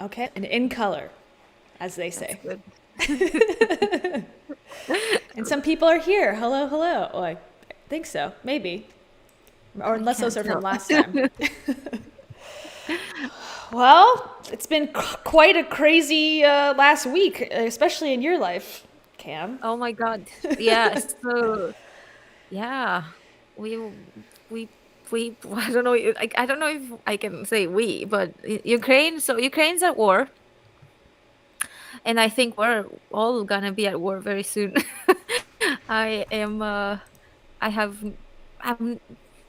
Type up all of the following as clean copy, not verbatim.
Okay, and in color, as they That's say. good. And some people are here. Hello, hello. Oh, I think so. Maybe. Or I unless those can't are from tell. last time. Well, it's been quite a crazy last week, especially in your life, Cam. Oh my God. Yeah. So yeah, we we we. I don't know. I don't know if I can say we, but Ukraine. So Ukraine's at war, and I think we're all gonna be at war very soon. I am. I have. I'm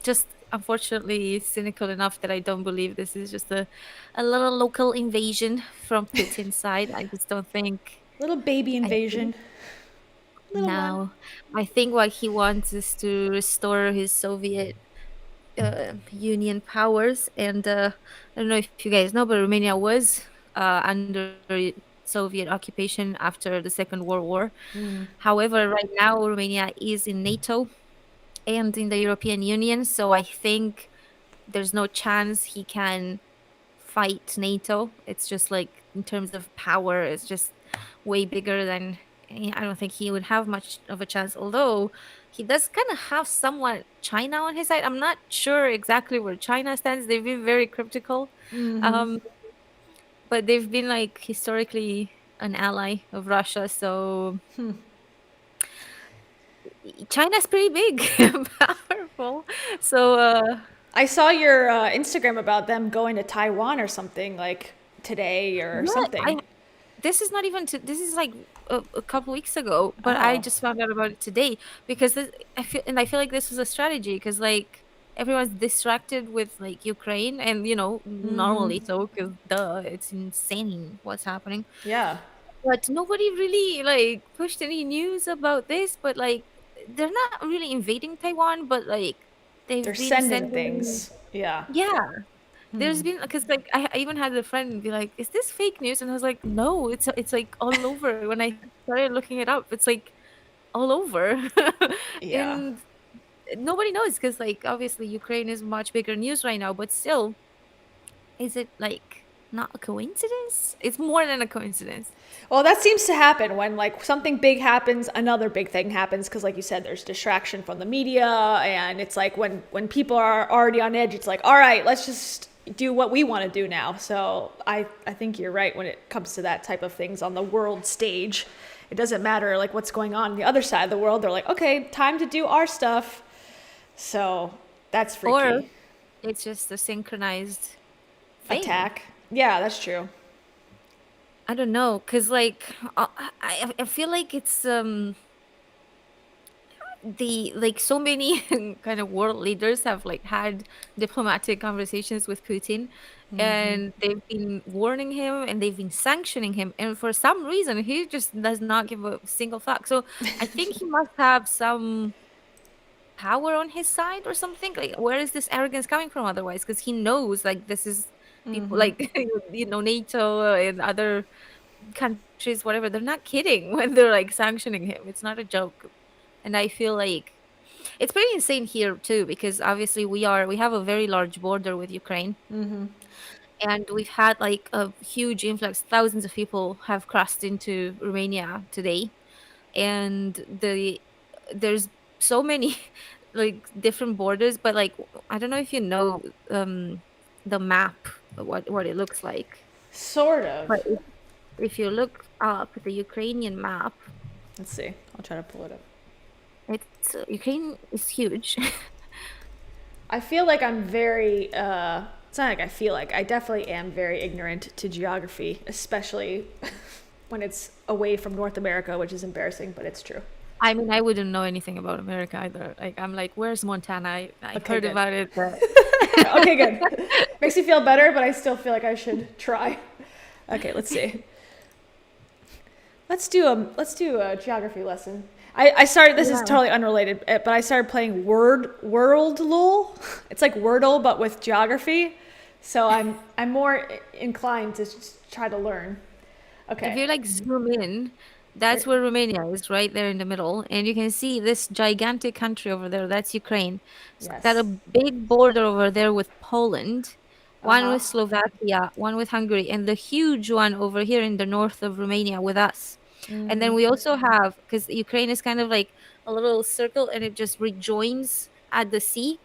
just unfortunately cynical enough that I don't believe this is just a little local invasion from Putin's side. I just don't think. Little baby I think invasion. Little one. no. I think what he wants is to restore his Soviet Union powers. And I don't know if you guys know, but Romania was under Soviet occupation after the Second World War. However, right now Romania is in NATO and in the European Union, so I think there's no chance he can fight NATO. It's just like in terms of power, it's just way bigger than. I don't think he would have much of a chance, although he does kind of have somewhat China on his side. I'm not sure exactly where China stands. They've been very cryptical. Um, but they've been like historically an ally of Russia, so China's pretty big and powerful. So I saw your Instagram about them going to Taiwan or something like today or yeah, I something. this is not even this is like a couple weeks ago, but I Oh. just found out about it today because I feel like this was a strategy because like everyone's distracted with like Ukraine and normally so because duh, it's insane what's happening. Yeah. But nobody really like pushed any news about this, but like they're not really invading Taiwan, but like They're they've been sending sending. things. Yeah. Yeah, there's been because like I even had a friend be like, "Is this fake news?" And I was like, "No, it's like all over." When I started looking it up, it's like all over, Yeah. and nobody knows because like obviously Ukraine is much bigger news right now, but still, is it like not a coincidence? It's more than a coincidence. Well, that seems to happen when like something big happens, another big thing happens because like you said there's distraction from the media and it's like when people are already on edge it's like, "All right, let's just do what we want to do now." So, I think you're right when it comes to that type of things on the world stage. It doesn't matter like what's going on the other side of the world. They're like, "Okay, time to do our stuff." So, that's Or freaky. it's just a synchronized thing. Attack. Yeah, that's true. I don't know, because like I feel like it's the like so many kind of world leaders have like had diplomatic conversations with Putin and they've been warning him and they've been sanctioning him, and for some reason he just does not give a single fuck. So I think he must have some power on his side or something. Like where is this arrogance coming from otherwise? Because he knows like this is people like NATO and other countries, whatever, they're not kidding when they're like sanctioning him. It's not a joke. And I feel like it's pretty insane here too, because obviously we have a very large border with Ukraine, and we've had like a huge influx. Thousands of people have crossed into Romania today, and there's so many like different borders. But like I don't know if you know the map, what it looks like. Sort of. But if you look up the Ukrainian map, Let's see. I'll try to pull it up. it's Ukraine is huge. I feel like I'm very, it's not like I feel like, I definitely am very ignorant to geography, especially when it's away from North America, which is embarrassing, but it's true. I mean, I wouldn't know anything about America either. Like, I'm like, where's Montana? I've Okay, heard good. about it, but Okay, good. Makes me feel better, but I still feel like I should try. Okay, let's see. Let's do a geography lesson. I started. This is yeah. totally unrelated, but I started playing World. It's like Wordle, but with geography. So I'm more inclined to try to learn. If Okay. you like zoom in, that's where Romania is, right there in the middle. And you can see this gigantic country over there. That's Ukraine. It's got a Yes. big border over there with Poland. one with Slovakia, one with Hungary, and the huge one over here in the north of Romania with us. And then we also have, because Ukraine is kind of like a little circle and it just rejoins at the sea.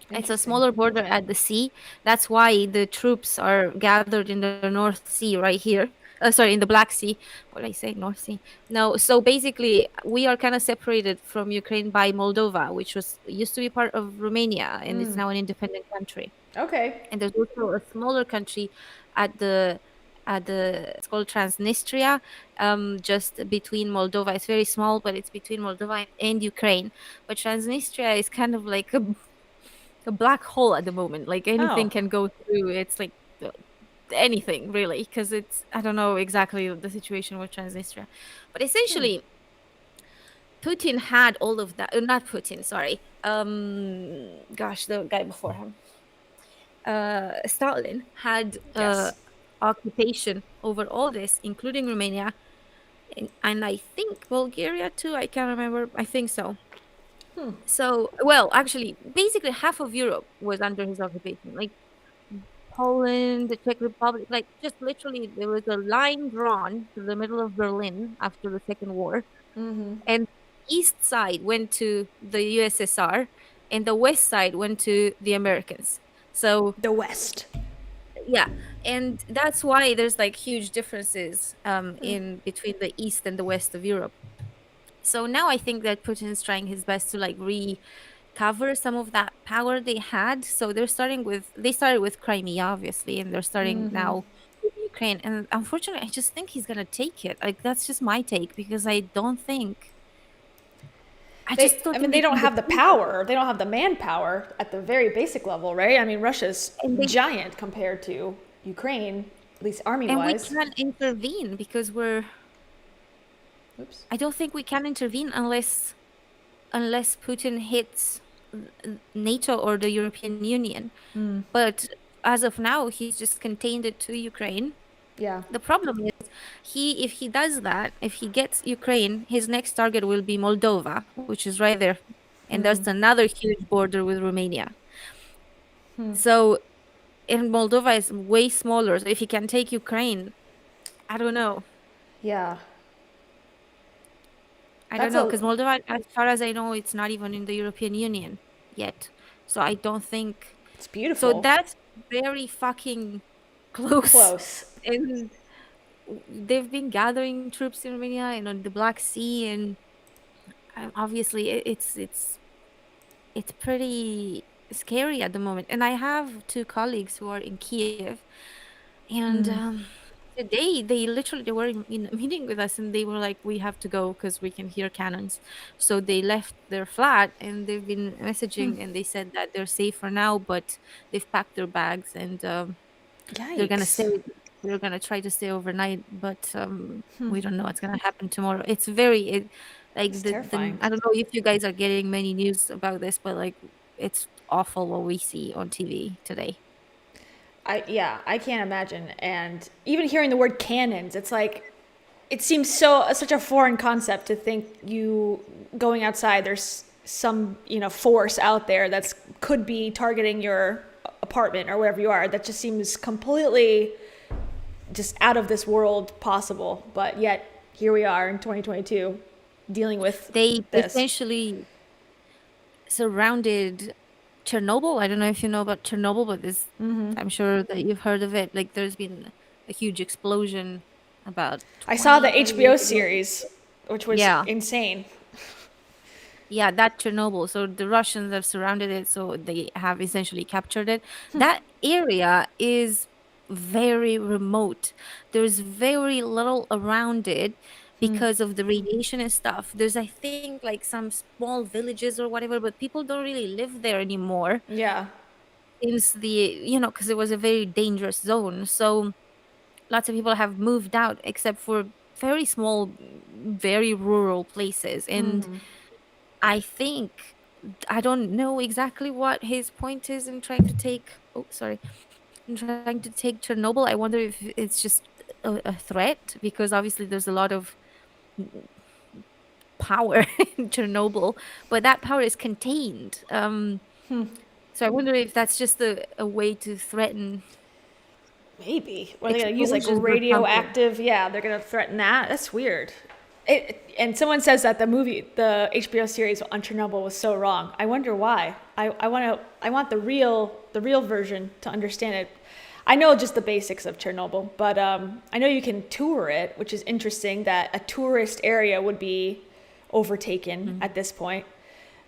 It's a Interesting. smaller border at the sea. That's why the troops are gathered in the North Sea right here. Sorry, in the Black Sea. What did I say? North Sea. No. So basically, we are kind of separated from Ukraine by Moldova, which was used to be part of Romania, and it's now an independent country. Okay. And there's also a smaller country at the it's called Transnistria, just between Moldova. It's very small, but it's between Moldova and Ukraine. But Transnistria is kind of like a black hole at the moment. Like anything Oh. can go through. It's like anything really, because it's, I don't know exactly the situation with Transnistria, but essentially Putin had all of that. Not Putin, sorry. Gosh, the guy before him, Stalin had Yes. occupation over all this, including Romania, and I think Bulgaria too. I can't remember. I think so. So, well, actually, basically half of Europe was under his occupation. Like Poland, the Czech Republic, like just literally there was a line drawn to the middle of Berlin after the Second War, and east side went to the USSR, and the west side went to the Americans. So The West. yeah, and that's why there's like huge differences in between the east and the west of Europe. So now I think that Putin is trying his best to like recover some of that power they had. So they started with Crimea, obviously, and they're starting now with Ukraine. And unfortunately, I just think he's gonna take it. Like that's just my take, because I just don't I think mean, they they don't can have the defeat it. power. They don't have the manpower at the very basic level, right? I mean, Russia's And they giant compared to Ukraine, at least army and we wise. can't intervene because Oops. I don't think we can intervene unless Putin hits NATO or the European Union. But as of now, he's just contained it to Ukraine. Yeah. The problem is if he does that, if he gets Ukraine, his next target will be Moldova, which is right there. And there's another huge border with Romania. So, and Moldova is way smaller. So if he can take Ukraine, I don't know. Yeah. I don't That's know, a. because Moldova, as far as I know, it's not even in the European Union yet. So I don't think. It's So beautiful. that's very fucking close. Close. And they've been gathering troops in Romania and on the Black Sea, and obviously it's pretty scary at the moment. And I have two colleagues who are in Kiev, and today they were in a meeting with us, and they were like, we have to go because we can hear cannons. So they left their flat and they've been messaging, and they said that they're safe for now, but they've packed their bags, and they're gonna Yikes. stay. They're gonna try to stay overnight, but we don't know what's gonna happen tomorrow. It's very like It's the terrifying. I don't know if you guys are getting many news about this, but like it's awful what we see on TV today. I can't imagine. And even hearing the word cannons, it's like it seems so such a foreign concept to think you going outside there's some, force out there that's could be targeting your apartment or wherever you are. That just seems completely just out of this world possible. But yet here we are in 2022 dealing with They this. essentially surrounded Chernobyl. I don't know if you know about Chernobyl, but this I'm sure that you've heard of it. Like there's been a huge explosion about I saw the 20 HBO years ago. series, which was Yeah. insane. Yeah, that Chernobyl. So the Russians have surrounded it, so they have essentially captured it. That area is very remote. There's very little around it because of the radiation and stuff. There's, I think, like some small villages or whatever, but people don't really live there anymore Yeah. since because it was a very dangerous zone. So lots of people have moved out, except for very small, very rural places. And I think I don't know exactly what his point is in trying to take. Oh, sorry, in trying to take Chernobyl. I wonder if it's just a threat, because obviously there's a lot of power in Chernobyl, but that power is contained. So I wonder if that's just a way to threaten Maybe. Or are they going to use like explosions or something. radioactive? Yeah, they're going to threaten that. That's weird. And someone says that the HBO series on Chernobyl was so wrong. I wonder why. I want the real version to understand it. I know just the basics of Chernobyl, but I know you can tour it, which is interesting that a tourist area would be overtaken Mm. at this point.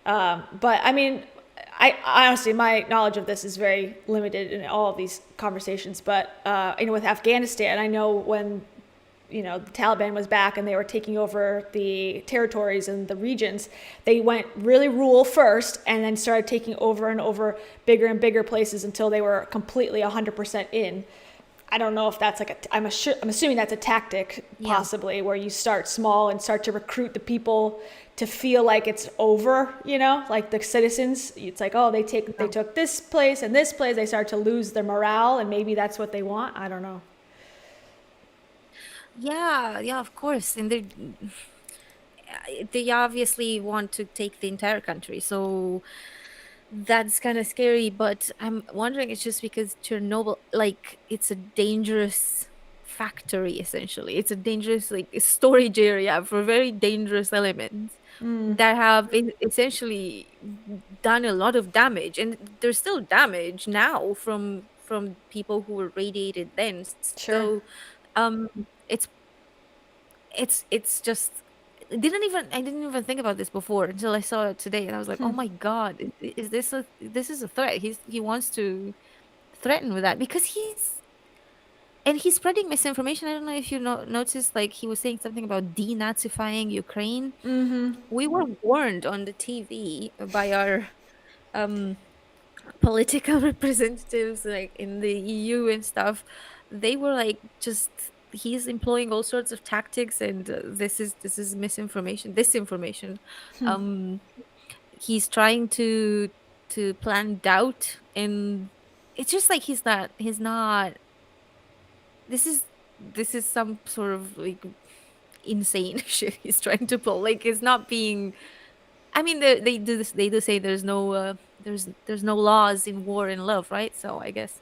But I mean, I honestly, my knowledge of this is very limited in all of these conversations. But with Afghanistan, I know when the Taliban was back and they were taking over the territories and the regions, they went really rural first and then started taking over and over bigger and bigger places until they were completely 100% in. I don't know if that's I'm assuming that's a tactic, Yeah. possibly, where you start small and start to recruit the people to feel like it's over, like the citizens. It's like, oh, they Yeah. took this place and this place. They start to lose their morale, and maybe that's what they want. I don't know. Yeah, yeah, of course. And they obviously want to take the entire country. So that's kind of scary, but I'm wondering it's just because Chernobyl, like, it's a dangerous factory essentially. It's a dangerous like storage area for very dangerous elements that have essentially done a lot of damage, and there's still damage now from people who were radiated then. Sure. So um it's it's just I didn't even think about this before until I saw it today, and I was like, "Oh my God, is this is a threat?" He wants to threaten with that because he's spreading misinformation. I don't know if you noticed, like he was saying something about denazifying Ukraine. We were warned on the TV by our um political representatives, like in the EU and stuff. They were like, just he's employing all sorts of tactics, and this is misinformation, disinformation. um he's trying to plant doubt, and it's just like he's not this is some sort of like insane shit he's trying to pull. Like, it's not being, I mean, they do this, they do say there's no there's no laws in war and love, right? So I guess.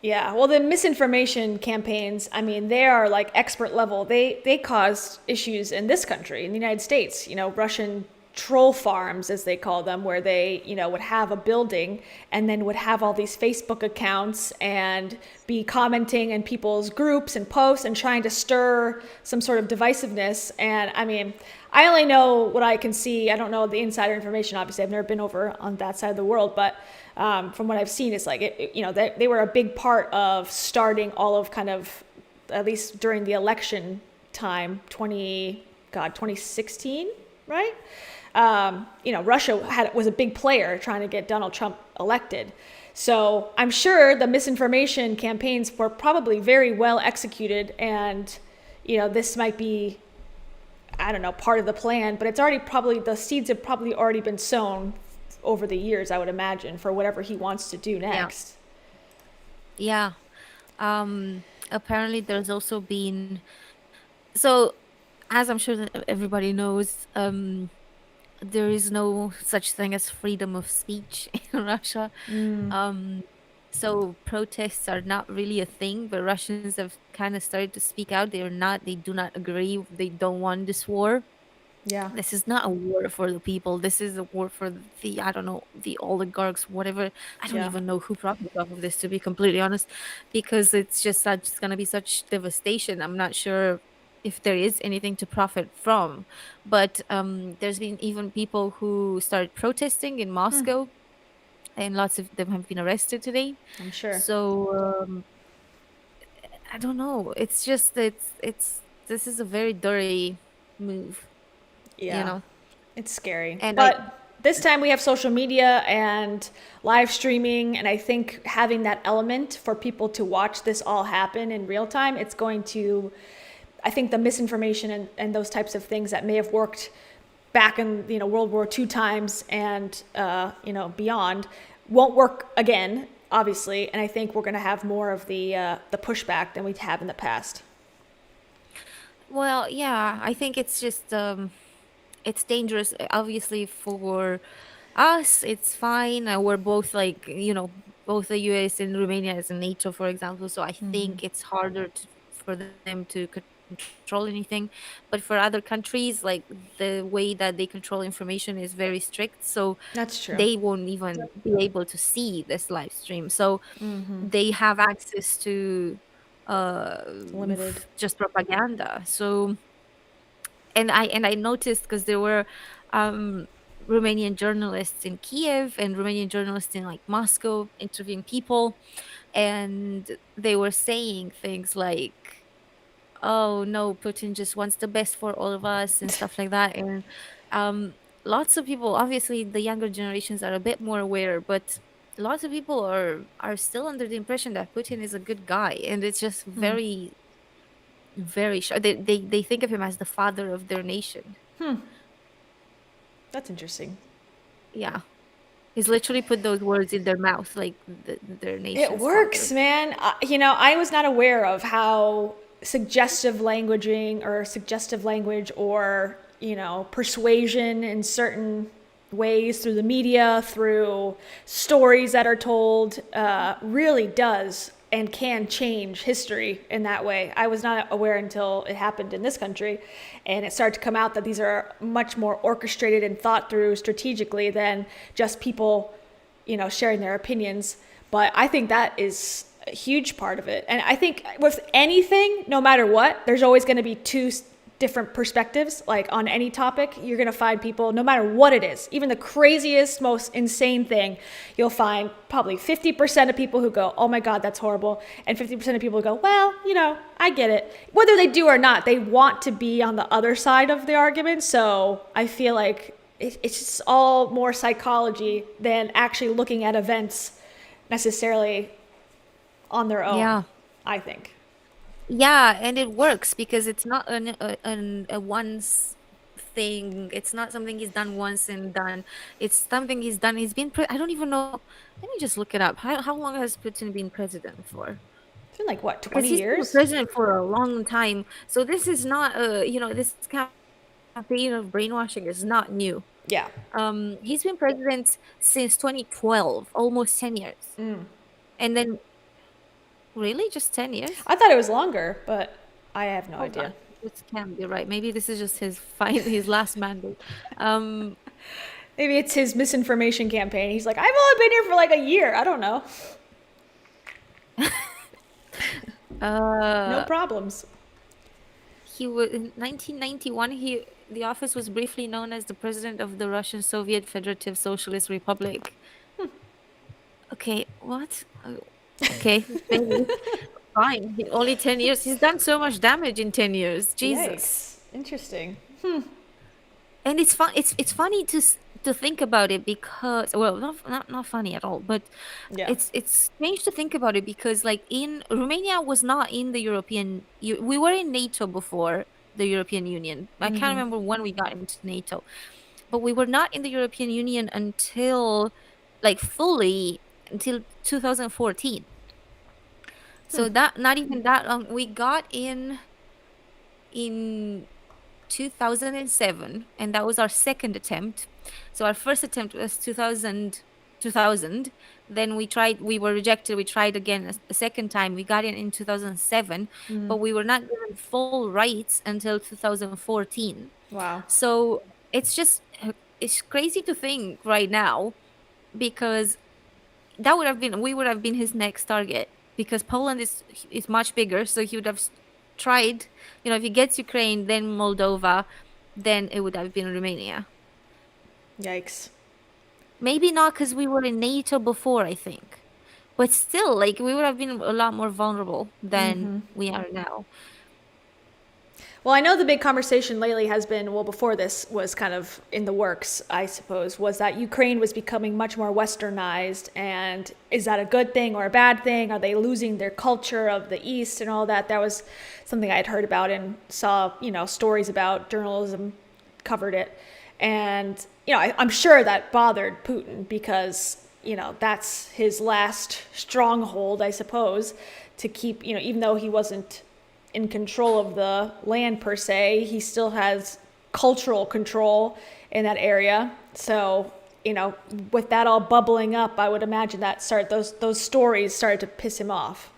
Yeah, well, the misinformation campaigns, I mean, they are like expert level. They caused issues in this country, in the United States. Russian troll farms, as they call them, where they, would have a building and then would have all these Facebook accounts and be commenting in people's groups and posts and trying to stir some sort of divisiveness. And I mean, I only know what I can see. I don't know the insider information. Obviously, I've never been over on that side of the world, but from what I've seen, it's like they were a big part of starting all of kind of, at least during the election time, 2016, right? Russia was a big player trying to get Donald Trump elected. So I'm sure the misinformation campaigns were probably very well executed, and this might be, I don't know, part of the plan, but the seeds have probably already been sown over the years, I would imagine, for whatever he wants to do Yeah. next. Yeah. Apparently there's also been, so as I'm sure that everybody knows, there is no such thing as freedom of speech in Russia. Um, so protests are not really a thing, but Russians have kind of started to speak out. They do not agree. They don't want this war. Yeah. This is not a war for the people. This is a war for the, I don't know, the oligarchs, whatever. I don't Yeah. even know who profits off of this, to be completely honest, because it's going to be such devastation. I'm not sure if there is anything to profit from. But there's been even people who started protesting in Moscow, and lots of them have been arrested today. I'm sure. So I don't know. It's just it's this is a very dirty move, you Yeah. know. It's scary. And I But this time we have social media and live streaming, and I think having that element for people to watch this all happen in real time, it's going to, I think the misinformation and those types of things that may have worked back in World War II times and beyond won't work again, obviously. And I think we're going to have more of the pushback than we have in the past. Well, yeah, I think it's just it's dangerous, obviously, for us, it's fine. We're both like, both the US and Romania is in NATO, for example. So I think it's harder for them to control anything. But for other countries, like the way that they control information is very strict. So That's they true. won't even be able to see this live stream. So they have access to uh Limited. just propaganda. So and I noticed because there were um Romanian journalists in Kiev and Romanian journalists in like Moscow interviewing people, and they were saying things like, "Oh no, Putin just wants the best for all of us" and stuff like that. And um, lots of people, obviously, the younger generations are a bit more aware, but lots of people are still under the impression that Putin is a good guy, and it's just very, very they think of him as the father of their nation. That's interesting. Yeah. He's literally put those words in their mouth, like their It nation's works, father. man. I was not aware of how suggestive language or, persuasion in certain ways through the media, through stories that are told, really does and can change history in that way. I was not aware until it happened in this country and it started to come out that these are much more orchestrated and thought through strategically than just people, sharing their opinions. But I think that is a huge part of it. And I think with anything, no matter what, there's always going to be two different perspectives. Like on any topic, you're going to find people, no matter what it is, even the craziest, most insane thing, you'll find probably 50% of people who go, oh my God, that's horrible. And 50% of people who go, well, I get it. Whether they do or not, they want to be on the other side of the argument. So I feel like it's just all more psychology than actually looking at events necessarily on their own, Yeah. I think. Yeah, and it works because it's not a once thing. It's not something he's done once and done. It's something he's done. I don't even know. Let me just look it up. How long has Putin been president for? It's been like, what, Because 20 he's been a years? president for a long time. So this is not this campaign of brainwashing is not new. Yeah. He's been president since 2012, almost 10 years. And then really just 10 years? I thought it was longer, but I have no Hold idea. on. This can't be right. Maybe this is just his last mandate. Um Maybe it's his misinformation campaign. He's like, I've only been here for like a year. I don't know. No uh problems. he was in 1991 the office was briefly known as the president of the Russian Soviet Federative Socialist Republic. Okay, what? Okay, maybe. Fine. Only 10 years. He's done so much damage in 10 years. Jesus. Yikes. Interesting. And it's fun. It's funny to think about it because, well, not funny at all, but Yeah. it's strange to think about it because like in Romania was not in the we were in NATO before the European Union. I can't remember when we got into NATO, but we were not in the European Union until like fully until 2014. So that not even that long. We got in 2007, and that was our second attempt. So our first attempt was 2000. Then we were rejected. We tried again a second time. We got in 2007, but we were not given full rights until 2014. Wow. So it's crazy to think right now because we would have been his next target because Poland is much bigger, so he would have tried, if he gets Ukraine, then Moldova, then it would have been Romania. Yikes. Maybe not because we were in NATO before, I think. But still, like we would have been a lot more vulnerable than we are now. Well, I know the big conversation lately has been, well, before this was kind of in the works, I suppose, was that Ukraine was becoming much more westernized. And is that a good thing or a bad thing? Are they losing their culture of the East and all that? That was something I had heard about and saw, stories about, journalism covered it. And, I'm sure that bothered Putin because, that's his last stronghold, I suppose, to keep, even though he wasn't in control of the land per se, he still has cultural control in that area. So with that all bubbling up, I would imagine that those stories started to piss him off,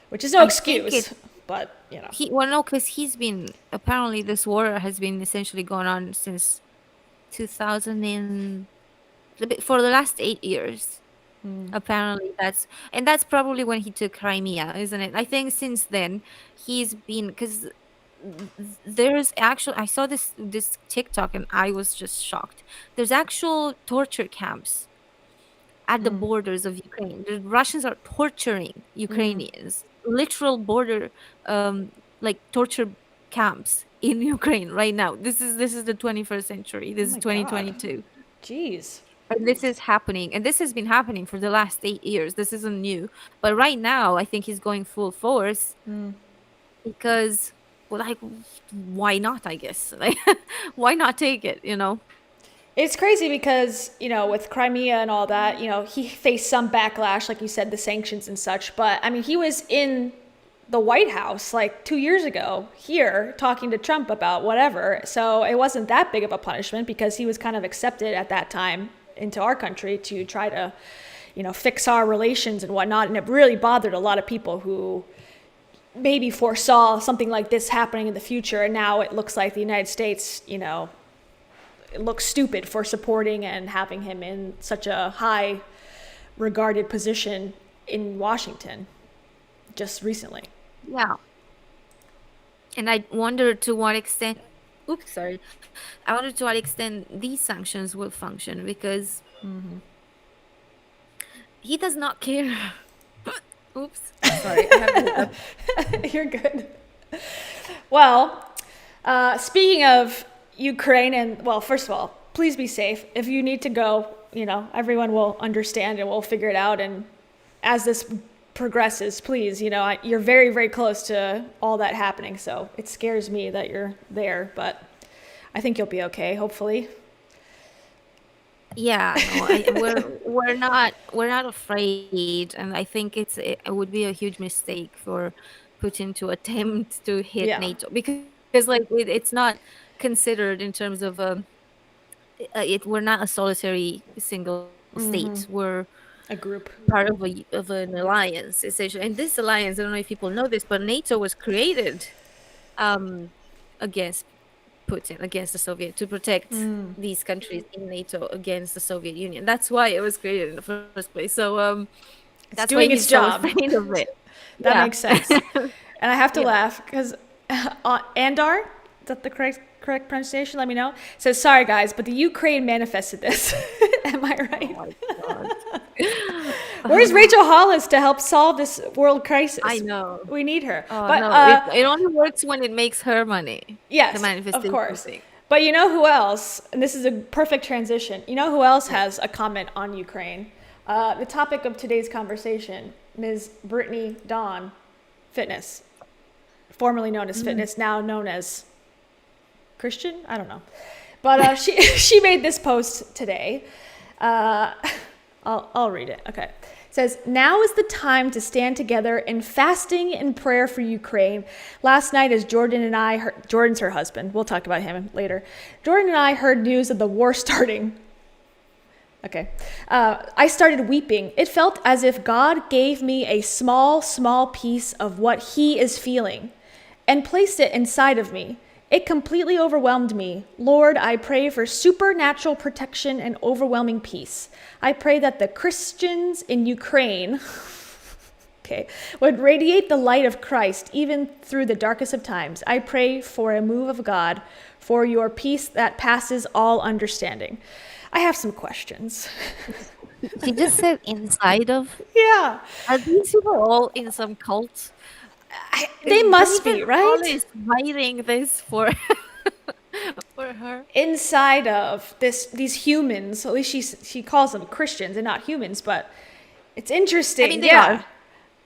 which is no I think excuse, but no, because he's been, apparently this war has been essentially going on since 2000 for the last 8 years. Apparently that's probably when he took Crimea, isn't it? I think since then he's been, because there's actual, I saw this TikTok and I was just shocked. There's actual torture camps at the borders of Ukraine. The Russians are torturing Ukrainians, literal border, like torture camps in Ukraine right now. This is the 21st century. This is my God. 2022. Jeez. And this is happening, and this has been happening for the last 8 years. This isn't new, but right now I think he's going full force because, well, like, why not? I guess, like, why not take it? It's crazy because, with Crimea and all that, he faced some backlash, like you said, the sanctions and such. But I mean, he was in the White House like 2 years ago here talking to Trump about whatever. So it wasn't that big of a punishment because he was kind of accepted at that time into our country to try to, fix our relations and whatnot. And it really bothered a lot of people who maybe foresaw something like this happening in the future. And now it looks like the United States, it looks stupid for supporting and having him in such a high regarded position in Washington just recently. Yeah. And I wonder to what extent, I wonder to what extent these sanctions will function, because he does not care. Oops. Sorry. You're good. Well, speaking of Ukraine, and well, first of all, please be safe. If you need to go, everyone will understand and we'll figure it out. And as this progresses, please, you're very, very close to all that happening. So it scares me that you're there, but I think you'll be okay, hopefully. Yeah, no, we're not afraid, and I think it would be a huge mistake for Putin to attempt to hit NATO, because like it's not considered in terms of we're not a solitary single state. We're a group, part of an alliance, essentially. And this alliance, I don't know if people know this, but NATO was created against Putin, against the Soviet, to protect these countries in NATO against the Soviet Union. That's why it was created in the first place. So that's doing why its job. So afraid of it. That makes sense. And I have to laugh because Andar, is that the correct pronunciation? Let me know. Says, sorry guys, but the Ukraine manifested this. Am I right? Oh my God. Where's Rachel Hollis to help solve this world crisis? I know. We need her. Oh, but no, it only works when it makes her money. Yes, of course. Thing. But you know who else, and this is a perfect transition, you know who else has a comment on Ukraine? The topic of today's conversation, Ms. Brittany Dawn, fitness. Formerly known as fitness, now known as Christian? I don't know. But she made this post today. I'll read it. Okay. It says, now is the time to stand together in fasting and prayer for Ukraine. Last night, as Jordan's her husband. We'll talk about him later. Jordan and I heard news of the war starting. Okay. I started weeping. It felt as if God gave me a small, small piece of what he is feeling and placed it inside of me. It completely overwhelmed me. Lord, I pray for supernatural protection and overwhelming peace. I pray that the Christians in Ukraine would radiate the light of Christ even through the darkest of times. I pray for a move of God, for your peace that passes all understanding. I have some questions. She just said inside of? Yeah. Are these people all in some cult? They must be, right? Always writing this for her. Inside of these humans, at least she calls them Christians and not humans, but it's interesting. I mean, they are.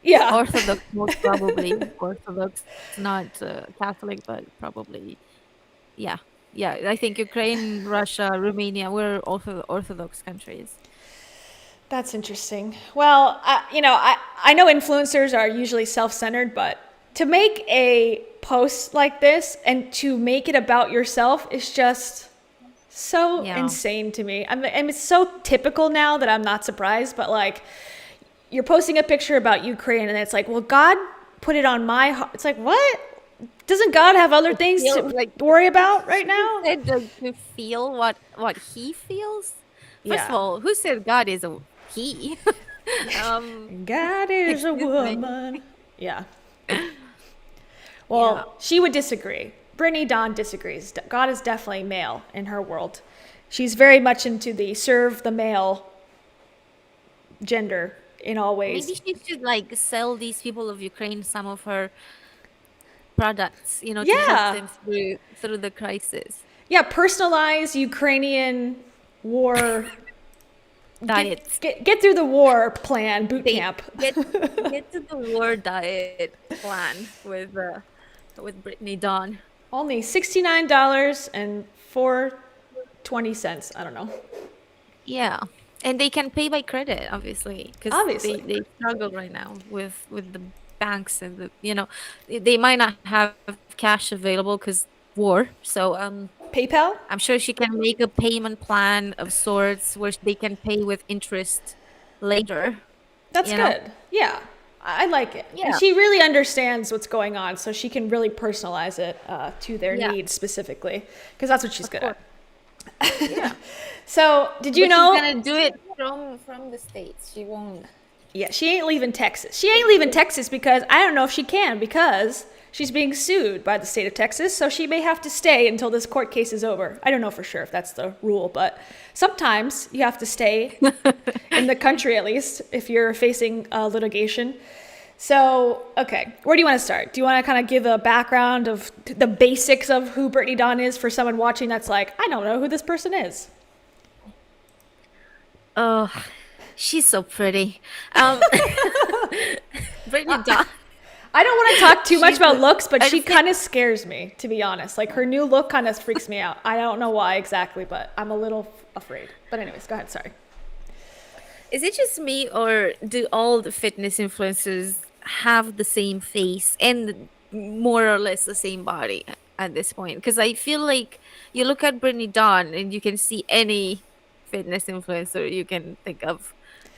Yeah. Orthodox, most probably. Orthodox, not Catholic, but probably. Yeah. Yeah, I think Ukraine, Russia, Romania were Orthodox countries. That's interesting. Well, I know influencers are usually self-centered, but to make a post like this and to make it about yourself is just So Yeah. insane to me. I mean, it's so typical now that I'm not surprised, but like, you're posting a picture about Ukraine and it's like, well, God put it on my heart. It's like, what? Doesn't God have other things Feel to like worry about right she now? said, like, to feel what he feels. First of Yeah. all, who said God is a he? um, God is a excuse me. woman. Yeah. Yeah. Well, she would disagree. Brittany Dawn disagrees. God is definitely male in her world. She's very much into the serve the male gender in all Maybe ways. she should like sell these people of Ukraine some of her products, to help Yeah. them through the crisis. Yeah, personalized Ukrainian war Diets. get through the war plan boot They camp. get to the war diet plan with Brittany Dawn. Only $69 and 420 cents. I don't know. Yeah. And they can pay by credit, obviously, because they, Obviously. they struggle right now with the banks and they might not have cash available because war. So PayPal? I'm sure she can make a payment plan of sorts where they can pay with interest later, That's you know? good. Yeah. I like it. And Yeah. she really understands what's going on, so she can really personalize it to their Yeah, needs specifically, because that's what she's of good course. at. Yeah. So, did you But she's know? gonna do it from the States. She won't. Yeah, she ain't leaving Texas. She ain't leaving Texas because I don't know if she can because she's being sued by the state of Texas, so she may have to stay until this court case is over. I don't know for sure if that's the rule, but sometimes you have to stay in the country at least if you're facing litigation. So, okay, where do you want to start? Do you want to kind of give a background of the basics of who Brittany Dawn is for someone watching that's like, I don't know who this person is? Oh, she's so pretty. Brittany Dawn. I don't want to talk too much She's about looks, but I she feel- kind of scares me, to be honest. Like, her new look kind of freaks me out. I don't know why exactly, but I'm a little afraid. But anyways, go ahead, sorry. Is it just me, or do all the fitness influencers have the same face and more or less the same body at this point? Because I feel like you look at Brittany Dawn and you can see any fitness influencer you can think of.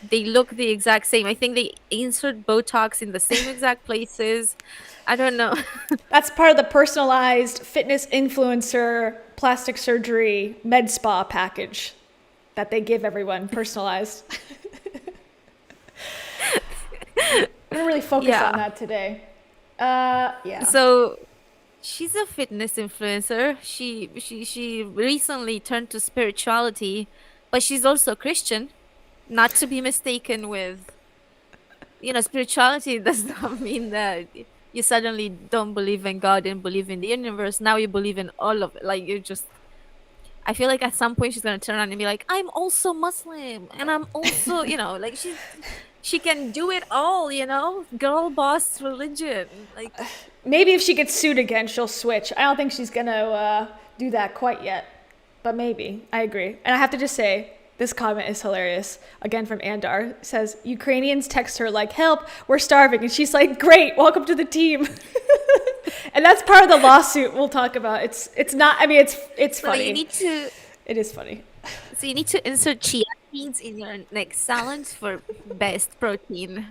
They look the exact same. I think they insert Botox in the same exact places. I don't know. That's part of the personalized fitness influencer plastic surgery med spa package that they give everyone, personalized. I'm gonna really focus Yeah. on that today. Yeah. So she's a fitness influencer. She recently turned to spirituality, but she's also Christian, not to be mistaken with, spirituality does not mean that you suddenly don't believe in God and believe in the universe. Now you believe in all of it. Like, I feel like at some point she's gonna turn around and be like, I'm also Muslim and I'm also, like she can do it all, girl boss religion. Like, Maybe if she gets sued again, she'll switch. I don't think she's gonna do that quite yet, but maybe. I agree. And I have to just say, this comment is hilarious. Again from Andar. It says, Ukrainians text her like, help, we're starving. And she's like, great, welcome to the team. And that's part of the lawsuit we'll talk about. It's not, I mean, it's so funny. It is funny. So you need to insert chia seeds in your next salad for best protein.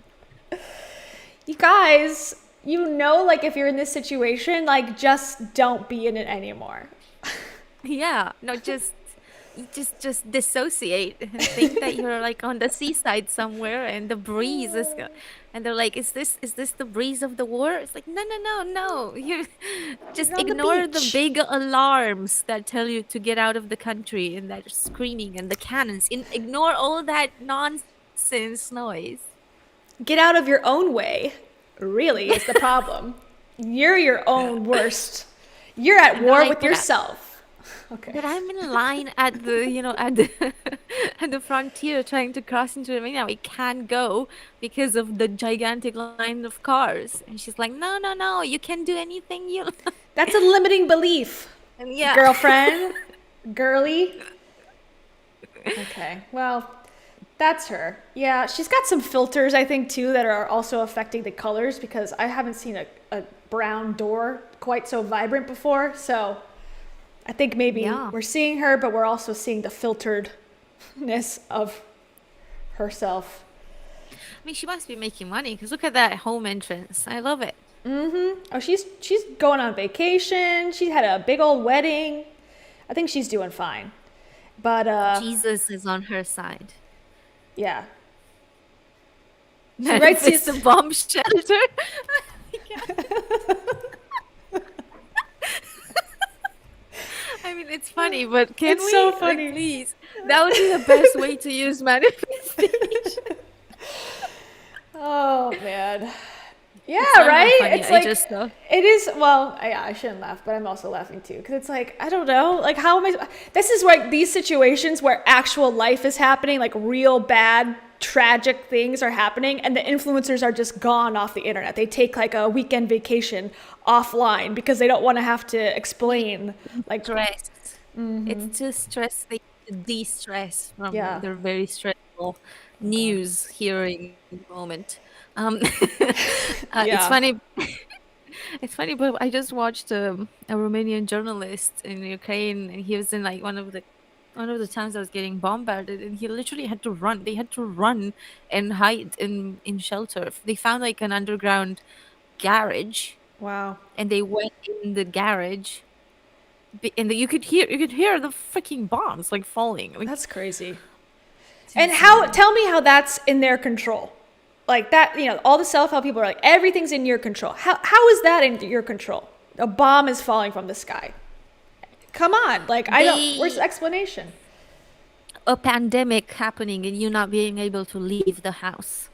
You guys, like if you're in this situation, like just don't be in it anymore. Yeah, no, just dissociate and think that you're like on the seaside somewhere and the breeze and they're like, is this the breeze of the war? It's like, no. You just You're on the ignore the beach. big alarms that tell you to get out of the country and that screaming and the cannons. Ignore all that nonsense noise. Get out of your own way, really, is the problem. You're your own worst. You're at war like with that. yourself. Okay. But I'm in line at the at the frontier trying to cross into Romania. We can't go because of the gigantic line of cars. And she's like, no, you can do anything you like. That's a limiting belief, And yeah, girlfriend, girly. Okay, well, that's her. Yeah, she's got some filters, I think, too, that are also affecting the colors because I haven't seen a brown door quite so vibrant before. So I think maybe Yeah. we're seeing her, but we're also seeing the filteredness of herself. I mean, she must be making money because look at that home entrance. I love it. Oh, she's going on vacation. She had a big old wedding. I think she's doing fine. But Jesus is on her side. yeah. She writes Manifest a these. bomb shelter. I mean, it's funny, but can It's so we, like, funny. please? That would be the best way to use manifestation. Oh man. Yeah, It's not even right? funny. It's I like just know. it is. Well, yeah, I shouldn't laugh, but I'm also laughing too because it's like I don't know. Like, how am I? This is like these situations where actual life is happening, like real bad, tragic things are happening, and the influencers are just gone off the internet. They take like a weekend vacation offline because they don't want to have to explain. Like, Stress. It's too stress. They de-stress from yeah, their very stressful oh god, news hearing moment. Um, it's yeah. funny. It's funny, but I just watched a Romanian journalist in Ukraine, and he was in like one of the towns that was getting bombarded, and he literally had to run. They had to run and hide in shelter. They found like an underground garage, Wow, and they went in the garage, and you could hear the freaking bombs like falling. Like, that's crazy. it's And how? insane. Tell me how that's in their control. Like that, all the self-help people are like, everything's in your control. How is that in your control? A bomb is falling from the sky. Come on, like I don't. Where's the They explanation? a pandemic happening and you not being able to leave the house.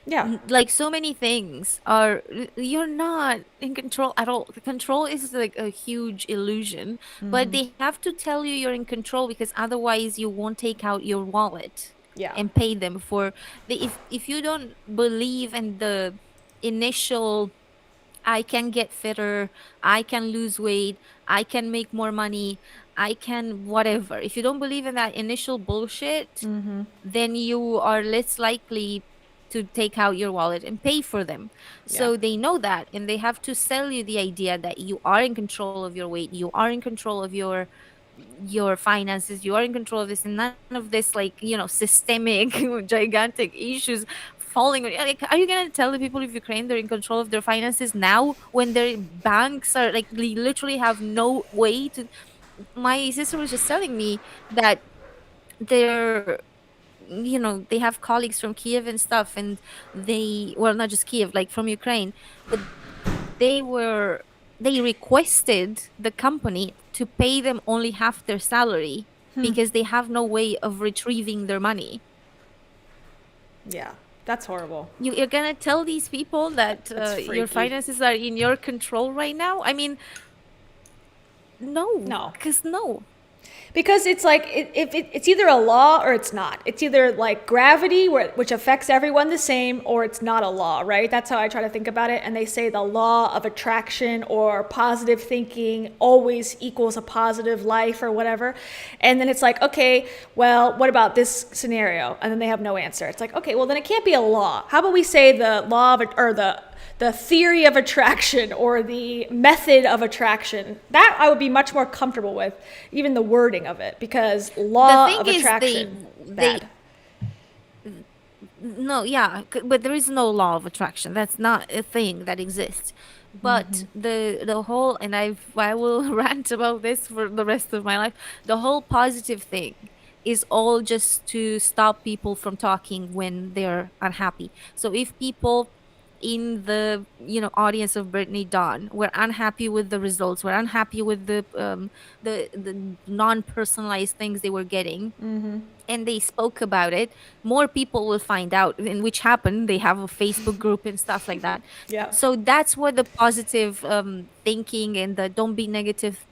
Yeah. Like so many things are you're not in control at all. The control is like a huge illusion, but they have to tell you you're in control because otherwise you won't take out your wallet Yeah. and pay them for the if you don't believe in the initial I can get fitter, I can lose weight, I can make more money, I can whatever. If you don't believe in that initial bullshit, then you are less likely to take out your wallet and pay for them. Yeah. So they know that and they have to sell you the idea that you are in control of your weight, you are in control of your finances, you are in control of this, and none of this like systemic gigantic issues falling like, are you gonna tell the people of Ukraine they're in control of their finances now when their banks are like they literally have no way to. My sister was just telling me that they're they have colleagues from Kiev and stuff, and they, well, not just Kiev, like from Ukraine, but they requested the company to pay them only half their salary because they have no way of retrieving their money. Yeah. That's horrible. You're gonna tell these people that That's your freaky. finances are in your control right now? I mean, no, No. because no. Because it's like it's either a law or it's not. It's either like gravity, which affects everyone the same, or it's not a law, right? That's how I try to think about it. And they say the law of attraction or positive thinking always equals a positive life or whatever. And then it's like, okay, well, what about this scenario? And then they have no answer. It's like, okay, well, then it can't be a law. How about we say the law of, or the theory of attraction or the method of attraction? That I would be much more comfortable with, even the wording of it, because The law thing of is, attraction, they bad. no, yeah, but there is no law of attraction. That's not a thing that exists. But the whole, and I will rant about this for the rest of my life. The whole positive thing is all just to stop people from talking when they're unhappy. So if people in the audience of Brittany Dawn were unhappy with the results, were unhappy with the non-personalized things they were getting, and they spoke about it, more people will find out, and which happened. They have a Facebook group and stuff like that. Yeah. So that's where the positive thinking and the don't be negative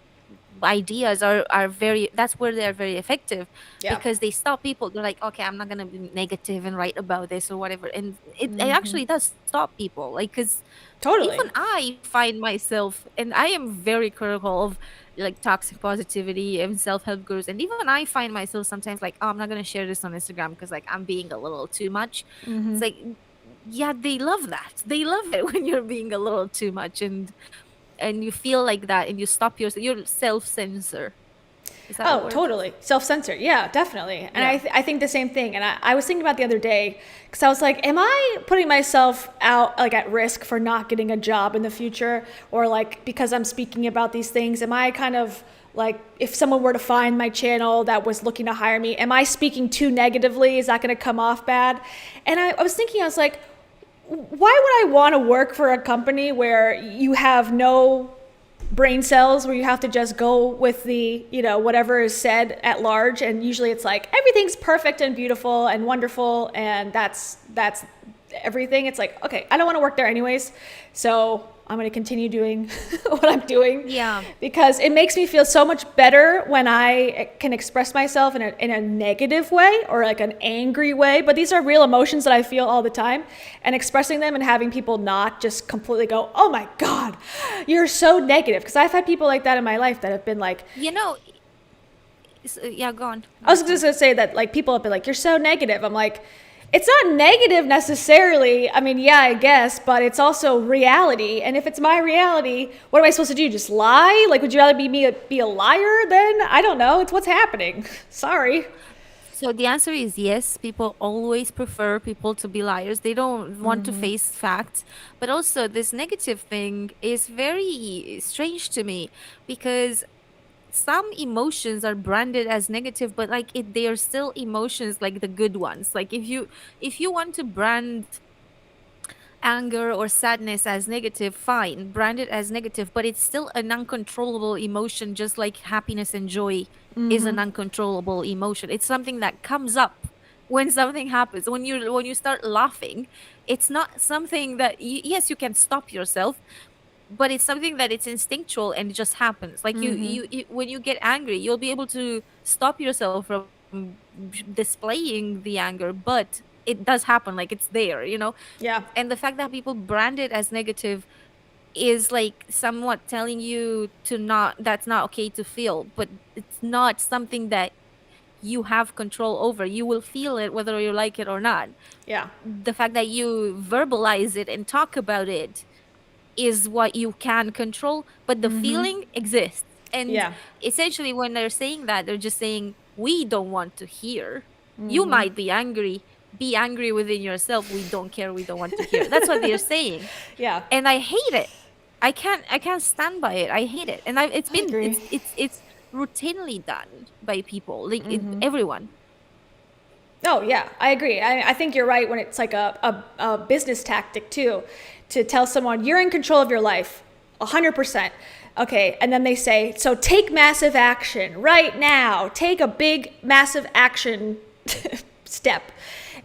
ideas are very, that's where they're very effective, Yeah. because they stop people. They're like, okay, I'm not gonna be negative and write about this or whatever, and it actually does stop people, like, because Totally. even I find myself, and I am very critical of like toxic positivity and self-help gurus, and even I find myself sometimes like, oh, I'm not gonna share this on Instagram because like I'm being a little too much. It's like, yeah, they love that. They love it when you're being a little too much, and and you feel like that, and you stop yourself, you self-censor. Is that a Oh, word? totally. Self-censor. Yeah, definitely. And Yeah. I think the same thing. And I was thinking about the other day because I was like, am I putting myself out like at risk for not getting a job in the future? Or like because I'm speaking about these things, am I kind of like, if someone were to find my channel that was looking to hire me, am I speaking too negatively? Is that going to come off bad? And I was thinking, I was like, why would I want to work for a company where you have no brain cells, where you have to just go with the, whatever is said at large, and usually it's like everything's perfect and beautiful and wonderful, and that's everything. It's like, okay, I don't want to work there anyways, so I'm going to continue doing what I'm doing. Yeah. Because it makes me feel so much better when I can express myself in a negative way or like an angry way. But these are real emotions that I feel all the time. And expressing them and having people not just completely go, oh my God, you're so negative. Because I've had people like that in my life that have been like, You know, yeah, go on. I was just going to say that like people have been like, you're so negative. I'm like, it's not negative necessarily. I mean, yeah, I guess, but it's also reality. And if it's my reality, what am I supposed to do? Just lie? Like, would you rather be a liar then? I don't know. It's what's happening. Sorry. So the answer is yes. People always prefer people to be liars. They don't want to face facts. But also, this negative thing is very strange to me because some emotions are branded as negative, but like they are still emotions, like the good ones. Like if you want to brand anger or sadness as negative, fine, brand it as negative, but it's still an uncontrollable emotion, just like happiness and joy is an uncontrollable emotion. It's something that comes up when something happens. When you start laughing, it's not something that yes, you can stop yourself, but it's something that it's instinctual and it just happens. Like you when you get angry, you'll be able to stop yourself from displaying the anger, but it does happen, like it's there. Yeah. And the fact that people brand it as negative is like somewhat telling you to not, that's not okay to feel, but it's not something that you have control over. You will feel it whether you like it or not. Yeah. The fact that you verbalize it and talk about it is what you can control, but the feeling exists. And Yeah. essentially when they're saying that, they're just saying, we don't want to hear. You might be angry within yourself. We don't care. We don't want to hear. That's what they're saying. Yeah. And I hate it. I can't stand by it. I hate it. And it's been agree. it's routinely done by people, like everyone. Oh, yeah, I agree. I think you're right when it's like a business tactic, too, to tell someone you're in control of your life, 100%. Okay, and then they say, so take massive action right now. Take a big, massive action step.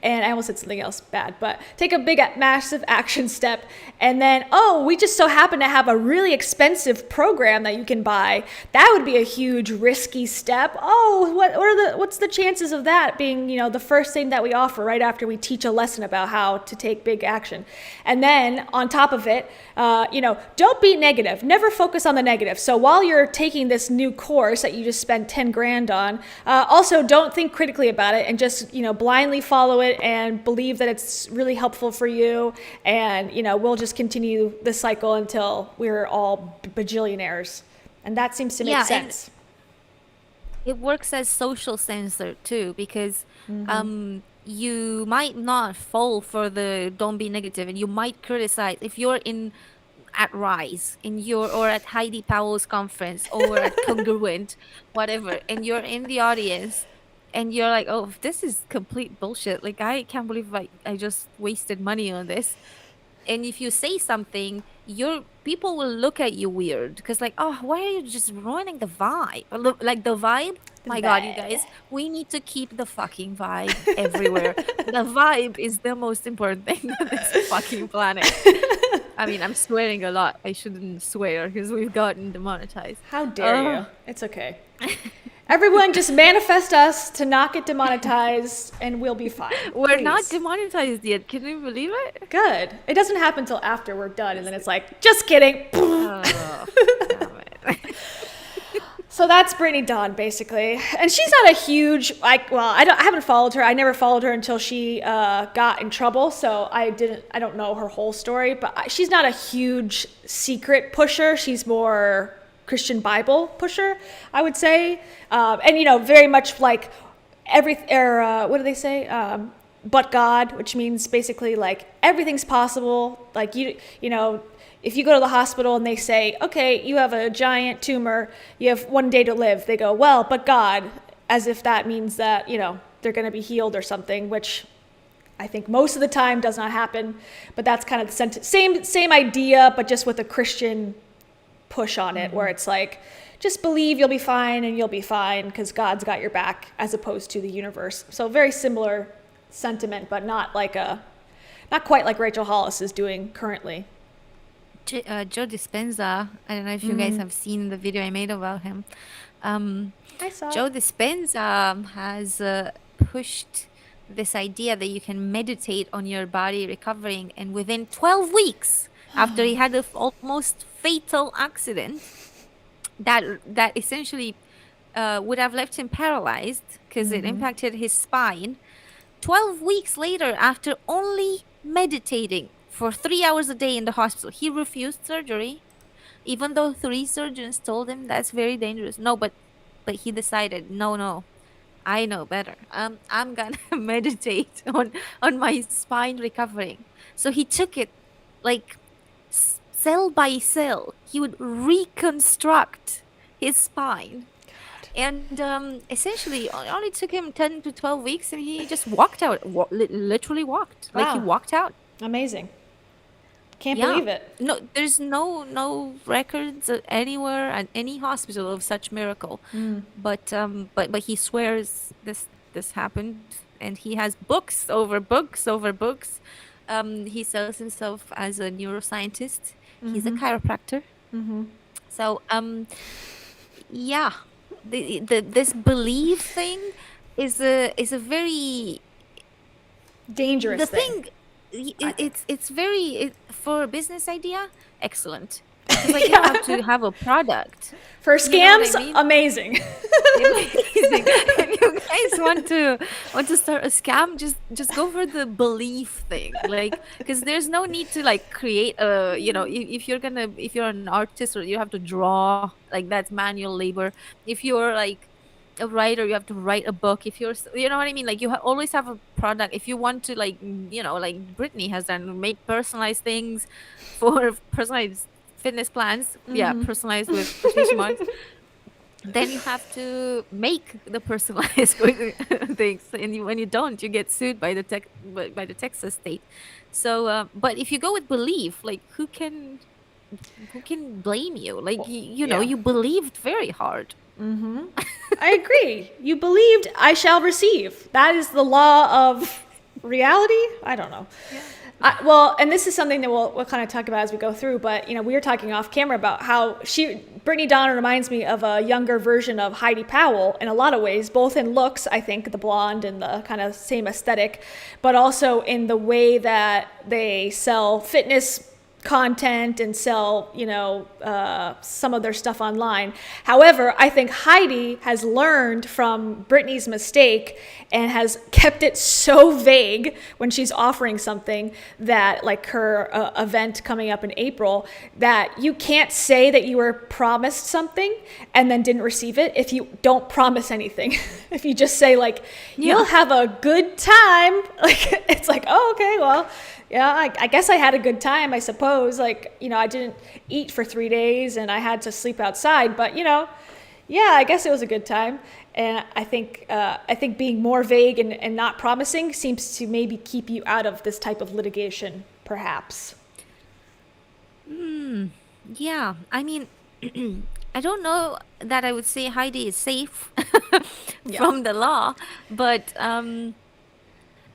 And I almost said something else bad, but take a big, massive action step. And then, oh, we just so happen to have a really expensive program that you can buy. That would be a huge, risky step. Oh, what's the chances of that being, the first thing that we offer right after we teach a lesson about how to take big action? And then on top of it, don't be negative. Never focus on the negative. So while you're taking this new course that you just spent 10 grand on, also don't think critically about it and just, blindly follow it and believe that it's really helpful for you, and we'll just continue the cycle until we're all bajillionaires, and that seems to make sense. It works as social censor too, because you might not fall for the don't be negative, and you might criticize if you're at Rise or at Heidi Powell's conference or at Congruent, whatever, and you're in the audience and you're like, oh, this is complete bullshit. Like, I can't believe I just wasted money on this. And if you say something, people will look at you weird because like, oh, why are you just ruining the vibe? Like the vibe? My God, you guys, we need to keep the fucking vibe everywhere. The vibe is the most important thing on this fucking planet. I mean, I'm swearing a lot. I shouldn't swear because we've gotten demonetized. How dare you? It's okay. Everyone just manifest us to not get demonetized and we'll be fine. We're not demonetized yet. Can you believe it? Good. It doesn't happen until after we're done and then it's like, just kidding. Oh, damn it. So that's Brittany Dawn, basically, and she's not a huge I haven't followed her. I never followed her until she got in trouble, so I don't know her whole story. But she's not a huge secret pusher. She's more Christian Bible pusher, I would say, and very much like what do they say? But God, which means basically like everything's possible. Like if you go to the hospital and they say, okay, you have a giant tumor, you have 1 day to live, they go, well, but God, as if that means that, they're going to be healed or something, which I think most of the time does not happen. But that's kind of the same idea, but just with a Christian push on it, where it's like, just believe you'll be fine and you'll be fine because God's got your back, as opposed to the universe. So very similar sentiment, but not quite like Rachel Hollis is doing currently. Joe Dispenza, I don't know if you guys have seen the video I made about him. I saw Joe Dispenza has pushed this idea that you can meditate on your body recovering, and within 12 weeks after he had an almost fatal accident that essentially would have left him paralyzed because it impacted his spine, 12 weeks later, after only meditating for 3 hours a day in the hospital, he refused surgery, even though 3 surgeons told him that's very dangerous. No, but he decided, no, I know better. I'm gonna meditate on my spine recovering. So he took it like cell by cell. He would reconstruct his spine. And essentially, it only took him 10 to 12 weeks, and he just walked out. Literally walked. Like he Wow. walked out. Amazing. Can't Yeah. believe it. No, there's no records anywhere at any hospital of such miracle. But he swears this happened, and he has books over books over books. He sells himself as a neuroscientist. He's a chiropractor. So yeah, this belief thing is a very Dangerous thing. it's very for a business idea, excellent. It's like you have to have a product. For You know what scams, I mean? amazing. Amazing. If you guys want to start a scam, just go for the belief thing, like, because there's no need to like create a, if you're an artist, or you have to draw, like that's manual labor. If you're like a writer, you have to write a book. If you're, you know what I mean, like you always have a product. If you want to, like, like Brittany has done, make personalized things for personalized fitness plans, personalized with quotation marks, then you have to make the personalized things, and when you don't, you get sued by the Texas state. So but if you go with belief, like who can blame you? Like you believed very hard. I agree. You believed, I shall receive. That is the law of reality. I don't know. Well, and this is something that we'll kind of talk about as we go through, but we were talking off camera about how Brittany Dawn reminds me of a younger version of Heidi Powell in a lot of ways, both in looks, I think, the blonde and the kind of same aesthetic, but also in the way that they sell fitness content and sell, some of their stuff online. However, I think Heidi has learned from Brittany's mistake and has kept it so vague when she's offering something, that like her event coming up in April, that you can't say that you were promised something and then didn't receive it if you don't promise anything. If you just say like, you'll have a good time, like it's like, oh, okay, well, yeah, I guess I had a good time, I suppose. Like, I didn't eat for 3 days and I had to sleep outside, but yeah, I guess it was a good time. And I think being more vague and not promising seems to maybe keep you out of this type of litigation, perhaps. Yeah, I mean, I don't know that I would say Heidi is safe from the law, but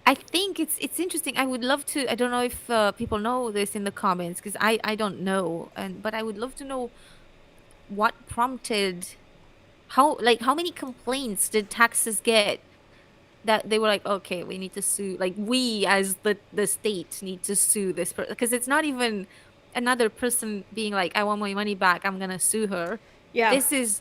I think it's interesting. I would love to. I don't know if people know this in the comments, because I don't know, but I would love to know what prompted, how many complaints did Texas get that they were like, okay, we need to sue, like we as the state need to sue this person, because it's not even another person being like, I want my money back, I'm gonna sue her. Yeah. This is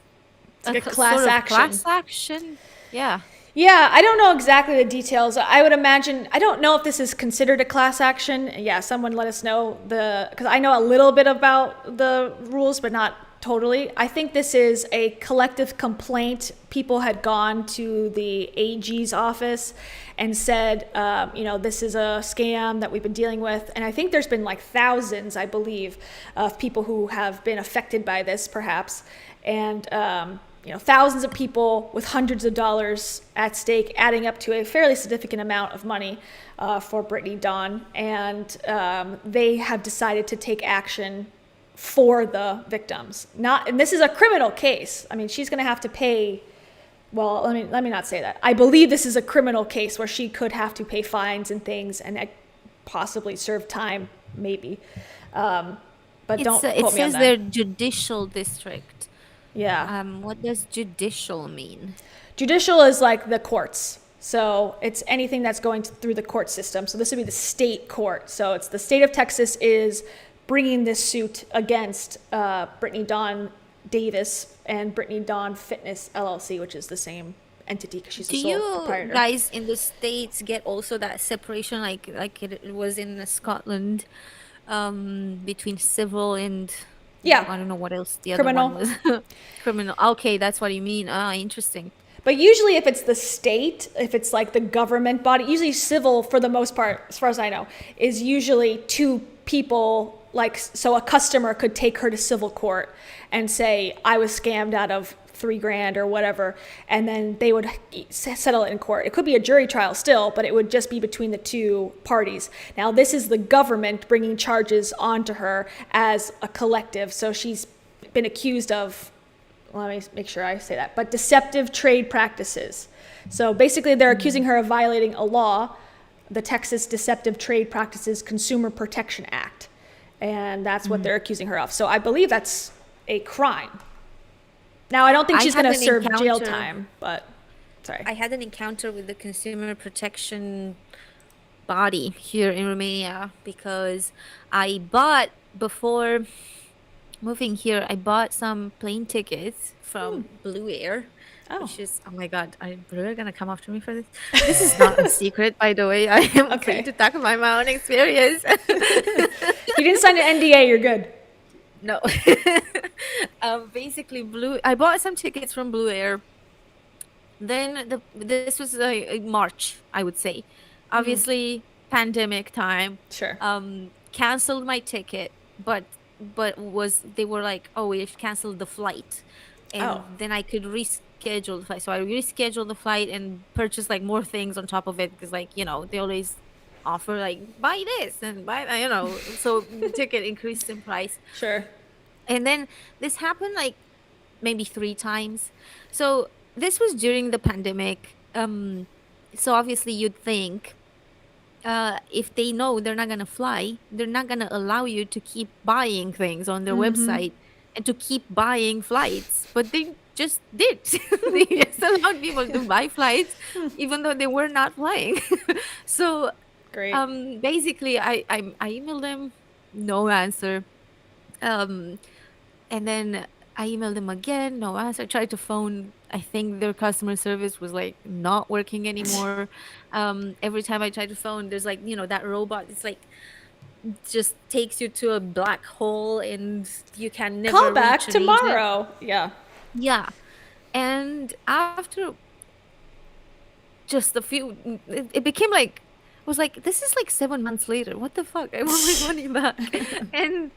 It's like a sort class of action. class action. Yeah. Yeah, I don't know exactly the details. I would imagine, I don't know if this is considered a class action. Yeah, someone let us know because I know a little bit about the rules, but not totally. I think this is a collective complaint. People had gone to the AG's office and said, this is a scam that we've been dealing with. And I think there's been like thousands, I believe, of people who have been affected by this, perhaps. And, thousands of people with hundreds of dollars at stake, adding up to a fairly significant amount of money for Brittany Dawn. And they have decided to take action for the victims. And this is a criminal case. I mean, she's going to have to pay. Well, let me not say that. I believe this is a criminal case where she could have to pay fines and things and possibly serve time, maybe. But don't quote me on that. It says their judicial district. Yeah. What does judicial mean? Judicial is like the courts. So it's anything that's going through the court system. So this would be the state court. So it's the state of Texas is bringing this suit against Brittany Dawn Davis and Brittany Dawn Fitness LLC, which is the same entity because she's the sole proprietor. Do you guys in the States get also that separation like it was in Scotland between civil and... Yeah. I don't know what else the Criminal. other one was. Criminal. Okay, that's what you mean. Interesting. But usually if it's the state, if it's like the government body, usually civil for the most part, as far as I know, is usually two people, so a customer could take her to civil court and say, I was scammed out of $3,000 or whatever, and then they would settle it in court. It could be a jury trial still, but it would just be between the two parties. Now, this is the government bringing charges onto her as a collective, so she's been accused of, let me make sure I say that, but deceptive trade practices. So basically, they're accusing her of violating a law, the Texas Deceptive Trade Practices Consumer Protection Act, and that's what they're accusing her of. So I believe that's a crime. Now, I don't think she's going to serve jail time, but sorry. I had an encounter with the consumer protection body here in Romania because before moving here, I bought some plane tickets from Blue Air. Oh. Which is, oh my God, are Blue Air going to come after me for this? This is not a secret, by the way. I am free to talk about my own experience. You didn't sign an NDA, you're good. No. Basically, I bought some tickets from Blue Air. Then this was March, I would say. Obviously, pandemic time. Sure. Canceled my ticket, but they were like, oh, we've canceled the flight, and then I could reschedule the flight. So I rescheduled the flight and purchased like more things on top of it because, like, they always offer like buy this and buy that, so the ticket increased in price. Sure. And then this happened like maybe 3 times. So this was during the pandemic. So obviously you'd think if they know they're not gonna fly, they're not gonna allow you to keep buying things on their website and to keep buying flights, but they just did. They just allowed people to buy flights even though they were not flying. So great. Basically I emailed them, no answer. And then I emailed them again, no answer. I tried to phone. I think their customer service was like not working anymore. Every time I tried to phone, there's like, that robot, it's like just takes you to a black hole and you can never call back reach an tomorrow. agent. Yeah. And after just a few, it became like, I was like, this is like 7 months later. What the fuck? I want my money back. And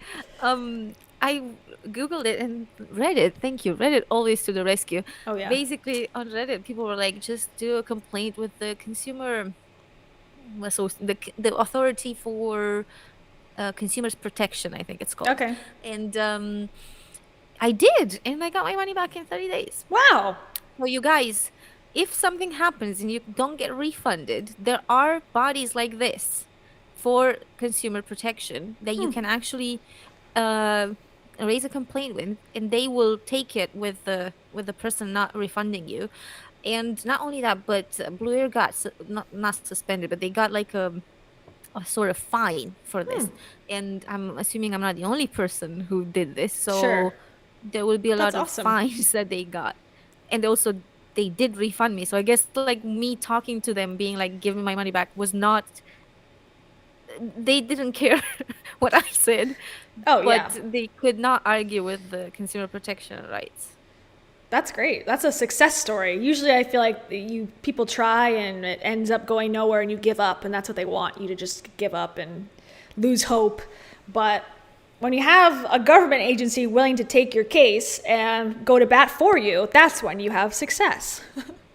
I Googled it and Reddit. Thank you. Reddit always to the rescue. Oh, yeah. Basically, on Reddit, people were like, just do a complaint with the consumer, so the authority for consumers protection, I think it's called. Okay. And I did, and I got my money back in 30 days. Wow. So you guys, if something happens and you don't get refunded, there are bodies like this for consumer protection that you can actually raise a complaint with, and they will take it with the person not refunding you. And not only that, but Blue Air got not suspended, but they got like a sort of fine for this. And I'm assuming I'm not the only person who did this, so Sure. there will be a lot That's of awesome. fines that they got. and also they did refund me. So I guess like me talking to them, being like, give me my money back, was not, they didn't care what I said, Oh, but yeah. they could not argue with the consumer protection rights. That's great. That's a success story. Usually I feel like people try and it ends up going nowhere and you give up, and that's what they want, you to just give up and lose hope. But when you have a government agency willing to take your case and go to bat for you, that's when you have success,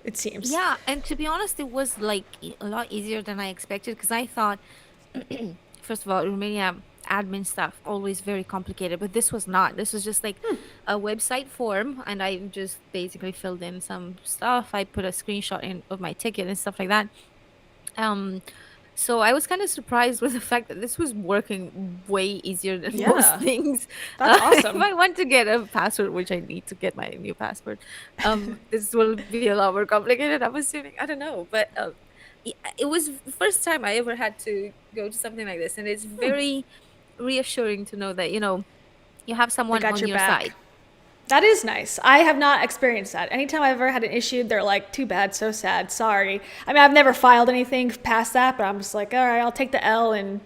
it seems. Yeah, and to be honest, it was like a lot easier than I expected, because I thought, first of all, Romania admin stuff always very complicated, but this was not. This was just like a website form, and I just basically filled in some stuff. I put a screenshot in of my ticket and stuff like that. Um, so I was kind of surprised with the fact that this was working way easier than most Yeah, things. that's If awesome. I want to get a password, which I need to get my new passport, this will be a lot more complicated, I'm assuming. I don't know, but it was the first time I ever had to go to something like this, and it's very reassuring to know that, you have They someone got on your your side. back. That is nice. I have not experienced that. Anytime I've ever had an issue, they're like, too bad, so sad, sorry. I mean, I've never filed anything past that, but I'm just like, all right, I'll take the L and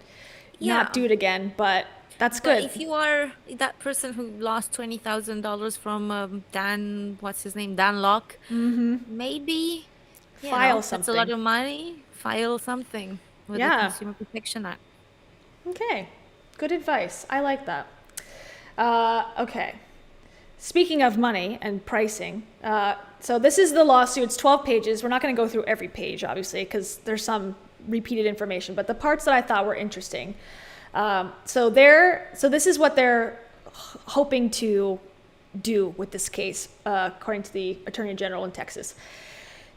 not Yeah. do it again. But that's But good. if you are that person who lost $20,000 from Dan, what's his name, Dan Locke, maybe, File that's a lot something. of money. File something with the Yeah. Consumer Protection Act. Okay. Good advice. I like that. Okay. Speaking of money and pricing, so this is the lawsuit. It's 12 pages. We're not going to go through every page, obviously, because there's some repeated information. But the parts that I thought were interesting. So this is what they're hoping to do with this case, according to the Attorney General in Texas.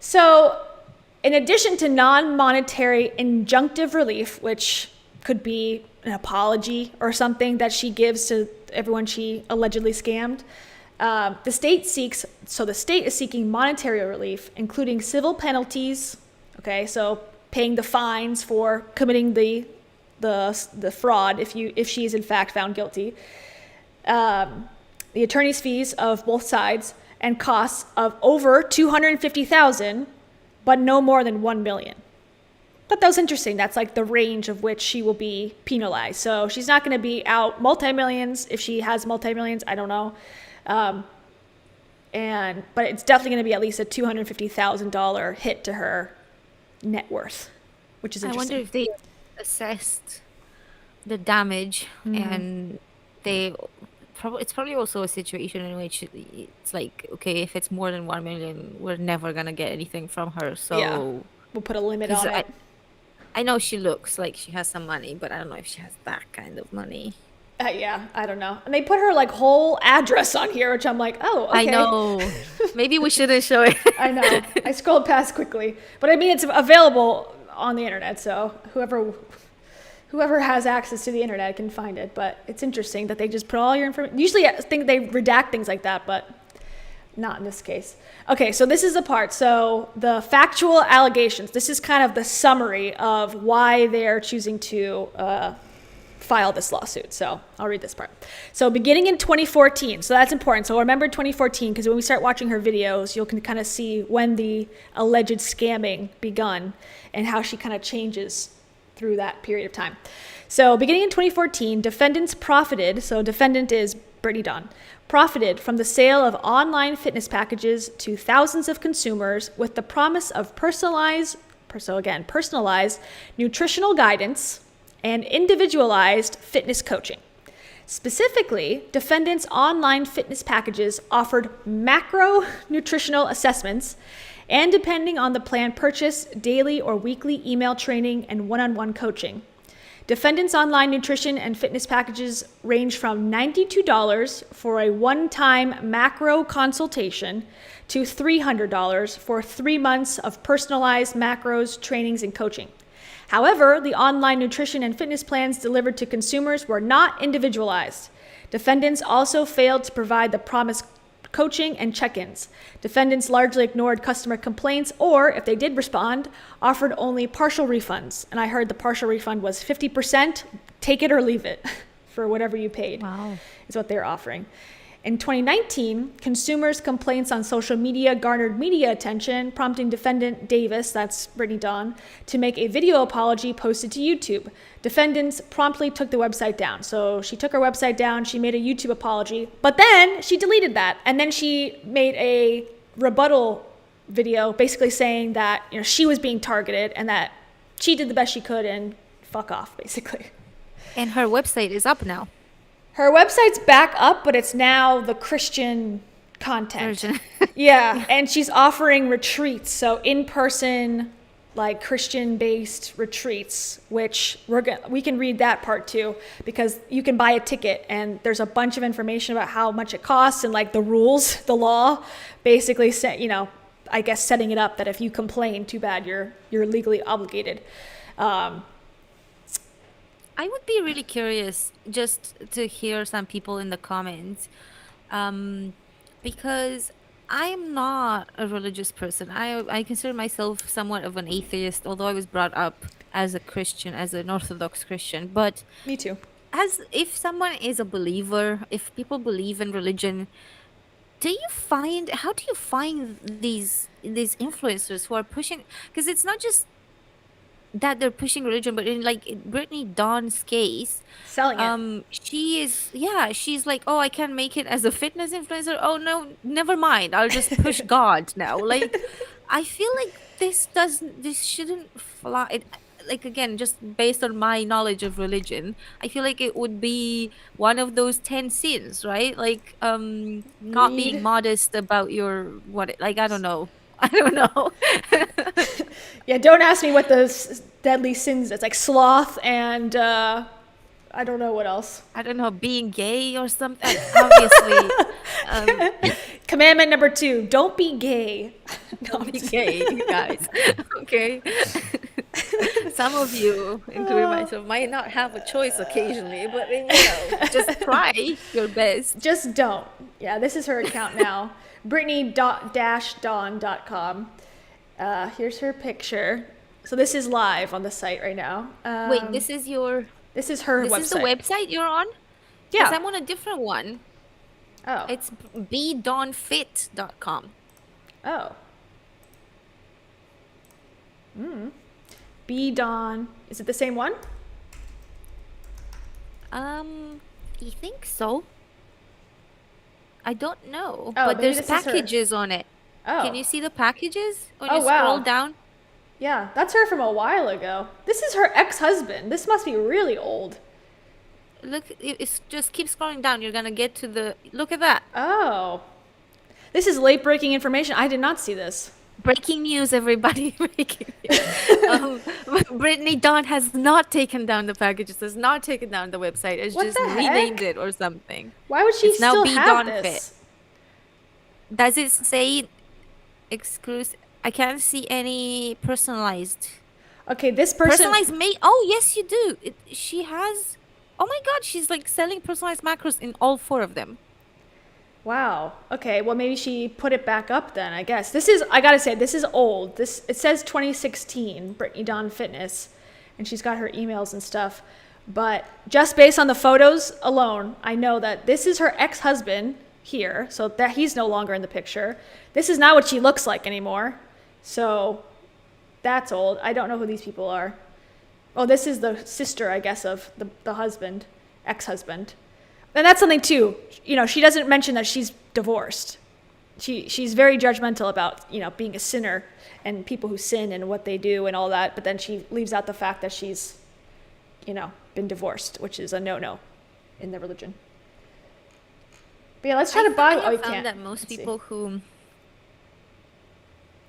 So, in addition to non-monetary injunctive relief, which could be an apology or something that she gives to everyone she allegedly scammed, the state is seeking monetary relief, including civil penalties. Okay, so paying the fines for committing the fraud if she is in fact found guilty, the attorney's fees of both sides, and costs of over $250,000, but no more than $1 million. Thought that was interesting. That's like the range of which she will be penalized. So she's not going to be out multi-millions. If she has multi-millions, I don't know. But it's definitely going to be at least a $250,000 hit to her net worth, which is I wonder interesting. if they assessed the damage, and it's probably also a situation in which it's like, okay, if it's more than 1 million, we're never gonna get anything from her. Yeah, So, we'll put a limit because on it. I know she looks like she has some money, but I don't know if she has that kind of money. Yeah, I don't know. And they put her like whole address on here, which I'm like, oh, okay. I know. Maybe we shouldn't show it. I know. I scrolled past quickly, but I mean, it's available on the internet, so whoever has access to the internet can find it. But it's interesting that they just put all your information. Usually, I think they redact things like that, but not in this case. Okay, so this is the part. So the factual allegations. This is kind of the summary of why they're choosing to file this lawsuit. So I'll read this part. So beginning in 2014, so that's important. So remember 2014, because when we start watching her videos, you can kind of see when the alleged scamming begun and how she kind of changes through that period of time. So beginning in 2014, defendants profited, so defendant is Brittany Dawn, profited from the sale of online fitness packages to thousands of consumers with the promise of personalized nutritional guidance and individualized fitness coaching. Specifically, defendants' online fitness packages offered macro nutritional assessments and, depending on the plan purchased, daily or weekly email training and one-on-one coaching. Defendants' online nutrition and fitness packages range from $92 for a one-time macro consultation to $300 for 3 months of personalized macros, trainings, and coaching. However, the online nutrition and fitness plans delivered to consumers were not individualized. Defendants also failed to provide the promised coaching and check-ins. Defendants largely ignored customer complaints, or if they did respond, offered only partial refunds. And I heard the partial refund was 50%, take it or leave it, for whatever you paid. Wow. Is what they're offering. In 2019, consumers' complaints on social media garnered media attention, prompting defendant Davis, that's Brittany Dawn, to make a video apology posted to YouTube. Defendants promptly took the website down. So she took her website down, she made a YouTube apology, but then she deleted that. And then she made a rebuttal video basically saying that, you know, she was being targeted and that she did the best she could and fuck off, basically. And her website is up now. Her website's back up, but it's now the Christian content. Yeah, and she's offering retreats, so in-person, like Christian-based retreats, which we can read that part too, because you can buy a ticket and there's a bunch of information about how much it costs and like the rules, the law, basically, you know, I guess setting it up that if you complain, too bad, you're legally obligated. I would be really curious just to hear some people in the comments, because I'm not a religious person. I consider myself somewhat of an atheist, although I was brought up as a Christian, as an Orthodox Christian. But Me too. as if someone is a believer, if people believe in religion, how do you find these influencers who are pushing? Because it's not just that they're pushing religion, but in like Brittany Dawn's case, Selling it. she's like, oh, I can't make it as a fitness influencer. Oh no, never mind. I'll just push God now. Like, I feel like this shouldn't fly. Like, again, just based on my knowledge of religion, I feel like it would be one of those 10 sins, right? Like, not being modest about your I don't know. I don't know. Yeah, don't ask me what the deadly sins. It's like sloth and I don't know what else. I don't know, being gay or something. Obviously. Commandment number 2: don't be gay. Don't be gay, guys. Okay. Some of you, including myself, might not have a choice occasionally, but you know, just try your best. Just don't. Yeah, this is her account now. Brittany-dawn.com. Here's her picture. So this is live on the site right now. Wait, this is her website. This is the website you're on? Yeah. 'Cause I'm on a different one. Oh. It's bdawnfit.com. Oh. Dawn. Is it the same one? I think so. I don't know. Oh, but maybe there's this is her. packages on it. Oh. Can you see the packages when Oh, you scroll wow. down? Yeah, that's her from a while ago. This is her ex-husband. This must be really old. Look, just keep scrolling down. You're gonna get to the. Look at that. Oh. This is late-breaking information. I did not see this. Breaking news, everybody. Breaking news. Brittany Dawn has not taken down the packages, has not taken down the website. It's What just the heck? renamed it or something. Why would she It's now still Be have Dawn this? Fit. Does it say exclusive? I can't see any personalized. Okay, this person... Personalized Oh, yes, you do. She has... Oh my God, she's like selling personalized macros in all 4 of them. Wow. Okay, well maybe she put it back up then, I guess. This is, I gotta say, this is old. It says 2016, Brittany Dawn Fitness, and she's got her emails and stuff. But just based on the photos alone, I know that this is her ex-husband here, so that he's no longer in the picture. This is not what she looks like anymore. So that's old. I don't know who these people are. Oh, this is the sister, I guess, of the husband, ex-husband. And that's something too, you know, she doesn't mention that she's divorced. She's very judgmental about, you know, being a sinner and people who sin and what they do and all that, but then she leaves out the fact that she's, you know, been divorced, which is a no-no in the religion. But yeah, let's try to buy... Oh, you can't. That most people who...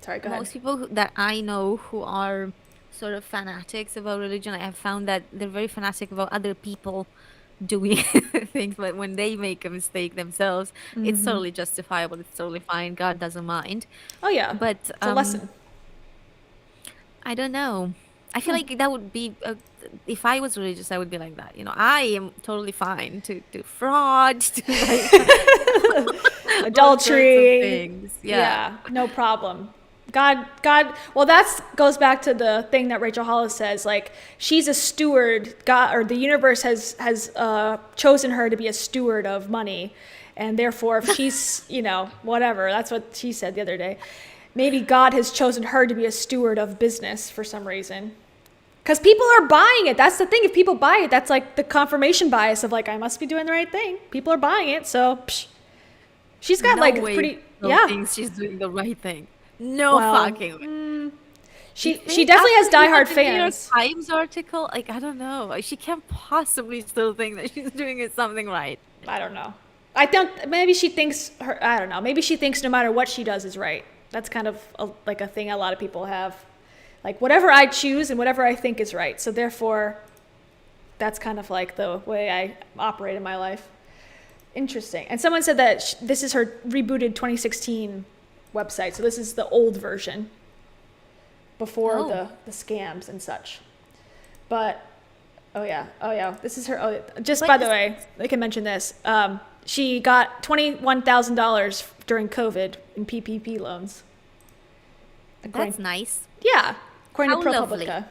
Sorry, go ahead. Most people that I know who are sort of fanatics about religion, I have found that they're very fanatic about other people doing things, but when they make a mistake themselves, it's totally justifiable. It's totally fine. God doesn't mind. Oh yeah, but it's a lesson. I don't know. I feel like that would be if I was religious, I would be like that. You know, I am totally fine to do fraud, to like adultery, things. Yeah, no problem. God, well, that goes back to the thing that Rachel Hollis says, like, she's a steward, God, or the universe has chosen her to be a steward of money. And therefore, if she's, whatever, that's what she said the other day. Maybe God has chosen her to be a steward of business for some reason. Because people are buying it. That's the thing. If people buy it, that's like the confirmation bias of like, I must be doing the right thing. People are buying it. So she's got No way pretty, Bill thinks she's doing the right thing. No fucking way. She definitely has diehard The New York fans. Times article, like, I don't know. She can't possibly still think that she's doing something right. I don't know. I think maybe she thinks I don't know. Maybe she thinks no matter what she does is right. That's kind of like a thing a lot of people have. Like whatever I choose and whatever I think is right. So therefore, that's kind of like the way I operate in my life. Interesting. And someone said that this is her rebooted 2016 website. So this is the old version before the scams and such. But oh yeah, this is her. Just by the way, I can mention this. She got $21,000 during COVID in PPP loans. That's nice. Yeah, according to ProPublica.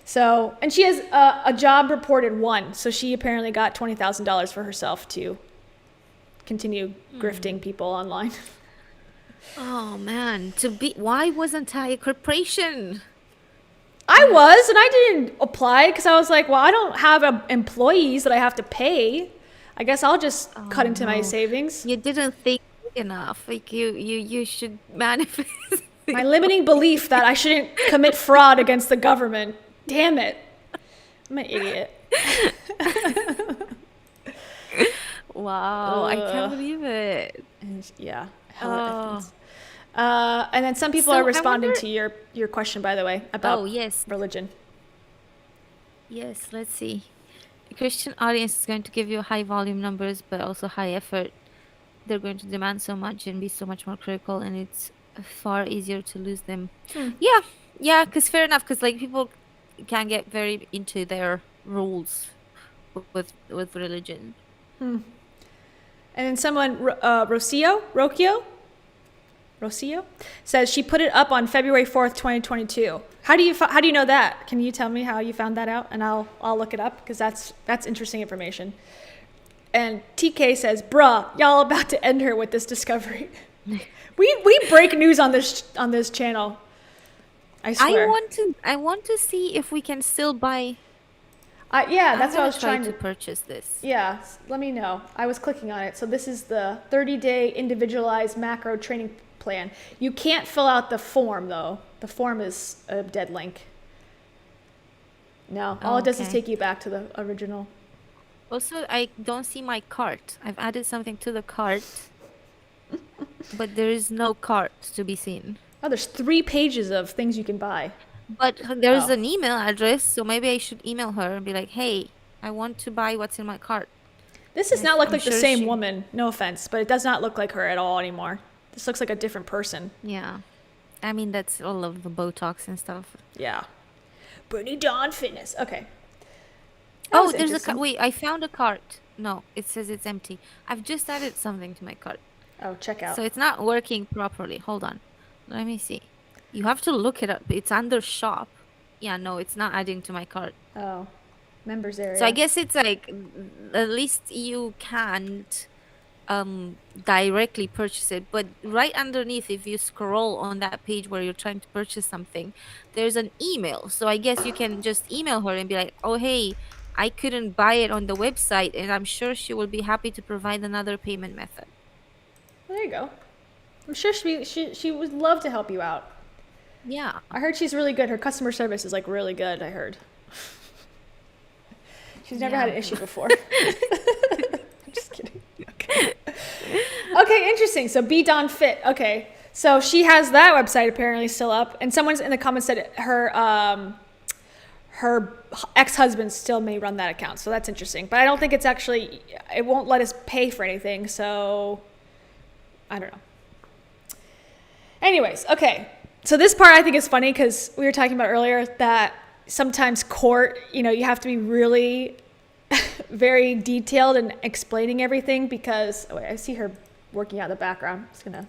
So, and she has a job reported one, so she apparently got $20,000 for herself to continue grifting people online. Oh man, why wasn't I a corporation? I was, and I didn't apply because I was like, well, I don't have employees that I have to pay. I guess I'll just cut into my savings. You didn't think enough. Like you should manifest. My limiting belief that I shouldn't commit fraud against the government. Damn it. I'm an idiot. Wow, I can't believe it. And yeah. And then some people are responding to your question, by the way, about religion. Yes, let's see. The Christian audience is going to give you high volume numbers, but also high effort. They're going to demand so much and be so much more critical, and it's far easier to lose them. Yeah, because fair enough, because like people can get very into their rules with religion. And then someone, Rocio says she put it up on February 4th, 2022. How do you know that? Can you tell me how you found that out? And I'll look it up because that's interesting information. And TK says, bruh, y'all about to end her with this discovery. We break news on this channel. I swear. I want to see if we can still buy. That's what I was trying to purchase this. Yeah, let me know. I was clicking on it. So this is the 30-day individualized macro training plan. You can't fill out the form though. The form is a dead link. No, all it does is take you back to the original. Also, I don't see my cart. I've added something to the cart, but there is no cart to be seen. Oh, there's 3 pages of things you can buy. But there's an email address, so maybe I should email her and be like, hey, I want to buy what's in my cart. This does not look like the same woman. No offense, but it does not look like her at all anymore. This looks like a different person. Yeah. I mean, that's all of the Botox and stuff. Yeah. Brittany Dawn Fitness. Okay. Oh, there's wait, I found a cart. No, it says it's empty. I've just added something to my cart. Oh, check out. So it's not working properly. Hold on. Let me see. You have to look it up. It's under shop. Yeah, no, it's not adding to my cart. Oh, members area. So I guess it's like, at least you can't directly purchase it. But right underneath, if you scroll on that page where you're trying to purchase something, there's an email. So I guess you can just email her and be like, oh, hey, I couldn't buy it on the website, and I'm sure she will be happy to provide another payment method. There you go. I'm sure she would love to help you out. Yeah. I heard she's really good. Her customer service is like really good, I heard. She's never had an issue before. I'm just kidding. Okay, interesting. So Be Dawn Fit. Okay. So she has that website apparently still up. And someone's in the comments said her ex-husband still may run that account. So that's interesting. But I don't think it's actually, it won't let us pay for anything. So I don't know. Anyways, okay. So this part I think is funny because we were talking about earlier that sometimes court, you have to be really very detailed in explaining everything because, I see her working out in the background. I'm just going to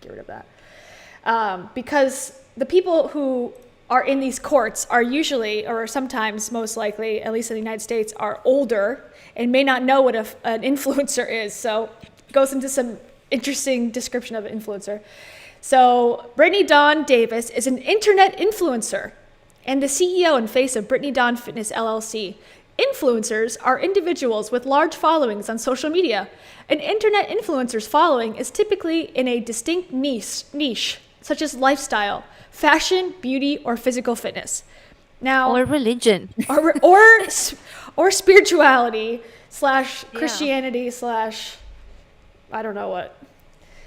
get rid of that. Because the people who are in these courts are usually, or sometimes most likely, at least in the United States, are older and may not know what an influencer is. So goes into some interesting description of an influencer. So Brittany Dawn Davis is an internet influencer and the CEO and face of Brittany Dawn Fitness LLC. Influencers are individuals with large followings on social media. An internet influencer's following is typically in a distinct niche such as lifestyle, fashion, beauty, or physical fitness. Now, Or religion. or spirituality / Yeah. Christianity / I don't know what.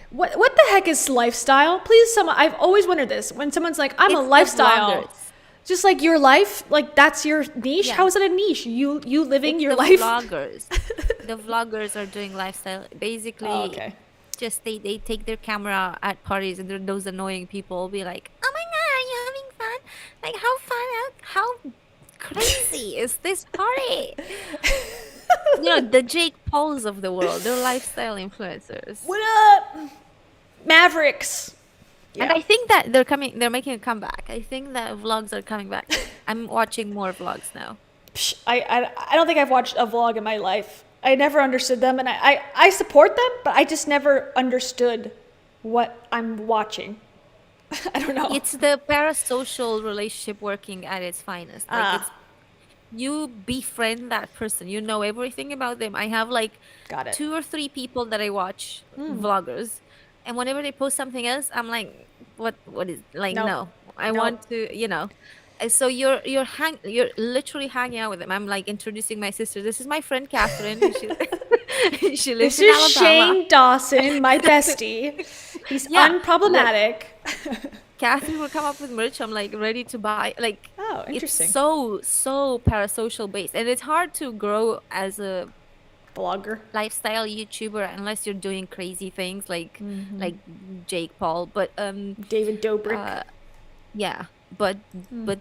What the heck is lifestyle? Please, someone. I've always wondered this. When someone's like, "I'm a It's the lifestyle," vloggers. just like your life, like that's your niche. Yeah. How is it a niche? You living It's your the life. vloggers. The vloggers are doing lifestyle. Basically, Oh, okay. just they take their camera at parties and those annoying people will be like, "Oh my god, are you having fun? Like how fun? How crazy is this party?" The Jake Pauls of the world. They're lifestyle influencers. What up, Mavericks? And I think that they're making a comeback. I think that vlogs are coming back. I'm watching more vlogs now. I don't think I've watched a vlog in my life. I never understood them, and I support them, but I just never understood what I'm watching. I don't know. It's the parasocial relationship working at its finest. Like it's you befriend that person. You know everything about them. I have like Got it. 2 or 3 people that I watch, vloggers, and whenever they post something else, I'm like, what is like Nope. no. I Nope. want to. And so you're literally hanging out with them. I'm like introducing my sister. This is my friend Catherine. She lives This in is Alabama. Shane Dawson, my bestie. He's Yeah, unproblematic. Catherine will come up with merch. I'm like ready to buy. Like Oh, interesting. it's so parasocial based, and it's hard to grow as a Blogger. lifestyle YouTuber unless you're doing crazy things like Jake Paul. But David Dobrik. yeah. But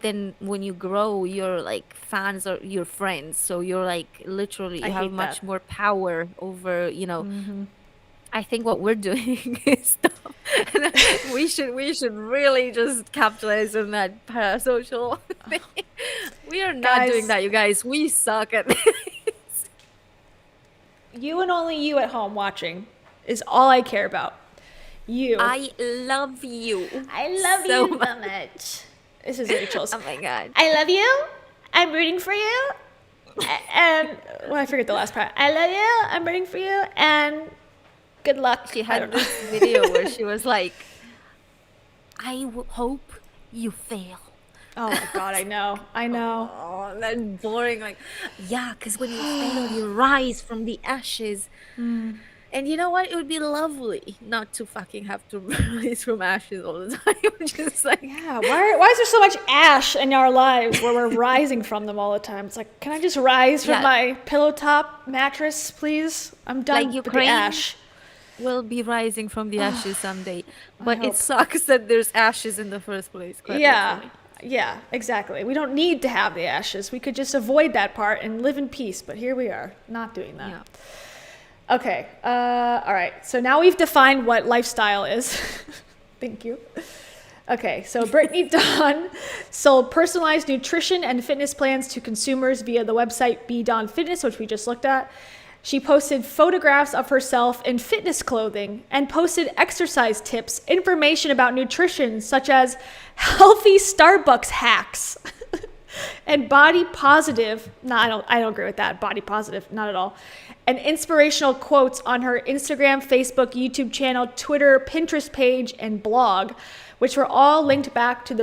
then when you grow, your like fans are your friends, so you're like literally I you have hate much that. more power over. I think what we're doing is stuff. we should really just capitalize on that parasocial thing. We are not Guys, doing that, you guys. We suck at this. you and only you at home watching is all I care about. You. I love you. I love so you so much. This is Rachel's. Oh my god. I love you. I'm rooting for you. And well, I forget the last part. I love you. I'm rooting for you. And good luck. She I had don't know. this video where she was like, hope you fail. Oh my god, I know. I know. Oh, that's boring. Like, yeah, because when you fail, you rise from the ashes. And you know what? It would be lovely not to fucking have to rise from ashes all the time. Just like, Yeah, why is there so much ash in our lives where we're rising from them all the time? It's like, can I just rise from Yeah. my pillow top mattress, please? I'm done Like with the Ukraine? ash. we'll be rising from the ashes someday. But hope. it sucks that there's ashes in the first place. quite Yeah, literally. yeah, exactly. We don't need to have the ashes. We could just avoid that part and live in peace. But here we are, not doing that. Yeah. Okay. All right. So now we've defined what lifestyle is. Thank you. Okay. So Brittany Dawn sold personalized nutrition and fitness plans to consumers via the website Be Dawn Fitness, which we just looked at. She posted photographs of herself in fitness clothing and posted exercise tips, information about nutrition, such as healthy Starbucks hacks and body positive. No, I don't agree with that. Body positive, not at all. And inspirational quotes on her Instagram, Facebook, YouTube channel, Twitter, Pinterest page, and blog, which were all linked back to the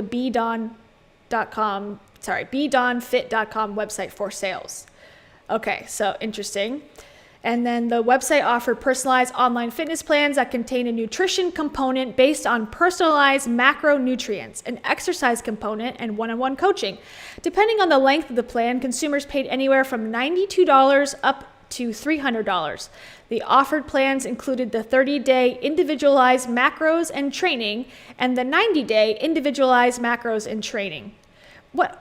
bedawnfit.com website for sales. Okay, so interesting. And then the website offered personalized online fitness plans that contain a nutrition component based on personalized macronutrients, an exercise component, and one-on-one coaching. Depending on the length of the plan, consumers paid anywhere from $92 up to $300. The offered plans included the 30-day individualized macros and training and the 90-day individualized macros and training. What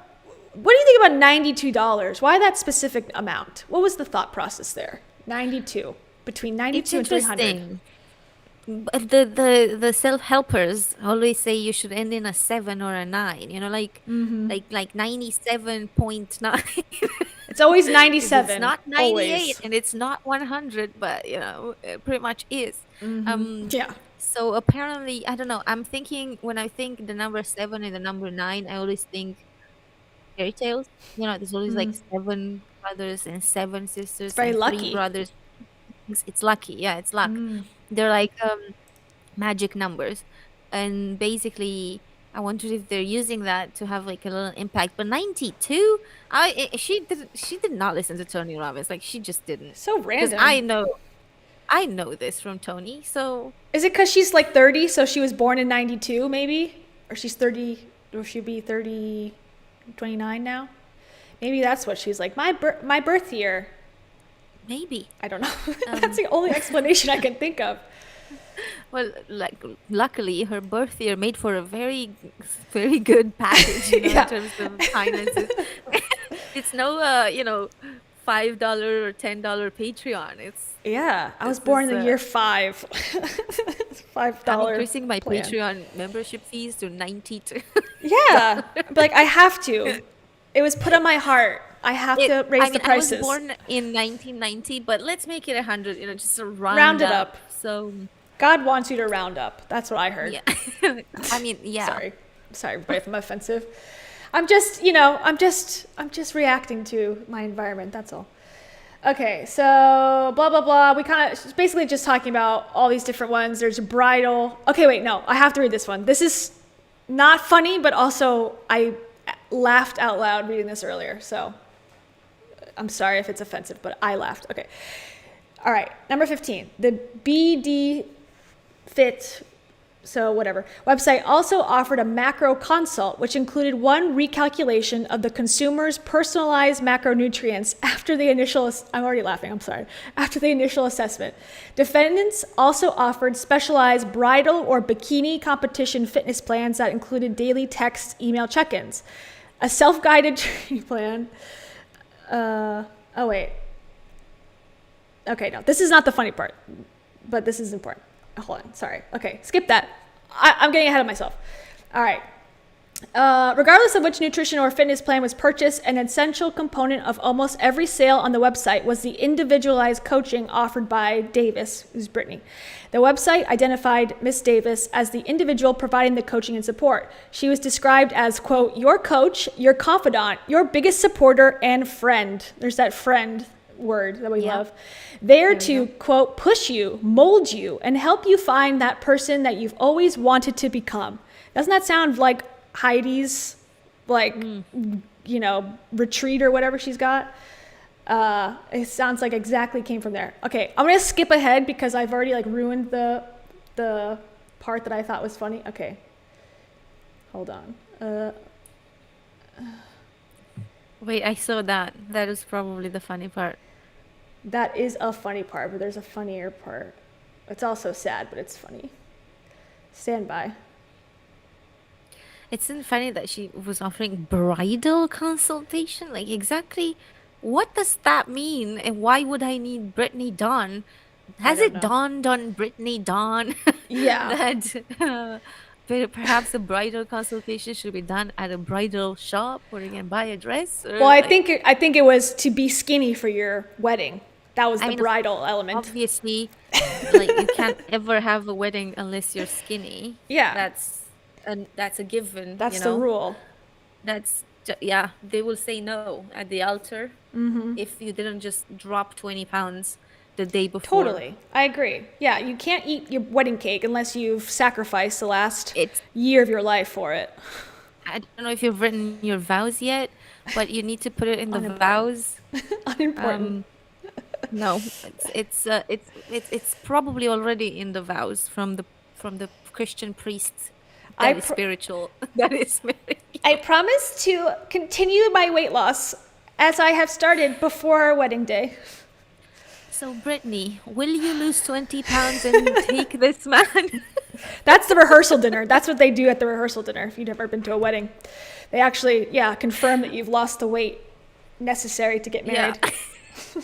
do you think about $92? Why that specific amount? What was the thought process there? 92. Between 92 and 300. Interesting. But the self-helpers always say you should end in a 7 or a 9, like 97.9. It's always 'Cause it's 97. not 98 Always. and it's not 100, but it pretty much is. Um, Yeah. so apparently, I don't know. I'm thinking when I think the number 7 and the number 9, I always think fairy tales. There's always like 7 brothers and 7 It's sisters very and 3 lucky. brothers. It's lucky. Yeah, it's luck. They're like magic numbers. And basically, I wondered if they're using that to have like a little impact. But 92, she did not listen to Tony Robbins. Like she just didn't. So Because random. I know this from Tony. So Is it because she's like 30, so she was born in 92, maybe? Or she's 30, or she'd be 30, 29 now? Maybe that's what she's like. My birth year. maybe. I don't know. That's the only explanation I can think of. Well, like luckily her birth year made for a very, very good package, Yeah. in terms of finances. It's no, $5 or $10 Patreon. Yeah, I was This born is in the year 5. $5 I'm increasing my plan. Patreon membership fees to 92. Yeah, but like I have to. It was put on my heart. I have to raise the I was prices. born in 1990, but let's make it 100. Just to Round it up. So God wants you to round up. That's what I heard. yeah, I mean, yeah. Sorry, everybody, if I'm offensive. I'm just reacting to my environment. That's all. Okay, so blah blah blah. We kind of basically just talking about all these different ones. There's Bridal. Okay, wait, no, I have to read this one. This is not funny, but also I laughed out loud reading this earlier. So I'm sorry if it's offensive, but I laughed. Okay. All right, number 15. The BD Fit, so whatever, website also offered a macro consult, which included one recalculation of the consumer's personalized macronutrients after the initial, I'm already laughing, I'm sorry, after the initial assessment. Defendants also offered specialized bridal or bikini competition fitness plans that included daily text, email check-ins, a self-guided training plan. Oh, wait. Okay, no, this is not the funny part, but this is important. Hold on, sorry. Okay, skip that. I'm getting ahead of myself. All right. Regardless of which nutrition or fitness plan was purchased, an essential component of almost every sale on the website was the individualized coaching offered by Davis, who's Brittany. The website identified Miss Davis as the individual providing the coaching and support. She was described as, quote, your coach, your confidant, your biggest supporter, and friend. There's that friend word that we love. There to, quote, push you, mold you, and help you find that person that you've always wanted to become. Doesn't that sound like Heidi's, like, retreat or whatever she's got? It sounds like exactly came from there. Okay, I'm gonna skip ahead because I've already like ruined the part that I thought was funny. Okay, hold on. Wait, I saw that. That is probably the funny part. That is a funny part, but there's a funnier part. It's also sad, but it's funny. Stand by. It's not funny that she was offering bridal consultation. Like, exactly what does that mean? And why would I need Brittany Dawn? Has don't it know. dawned on Brittany Dawn Yeah. that perhaps a bridal consultation should be done at a bridal shop where you can buy a dress? Or Well, I like, think it was to be skinny for your wedding. That was I the mean, bridal element. obviously, like you can't ever have a wedding unless you're skinny. Yeah. That's a given. That's the rule. Yeah, they will say no at the altar if you didn't just drop 20 pounds the day before. Totally. I agree. Yeah, you can't eat your wedding cake unless you've sacrificed the last It's year of your life for it. I don't know if you've written your vows yet, but you need to put it in the Unimportant. vows. Unimportant. No, it's probably already in the vows from the Christian priest that is spiritual. That is married. I promise to continue my weight loss as I have started before our wedding day. So, Brittany, will you lose 20 pounds and take this man? That's the rehearsal dinner. That's what they do at the rehearsal dinner. If you've ever been to a wedding, they actually, confirm that you've lost the weight necessary to get married. Yeah.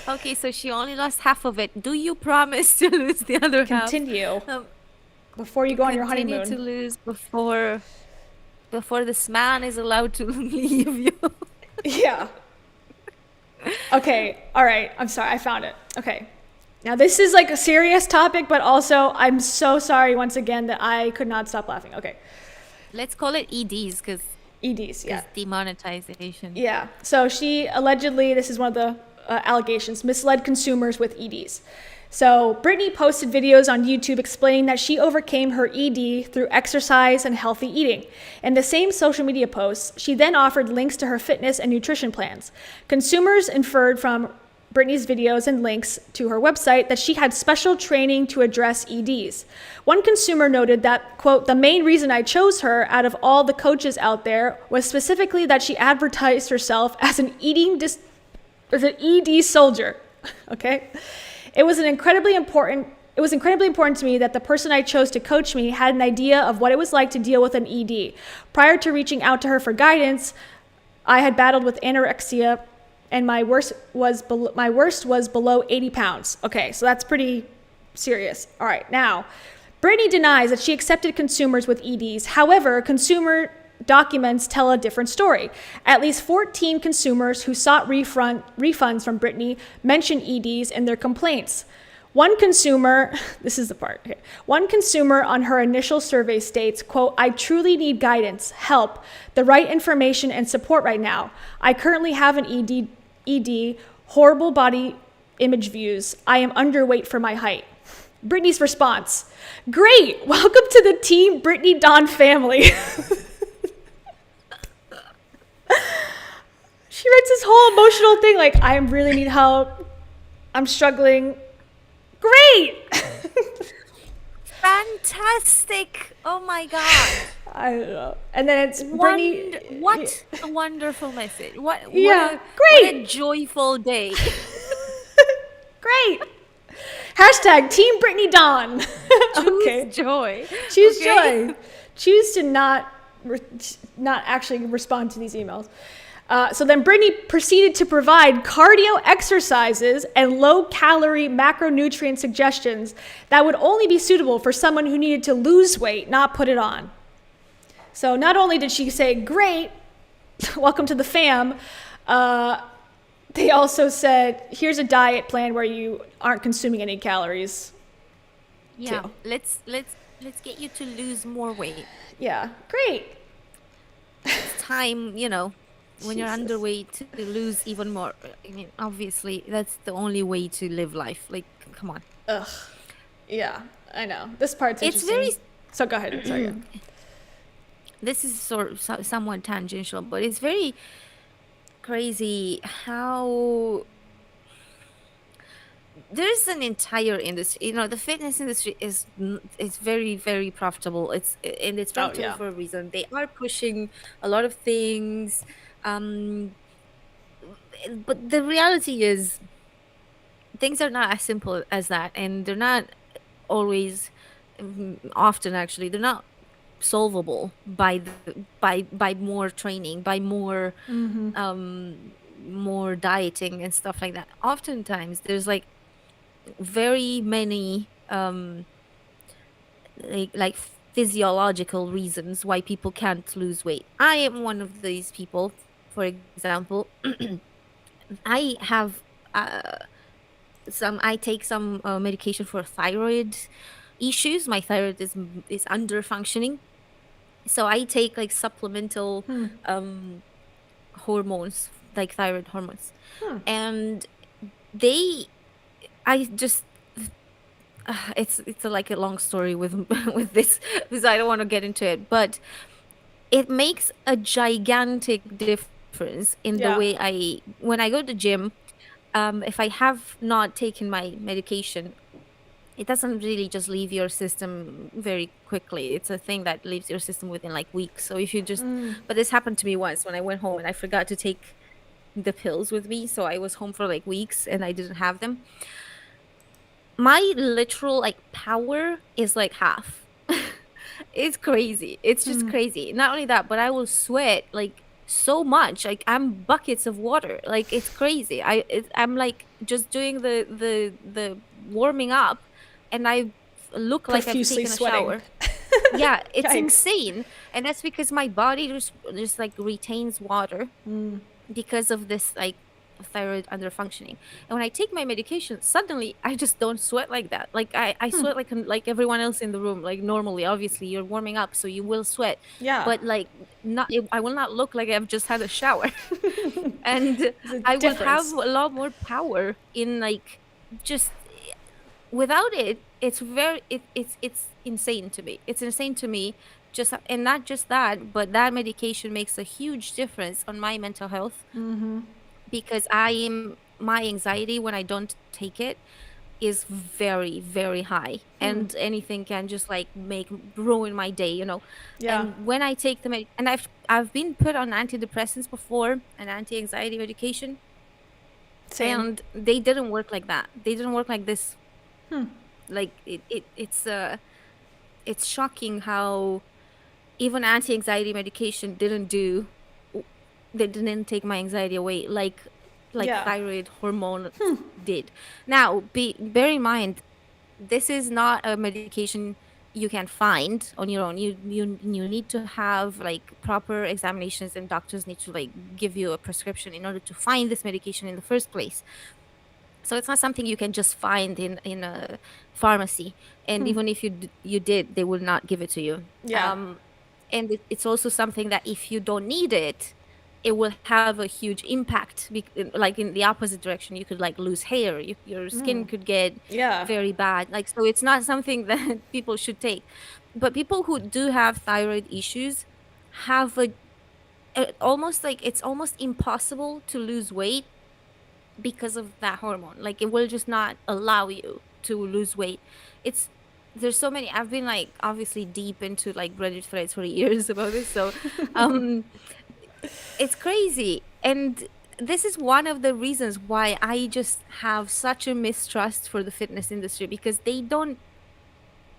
Okay, so she only lost half of it. Do you promise to lose the other half? Continue before you go on your Continue honeymoon. to lose before this man is allowed to leave you. Yeah. Okay, all right. I'm sorry, I found it. Okay. Now, this is like a serious topic, but also I'm so sorry once again that I could not stop laughing. Okay. Let's call it EDs because EDs, yeah. demonetization. Yeah. So she allegedly, this is one of the allegations, misled consumers with EDs. So Brittany posted videos on YouTube explaining that she overcame her ED through exercise and healthy eating. In the same social media posts, she then offered links to her fitness and nutrition plans. Consumers inferred from Brittany's videos and links to her website that she had special training to address EDs. One consumer noted that, quote, the main reason I chose her out of all the coaches out there was specifically that she advertised herself as an ED soldier. Okay? It was incredibly important to me that the person I chose to coach me had an idea of what it was like to deal with an ED. Prior to reaching out to her for guidance, I had battled with anorexia, and my worst was below 80 pounds. Okay, so that's pretty serious. All right, now, Brittany denies that she accepted consumers with EDs. However, consumer documents tell a different story. At least 14 consumers who sought refunds from Brittany mentioned EDs in their complaints. One consumer, this is the part, okay. One consumer on her initial survey states, quote, I truly need guidance, help, the right information and support right now. I currently have an ED, horrible body image views. I am underweight for my height. Brittany's response, great, welcome to the Team Brittany Dawn family. She writes this whole emotional thing like, I really need help. I'm struggling. Great. Fantastic. Oh my God. I don't know. And then it's Brittany. What a wonderful message. What great. What a joyful day. Great. Hashtag Team Brittany Dawn. Okay. Choose joy. Choose joy. Choose to not actually respond to these emails. So then Brittany proceeded to provide cardio exercises and low-calorie macronutrient suggestions that would only be suitable for someone who needed to lose weight, not put it on. So not only did she say, great, welcome to the fam, they also said, here's a diet plan where you aren't consuming any calories. Yeah, too. Let's get you to lose more weight. Yeah, great. It's time, when you're underweight to lose even more. I mean, obviously, that's the only way to live life. Like, come on. Ugh. Yeah, I know. This part's interesting. So go ahead. Sorry. This is sort of somewhat tangential, but it's very crazy how there's an entire industry. The fitness industry is very, very profitable. It's profitable for a reason. They are pushing a lot of things. But the reality is things are not as simple as that, and they're not always, often actually, they're not solvable by more training, by more more dieting and stuff like that. Oftentimes there's like very many like physiological reasons why people can't lose weight. I am one of these people. For example, I have I take some medication for thyroid issues. My thyroid is under functioning, so I take like supplemental hormones, like thyroid hormones, and I just it's like a long story with this because I don't want to get into it, but it makes a gigantic difference in the way when I go to the gym. If I have not taken my medication, it doesn't really just leave your system very quickly. It's a thing that leaves your system within like weeks. So if you just but this happened to me once when I went home and I forgot to take the pills with me, so I was home for like weeks and I didn't have them. My literal like power is like half. It's crazy. It's just crazy. Not only that, but I will sweat like so much. Like I'm buckets of water. Like it's crazy. I'm like just doing the warming up, and I look like I've taken a shower. Yeah, it's insane, and that's because my body just like retains water because of this like thyroid under functioning. And when I take my medication, suddenly I just don't sweat like that. Like I sweat like everyone else in the room. Like normally, obviously, you're warming up, so you will sweat. Yeah. But like I will not look like I've just had a shower. And There's a I will have difference. a lot more power in like just without it. It's insane to me. It's insane to me. Just and not just that, but that medication makes a huge difference on my mental health because my anxiety when I don't take it is very, very high, and anything can just like ruin my day, you know. Yeah. And when I take and I've been put on antidepressants before, an anti-anxiety medication, Same. and they didn't work like that. They didn't work like this. Like it's shocking how even anti-anxiety medication they didn't take my anxiety away like Yeah. thyroid hormone did. Now bear in mind, this is not a medication you can find on your own. You need to have like proper examinations, and doctors need to like give you a prescription in order to find this medication in the first place. So it's not something you can just find in a pharmacy, and even if you did, they will not give it to you. Yeah. And it's also something that if you don't need it, it will have a huge impact. Like in the opposite direction, you could like lose hair, your skin could get Yeah. very bad. Like, so it's not something that people should take. But people who do have thyroid issues have almost like it's almost impossible to lose weight because of that hormone. Like it will just not allow you to lose weight. There's so many. I've been like obviously deep into like Reddit threads for years about this, so it's crazy. And this is one of the reasons why I just have such a mistrust for the fitness industry, because they don't,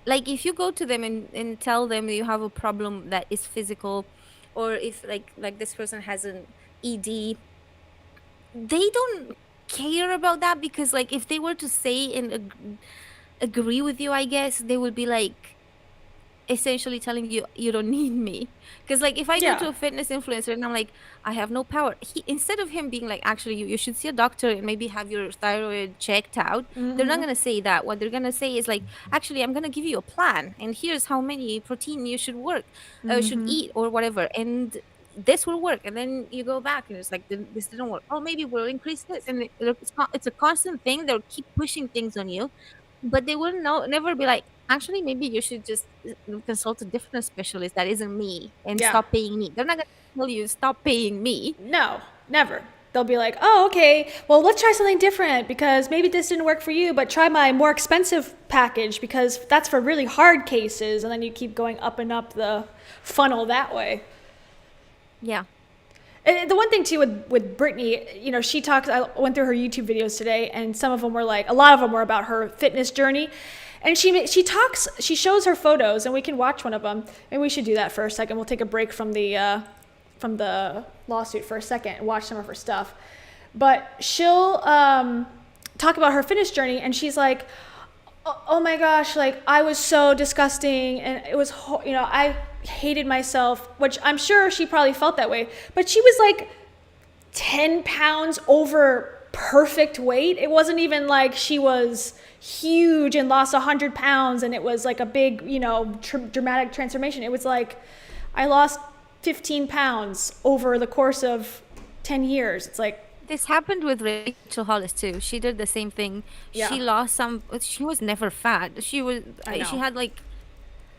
like, if you go to them and tell them you have a problem that is physical, or if like this person has an ED, they don't care about that, because like if they were to say and agree with you, I guess they would be like essentially telling you you don't need me. Because like if I go to Yeah. a fitness influencer and I'm like, I have no power, instead of him being like, actually you should see a doctor and maybe have your thyroid checked out, they're not gonna say that. What they're gonna say is like, actually I'm gonna give you a plan, and here's how many protein you should should eat or whatever, and this will work. And then you go back and it's like, this didn't work, oh maybe we'll increase this, and it's a constant thing. They'll keep pushing things on you, but they will never be like, actually maybe you should just consult a different specialist that isn't me, and Yeah. stop paying me. They're not gonna tell you stop paying me. No, never. They'll be like, oh, okay, well, let's try something different because maybe this didn't work for you, but try my more expensive package because that's for really hard cases. And then you keep going up and up the funnel that way. Yeah. And the one thing too with Brittany, you know, she talks, I went through her YouTube videos today, and some of them were like, a lot of them were about her fitness journey. And she shows her photos, and we can watch one of them. And we should do that for a second. We'll take a break from the lawsuit for a second and watch some of her stuff. But she'll talk about her fitness journey, and she's like, oh my gosh, like I was so disgusting, and it was, you know, I hated myself, which I'm sure she probably felt that way, but she was like 10 pounds over perfect weight. It wasn't even like she was huge and lost 100 pounds and it was like a big, you know, dramatic transformation. It was like, I lost 15 pounds over the course of 10 years. It's like, This happened with Rachel Hollis too. She did the same thing. Yeah. She lost she was never fat. She had like,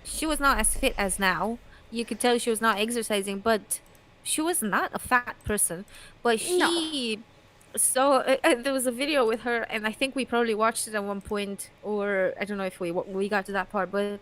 she was not as fit as now. You could tell she was not exercising, but she was not a fat person. But she, so there was a video with her, and I think we probably watched it at one point, or I don't know if we got to that part, but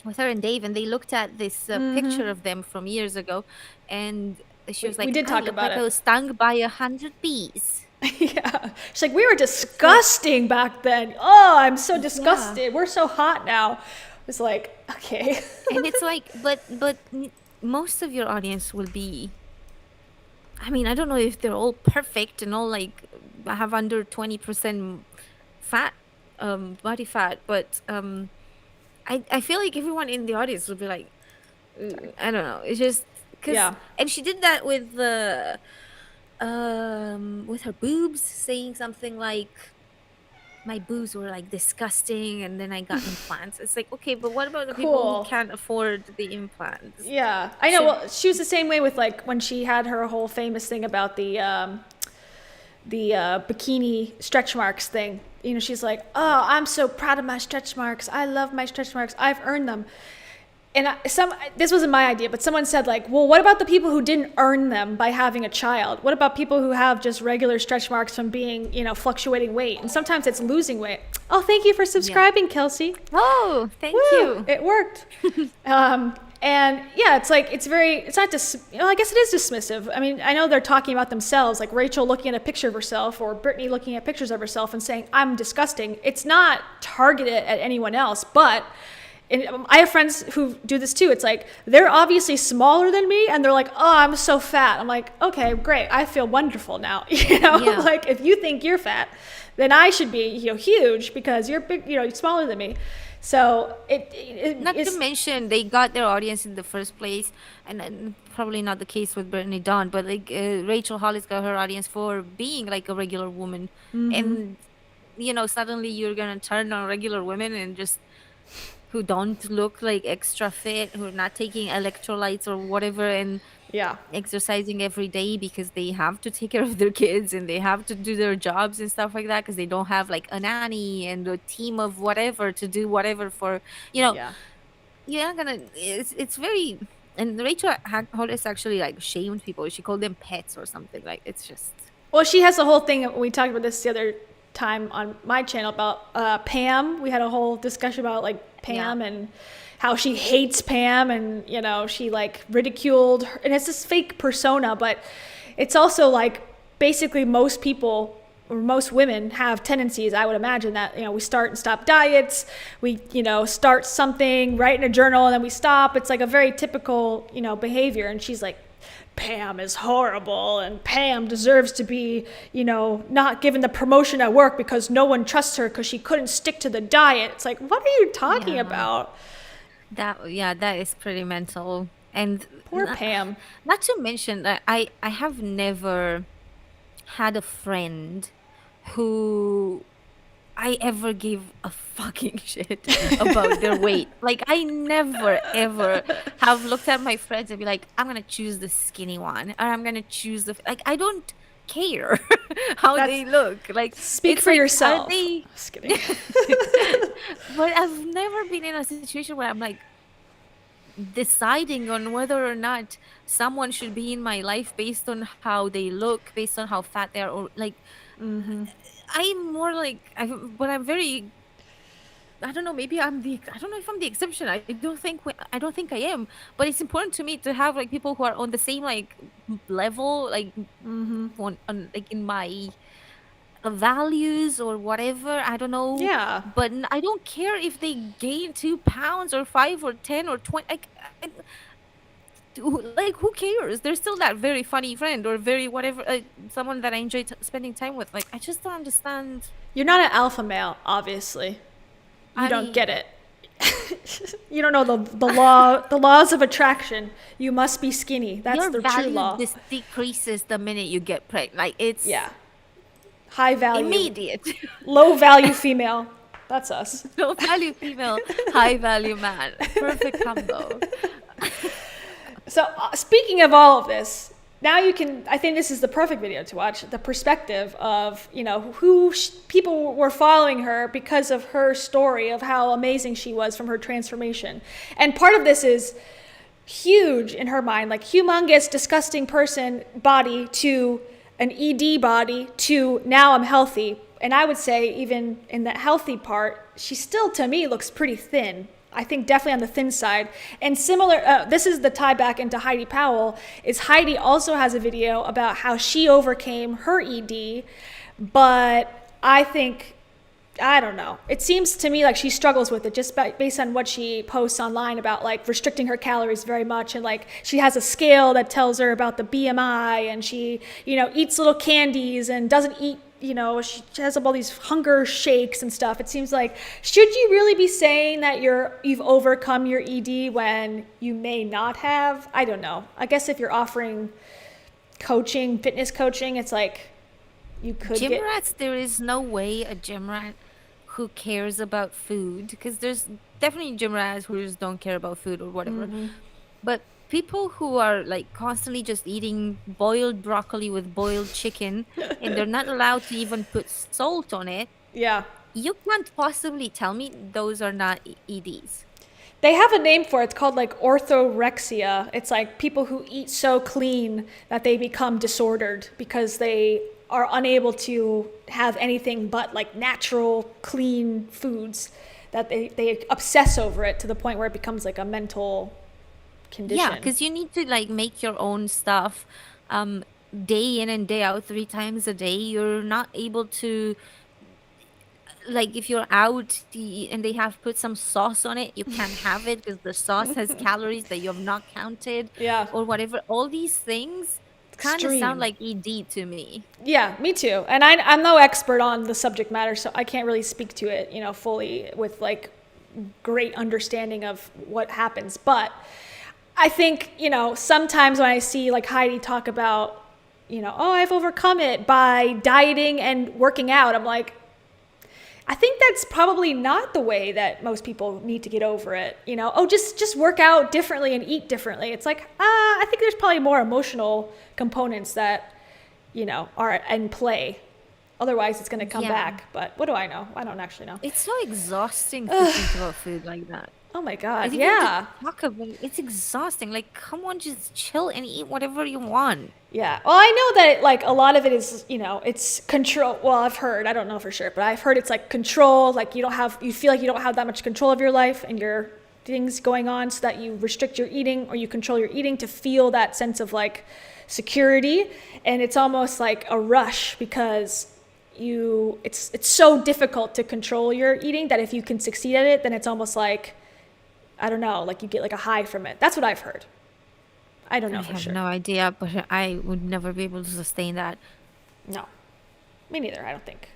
with her and Dave, and they looked at this picture of them from years ago, and she was like, we did talk about I it. was stung by 100 bees. Yeah. She's like, we were disgusting back then. Oh, I'm so disgusted. We're so hot now. It's like, okay. And it's like, but most of your audience will be, I mean, I don't know if they're all perfect and all like have under 20% fat, body fat, but I feel like everyone in the audience will be like, I don't know. It's just because, Yeah. and she did that with the with her boobs, saying something like my boobs were like disgusting and then I got implants. It's like, okay, but what about the people who Cool. can't afford the implants? Yeah, I know. Should Well, she was the same way with like when she had her whole famous thing about the bikini stretch marks thing. You know, she's like, "Oh, I'm so proud of my stretch marks. I love my stretch marks. I've earned them." And this wasn't my idea, but someone said like, "Well, what about the people who didn't earn them by having a child? What about people who have just regular stretch marks from being, you know, fluctuating weight? And sometimes it's losing weight." Oh, thank you for subscribing, Kelsey. Oh, thank Woo, you. it worked. And yeah, it's like, it's not I guess it is dismissive. I mean, I know they're talking about themselves, like Rachel looking at a picture of herself or Brittany looking at pictures of herself and saying, I'm disgusting. It's not targeted at anyone else, but I have friends who do this too. It's like, they're obviously smaller than me and they're like, oh, I'm so fat. I'm like, okay, great. I feel wonderful now. You know, Yeah. like if you think you're fat, then I should be, you know, huge because you're big, you know, you're smaller than me. So Not to mention they got their audience in the first place, and probably not the case with Brittany Dawn, but like Rachel Hollis got her audience for being like a regular woman, and you know suddenly you're gonna turn on regular women and just who don't look like extra fit, who are not taking electrolytes or whatever, and yeah. exercising every day because they have to take care of their kids and they have to do their jobs and stuff like that because they don't have like a nanny and a team of whatever to do whatever for, you know, Yeah. you're not gonna, it's very, and Rachel Hollis actually like shamed people. She called them pets or something. Like it's just, Well, she has a whole thing. We talked about this the other time on my channel about Pam. We had a whole discussion about like Pam and how she hates Pam, and you know she like ridiculed her, and it's this fake persona. But it's also like basically most people or most women have tendencies. I would imagine that, you know, we start and stop diets. We, you know, start something, write in a journal, and then we stop. It's like a very typical, you know, behavior. And she's like, Pam is horrible and Pam deserves to be, you know, not given the promotion at work because no one trusts her because she couldn't stick to the diet. It's like, what are you talking about? that is pretty mental. And Poor Pam. not to mention that I have never had a friend who I ever gave a fucking shit about their weight. Like I never ever have looked at my friends and be like, I'm gonna choose the skinny one, or I'm gonna choose the like. I don't care how they look. Like Speak it's for like, yourself. Are they? Just kidding. But I've never been in a situation where I'm like deciding on whether or not someone should be in my life based on how they look, based on how fat they are, or like. I'm more like, but I'm very. I don't know. Maybe I'm the. I don't know if I'm the exception. I don't think. I don't think I am. But it's important to me to have like people who are on the same like level, like on like in my values or whatever. I don't know. Yeah. But I don't care if they gain 2 pounds or 5 or 10 or 20. Like who cares? They're still that very funny friend or very whatever, someone that I enjoy spending time with. Like I just don't understand. You're not an alpha male, obviously. You don't get it. You don't know the laws of attraction. You must be skinny. That's Your the true value law. decreases the minute you get pregnant. Like it's High value. immediate. Low value female. That's us. Low value female, high value man. Perfect combo. So speaking of all of this, now you can, I think this is the perfect video to watch, the perspective of, you know, people were following her because of her story of how amazing she was from her transformation. And part of this is huge in her mind, like humongous, disgusting person body to an ED body to now I'm healthy. And I would say even in that healthy part, she still, to me, looks pretty thin. I think definitely on the thin side. And similar, this is the tie back into Heidi Powell, is Heidi also has a video about how she overcame her ED, but I think, I don't know. It seems to me like she struggles with it just based on what she posts online about like restricting her calories very much. And like she has a scale that tells her about the BMI, and she, you know, eats little candies and doesn't eat, you know, she has all these hunger shakes and stuff. It seems like, should you really be saying that you've overcome your ED when you may not have? I don't know. I guess if you're offering coaching, fitness coaching, it's like you could Gym get rats, there is no way a gym rat who cares about food, because there's definitely gym rats who just don't care about food or whatever. But people who are like constantly just eating boiled broccoli with boiled chicken and they're not allowed to even put salt on it, yeah. you can't possibly tell me those are not EDs. They have a name for it. It's called like orthorexia. It's like people who eat so clean that they become disordered because they are unable to have anything but like natural, clean foods, that they obsess over it to the point where it becomes like a mental condition. Yeah, because you need to like make your own stuff day in and day out, 3 times a day. You're not able to, like, if you're out and they have put some sauce on it, you can't have it because the sauce has calories that you have not counted, Yeah. or whatever. All these things kind of sound Extreme. like ED to me. Yeah, me too. And I'm no expert on the subject matter, so I can't really speak to it, fully with like great understanding of what happens. But I think, sometimes when I see like Heidi talk about, oh, I've overcome it by dieting and working out, I'm like, I think that's probably not the way that most people need to get over it. Oh, just work out differently and eat differently. It's like, I think there's probably more emotional components that, are in play. Otherwise, it's going to come back. But what do I know? I don't actually know. It's so exhausting to think about food like that. Oh my I God, think yeah. talk about it. It's exhausting. Like, come on, just chill and eat whatever you want. Yeah. Well, I know that like a lot of it is, it's control. Well, I've heard, I don't know for sure, but I've heard it's like control. Like you feel like you don't have that much control of your life and your things going on, so that you restrict your eating or you control your eating to feel that sense of like security. And it's almost like a rush because it's so difficult to control your eating that if you can succeed at it, then it's almost like, I don't know, like you get like a high from it. That's what I've heard. I don't know I for have sure. no idea, but I would never be able to sustain that. No, me neither, I don't think.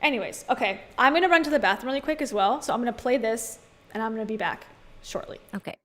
Anyways, okay, I'm going to run to the bathroom really quick as well. So I'm going to play this and I'm going to be back shortly. Okay.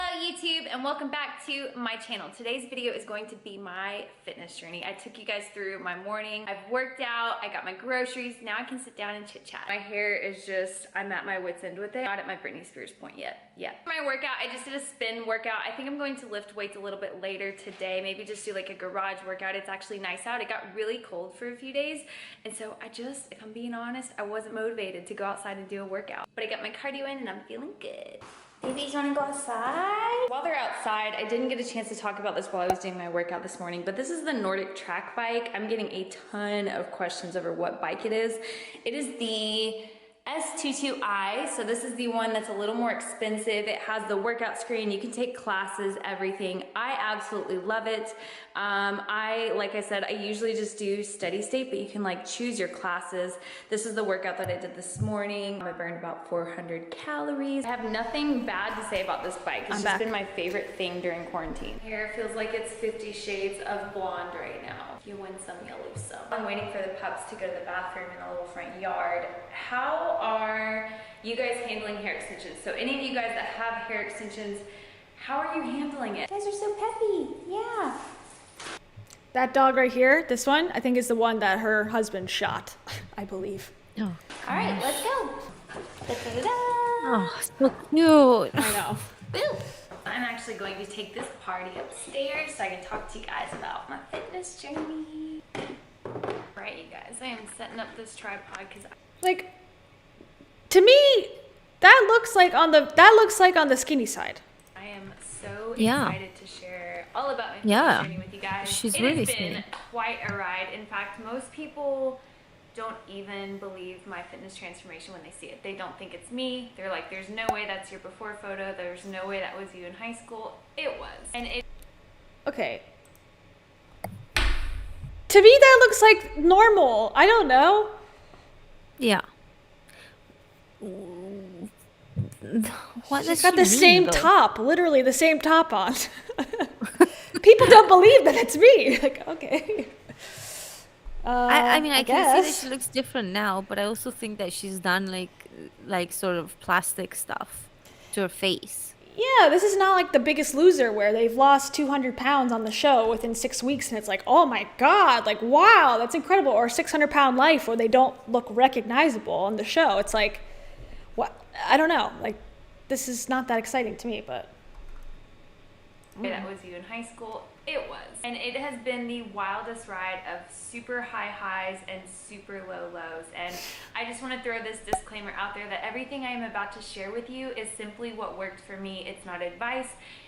Hello YouTube, and welcome back to my channel. Today's video is going to be my fitness journey. I took you guys through my morning. I've worked out, I got my groceries, now I can sit down and chit chat. My hair is just, I'm at my wit's end with it. Not at my Britney Spears point yet. For my workout, I just did a spin workout. I think I'm going to lift weights a little bit later today, maybe just do like a garage workout. It's actually nice out. It got really cold for a few days, and so if I'm being honest, I wasn't motivated to go outside and do a workout. But I got my cardio in and I'm feeling good. Babies, wanna go outside? While they're outside, I didn't get a chance to talk about this while I was doing my workout this morning, but this is the Nordic track bike. I'm getting a ton of questions over what bike it is. It is the S22i, so this is the one that's a little more expensive. It has the workout screen, you can take classes, everything. I absolutely love it. Like I said, I usually just do steady state, but you can like choose your classes. This is the workout that I did this morning. I burned about 400 calories. I have nothing bad to say about this bike. It's just been my favorite thing during quarantine. Hair feels like it's 50 shades of blonde right now. You win some, you lose some. I'm waiting for the pups to go to the bathroom in the little front yard. How are you guys handling hair extensions? So any of you guys that have hair extensions, how are you handling it? You guys are so peppy, yeah. That dog right here, this one, I think is the one that her husband shot, I believe. Oh, all right, let's go. Da-da-da-da. oh, so cute. I know. Boo. I'm actually going to take this party upstairs so I can talk to you guys about my fitness journey. All right, you guys, I am setting up this tripod because Like, to me, that looks like on the skinny side. I am so Yeah. excited to share all about my Yeah. fitness journey with you guys. She's It really has been skinny. quite a ride. In fact, most people don't even believe my fitness transformation when they see it. They don't think it's me. They're like, there's no way that's your before photo. There's no way that was you in high school. It was. And it Okay. To me, that looks like normal. I don't know. Yeah. What She's does got she the mean, same though? top, literally the same top on. People don't believe that it's me. Like, okay. I mean, I can see that guess. she looks different now, but I also think that she's done like sort of plastic stuff to her face. Yeah, this is not like The Biggest Loser where they've lost 200 pounds on the show within 6 weeks and it's like, oh my God, like, wow, that's incredible. Or 600-pound life where they don't look recognizable on the show. It's like, what? I don't know. Like, this is not that exciting to me, but. That was you in high school. It was. And it has been the wildest ride of super high highs and super low lows. And I just want to throw this disclaimer out there that everything I am about to share with you is simply what worked for me. It's not advice.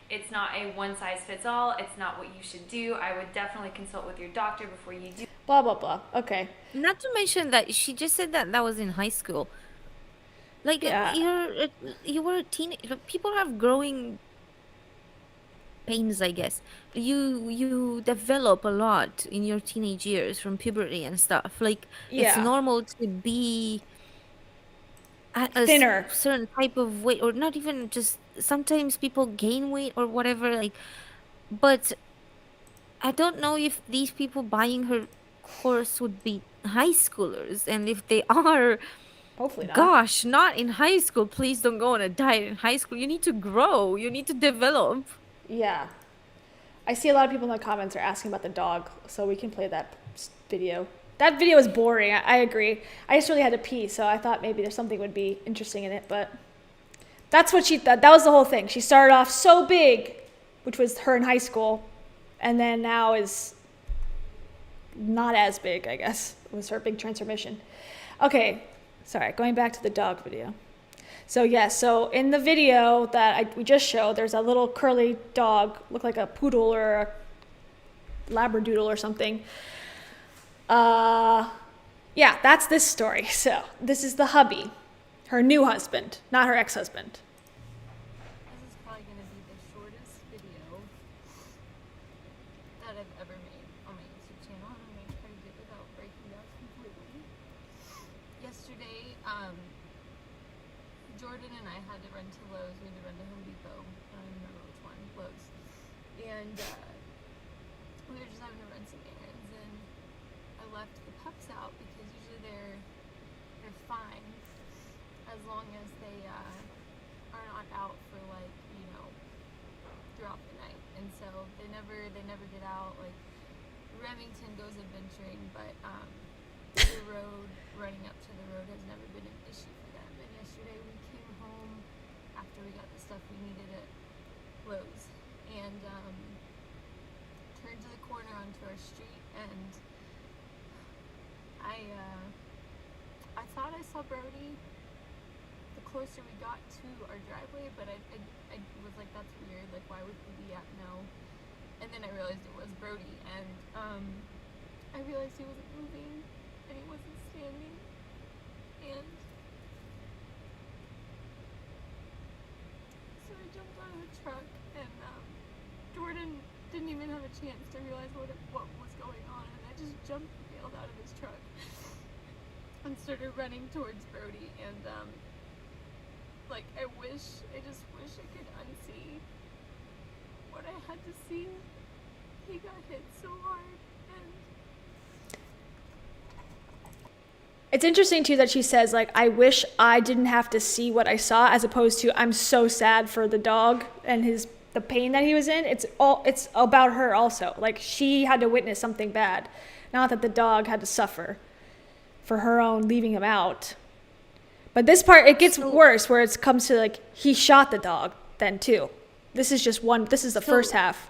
It's not a one size fits all. It's not what you should do. I would definitely consult with your doctor before you do. Blah, blah, blah. Okay. Not to mention that she just said that that was in high school. Like, Yeah. you were a teenager. People have growing pains, I guess. You develop a lot in your teenage years from puberty and stuff. Like, it's Yeah. normal to be at a Thinner. certain type of weight, or not even just, sometimes people gain weight or whatever, like, but I don't know if these people buying her course would be high schoolers, and if they are, Hopefully not. gosh, not in high school. Please don't go on a diet in high school. You need to grow, you need to develop. Yeah. I see a lot of people in the comments are asking about the dog, so we can play that video. That video is boring. I agree. I just really had to pee, so I thought maybe there's something would be interesting in it, but that's what she thought. That was the whole thing. She started off so big, which was her in high school, and then now is not as big, I guess. It was her big transformation. Okay, sorry, going back to the dog video. So yes, so in the video that we just showed, there's a little curly dog, look like a poodle or a labradoodle or something. Yeah, that's this story. So this is the hubby, her new husband, not her ex-husband. This is probably going to be the shortest video that I've ever made on my YouTube channel. I'm going to try to do it without breaking down completely. Yesterday, Jordan and I had to run to Lowe's. We had to run to Home Depot. I don't even remember which one. Lowe's. And we were just having to run some errands, and I left the pups out because usually they're fine as long as they are not out for, like, you know, throughout the night. And so they never get out. Like, Remington goes adventuring, but the road, running up to the road, has never been an issue for them. And yesterday we came home after we got the stuff we needed at Lowe's, and turned to the corner onto our street, and I thought I saw Brody the closer we got to our driveway, but I was like, that's weird, like, why would he be at no? And then I realized it was Brody, and I realized he wasn't moving, and he wasn't standing, and so I jumped out of the truck, and Jordan didn't even have a chance to realize what was going on, and I just jumped and bailed out of his truck and started running towards Brody, and like, I just wish I could unsee what I had to see. He got hit so hard, and It's interesting too that she says, like, I wish I didn't have to see what I saw, as opposed to I'm so sad for the dog and the pain that he was in. It's about her also. Like, she had to witness something bad, not that the dog had to suffer for her own leaving him out. But this part, it gets worse, where it comes to, like, he shot the dog then too. This is just one. This is the first half.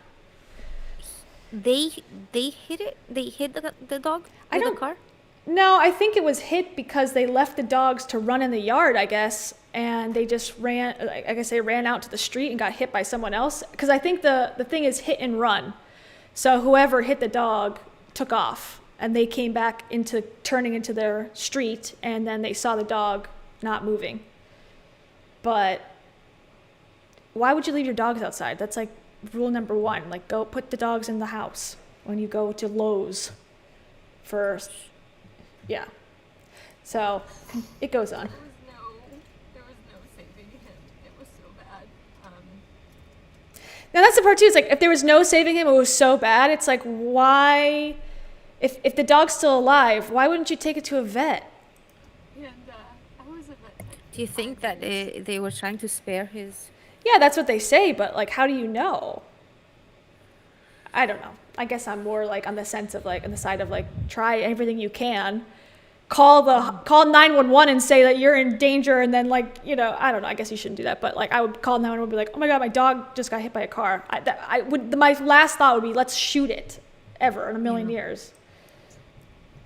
They hit it. They hit the dog with the car. No, I think it was hit because they left the dogs to run in the yard, I guess, and they just ran. I guess they ran out to the street and got hit by someone else. Because I think the thing is hit and run. So whoever hit the dog took off, and they came back turning into their street, and then they saw the dog not moving. But why would you leave your dogs outside? That's like rule number 1. Like, go put the dogs in the house when you go to Lowe's first. Yeah. So it goes on. there was no saving him. It was so bad. Now that's the part too. It's like, if there was no saving him, it was so bad. It's like, why, if the dog's still alive, why wouldn't you take it to a vet? And I was a vet. Do you think that they were trying to spare his Yeah, that's what they say, but like, how do you know? I don't know. I guess I'm more like on the sense of like on the side of like try everything you can. Call 911 and say that you're in danger, and then like, you know, I don't know. I guess you shouldn't do that, but like I would call 911 and be like, oh my god, my dog just got hit by a car. My last thought would be, let's shoot it, ever in a million years.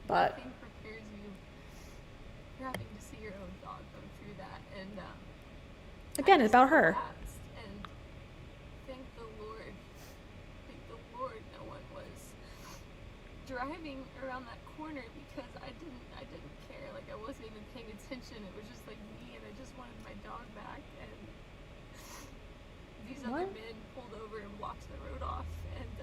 But Nothing prepares you for having to see your own dog go through that, and again, it's about her. And thank the Lord, no one was driving around that corner, because I didn't care. Like, I wasn't even paying attention. It was just like me, and I just wanted my dog back. And these other men pulled over and blocked the road off. And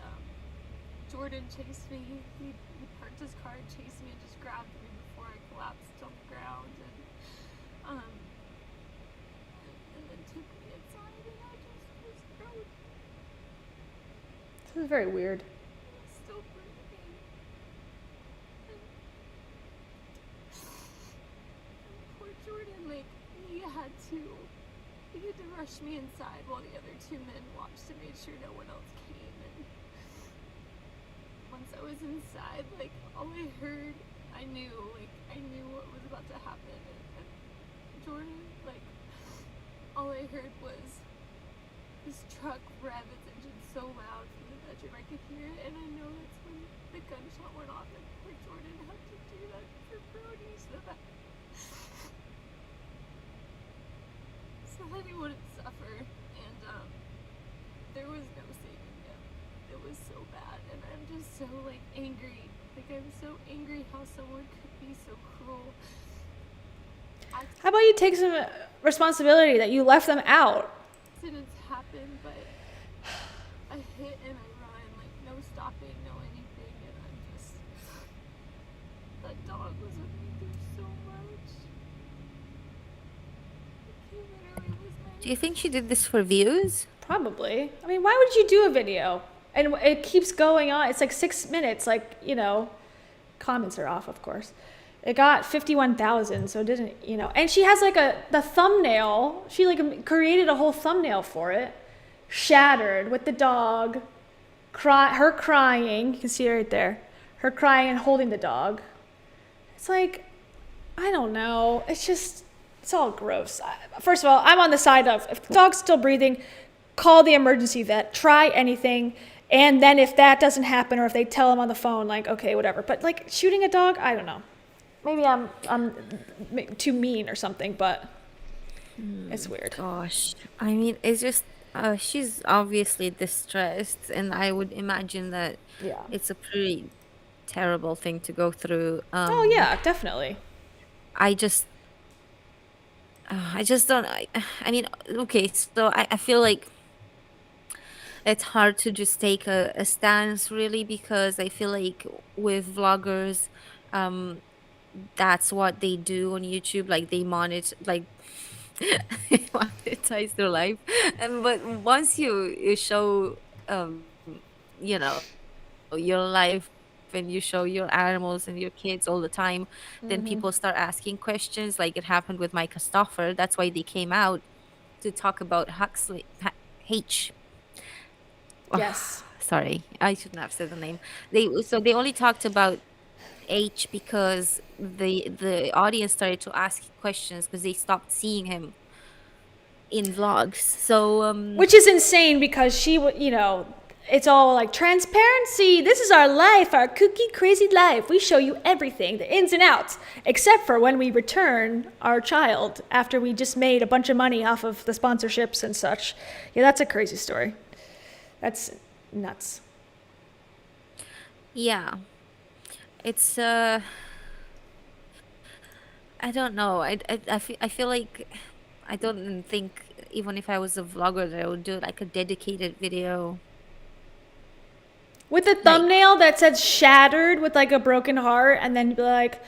Jordan chased me. He parked his car and chased me and just grabbed me before I collapsed on the ground. And then took me inside, and I just was broke. This is very weird. Still breathing. And poor Jordan, like, he had to rush me inside while the other two men watched and made sure no one else came. And once I was inside, like, all I heard, I knew what was about to happen. And Jordan, like, all I heard was this truck rev its engine so loud from the bedroom I could hear it, and I know that's when the gunshot went off, and poor Jordan had to do that for Brody so that he wouldn't suffer. And there was no saving him. It was so bad, and I'm just so like angry. Like, I'm so angry how someone could be so cruel. How about you take some responsibility that you left them out? Accidents happen, but I hit and I run, like, no stopping, no anything, and I'm just, that dog was with me through so much. He literally was my... Do you think she did this for views? Probably. I mean, why would you do a video? And it keeps going on. It's like 6 minutes. Like, you know, comments are off, of course. It got 51,000, so it didn't, you know. And she has like the thumbnail. She like created a whole thumbnail for it. Shattered with the dog. Her crying. You can see it right there. Her crying and holding the dog. It's like, I don't know. It's just, it's all gross. First of all, I'm on the side of, if the dog's still breathing, call the emergency vet. Try anything. And then if that doesn't happen, or if they tell him on the phone, like, okay, whatever. But like shooting a dog, I don't know. Maybe I'm too mean or something, but it's weird. Gosh, I mean, it's just she's obviously distressed, and I would imagine that it's a pretty terrible thing to go through. Oh yeah, definitely. I just don't. I mean, okay, so I feel like it's hard to just take a stance, really, because I feel like with vloggers, that's what they do on YouTube. Like, they monetize their life, but once you show you know, your life, and you show your animals and your kids all the time, then people start asking questions, like it happened with Micah Stoffer. That's why they came out to talk about Huxley. Yes. Sorry, I shouldn't have said the name. They only talked about H because the audience started to ask questions because they stopped seeing him in vlogs. So which is insane, because she would, you know, it's all like transparency. This is our life, our kooky, crazy life. We show you everything, the ins and outs, except for when we return our child after we just made a bunch of money off of the sponsorships and such. Yeah, that's a crazy story. That's nuts. yeah, it's I don't know. I feel like I don't think, even if I was a vlogger, that I would do like a dedicated video. With a thumbnail that says shattered with like a broken heart, and then be like,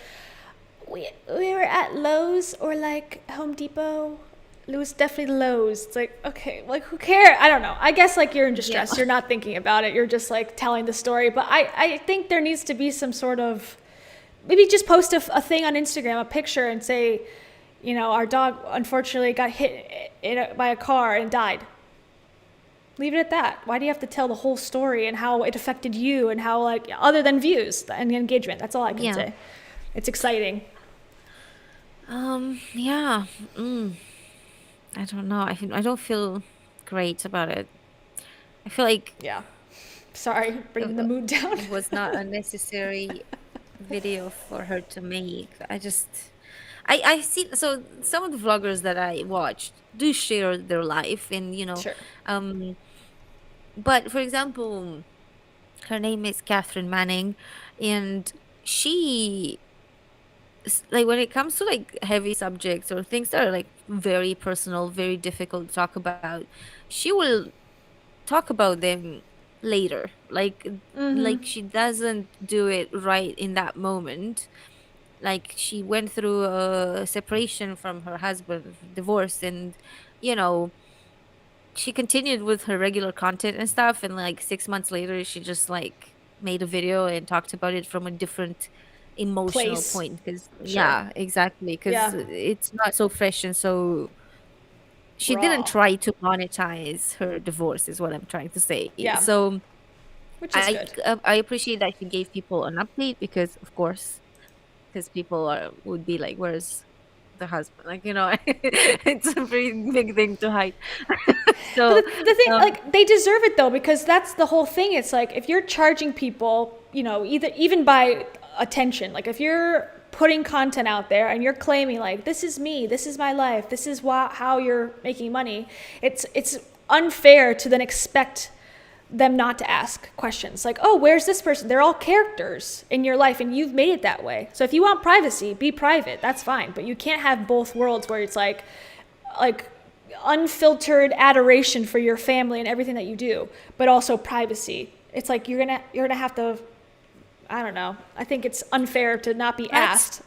we were at Lowe's or like Home Depot. It was definitely Lowe's. It's like, okay, like who cares? I don't know. I guess like you're in distress. Yeah. You're not thinking about it. You're just like telling the story. But I think there needs to be some sort of, maybe just post a thing on Instagram, a picture, and say, you know, our dog unfortunately got hit by a car and died. Leave it at that. Why do you have to tell the whole story and how it affected you and how, like, other than views and engagement? That's all I can Yeah. say. It's exciting. Yeah. I don't know. I don't feel great about it. I feel like Yeah. Sorry, bringing the mood down. it was not a necessary video for her to make. I see. So some of the vloggers that I watched do share their life, and Sure. but for example, her name is Catherine Manning, and she like when it comes to like heavy subjects or things that are like very personal, very difficult to talk about, she will talk about them later. Like she doesn't do it right in that moment. Like she went through a separation from her husband, divorce, and you know, she continued with her regular content and stuff, and like 6 months later she just like made a video and talked about it from a different emotional Place. point, because Sure. yeah, exactly, because Yeah. it's not so fresh, and so she didn't Raw. try to monetize her divorce is what I'm trying to say. Yeah. So Which is good. I appreciate that she gave people an update, because of course, because people would be like, where's the husband, like, you know. It's a pretty big thing to hide. So But the thing, like, they deserve it though, because that's the whole thing. It's like if you're charging people, you know, even by attention, like if you're putting content out there and you're claiming like this is me, this is my life, this is how you're making money, it's unfair to then expect them not to ask questions like, oh, where's this person? They're all characters in your life and you've made it that way. So if you want privacy, be private, that's fine, but you can't have both worlds where it's like unfiltered adoration for your family and everything that you do, but also privacy. It's like you're gonna have to, I don't know, I think it's unfair to not be asked.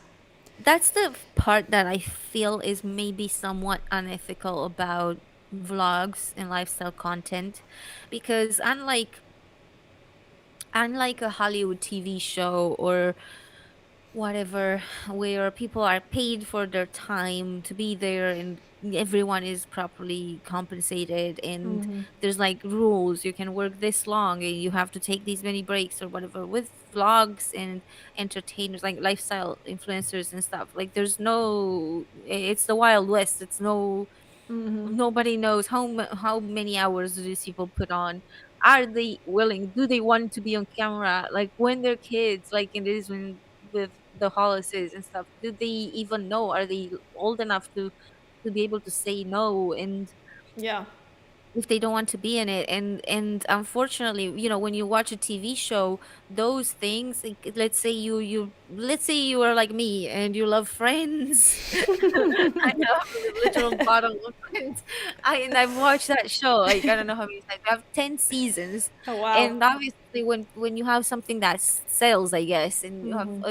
That's the part that I feel is maybe somewhat unethical about vlogs and lifestyle content, because unlike a Hollywood TV show or whatever, where people are paid for their time to be there and everyone is properly compensated, and there's like rules, you can work this long and you have to take these many breaks or whatever. With vlogs and entertainers, like lifestyle influencers and stuff, like there's no, it's the Wild West. It's no, nobody knows how many hours do these people put on. Are they willing, do they want to be on camera, like when they're kids, like it is when with the Hollises and stuff, do they even know, are they old enough to be able to say no, and Yeah. if they don't want to be in it. And unfortunately, you know, when you watch a TV show, those things, like, let's say you are like me and you love Friends. I have a literal bottle of Friends. And I've watched that show like I don't know how many times. I have 10 seasons. Oh wow. And obviously when you have something that sells, I guess, and you have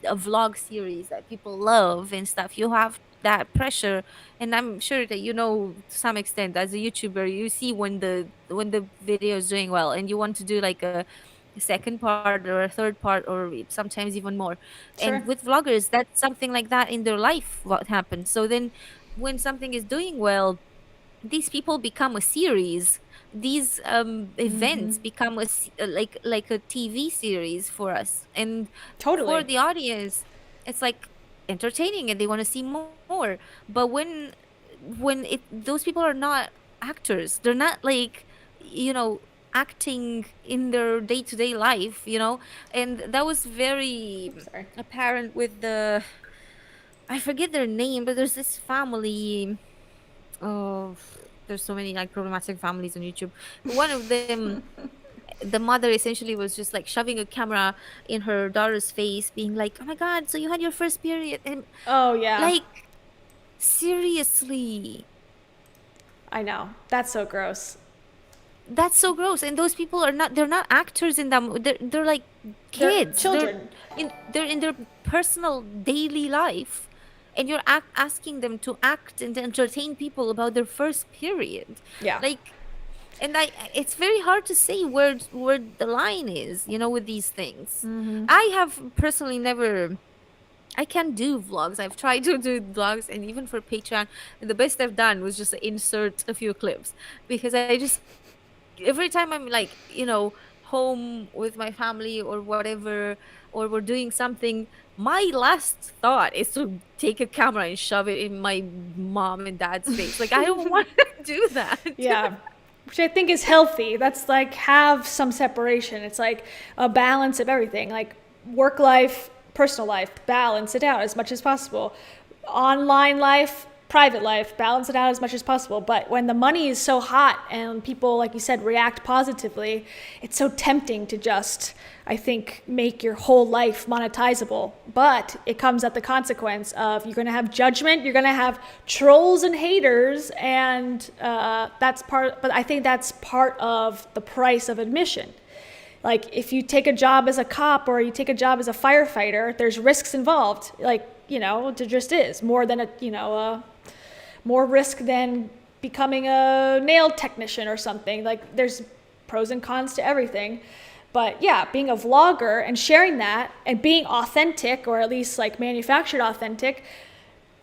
a vlog series that people love and stuff, you have that pressure. And I'm sure that, you know, to some extent, as a YouTuber, you see when the video is doing well and you want to do like a second part or a third part or sometimes even more. Sure. And with vloggers, that's something like that in their life what happens. So then when something is doing well, these people become a series. These events become like a TV series for us, and Totally. for the audience, it's like entertaining and they want to see more. But when those people are not actors, they're not like, you know, acting in their day-to-day life, you know. And that was very Sorry. apparent with I forget their name, but there's this family. Oh, there's so many like problematic families on YouTube. But one of them, the mother essentially was just like shoving a camera in her daughter's face, being like, "Oh my God, so you had your first period?" And Oh yeah. like, seriously, I know. That's so gross. that's so gross. And those people are not, they're not actors in them. They're like They're kids. children. They're in their personal daily life. And you're asking them to act and entertain people about their first period. Yeah. Like, and it's very hard to say where the line is, you know, with these things. I have personally never I can't do vlogs. I've tried to do vlogs, and even for Patreon, the best I've done was just insert a few clips, because I just, every time I'm like, home with my family or whatever, or we're doing something, my last thought is to take a camera and shove it in my mom and dad's face. Like, I don't want to do that. Yeah. Which I think is healthy. That's like, have some separation. It's like a balance of everything, like work life, personal life, balance it out as much as possible. Online life, private life, balance it out as much as possible. But when the money is so hot and people, like you said, react positively, it's so tempting to just, I think, make your whole life monetizable. But it comes at the consequence of, you're going to have judgment, you're going to have trolls and haters, and but I think that's part of the price of admission. Like, if you take a job as a cop or you take a job as a firefighter, there's risks involved. Like, there just is more than more risk than becoming a nail technician or something. Like, there's pros and cons to everything. But yeah, being a vlogger and sharing that and being authentic, or at least like manufactured authentic,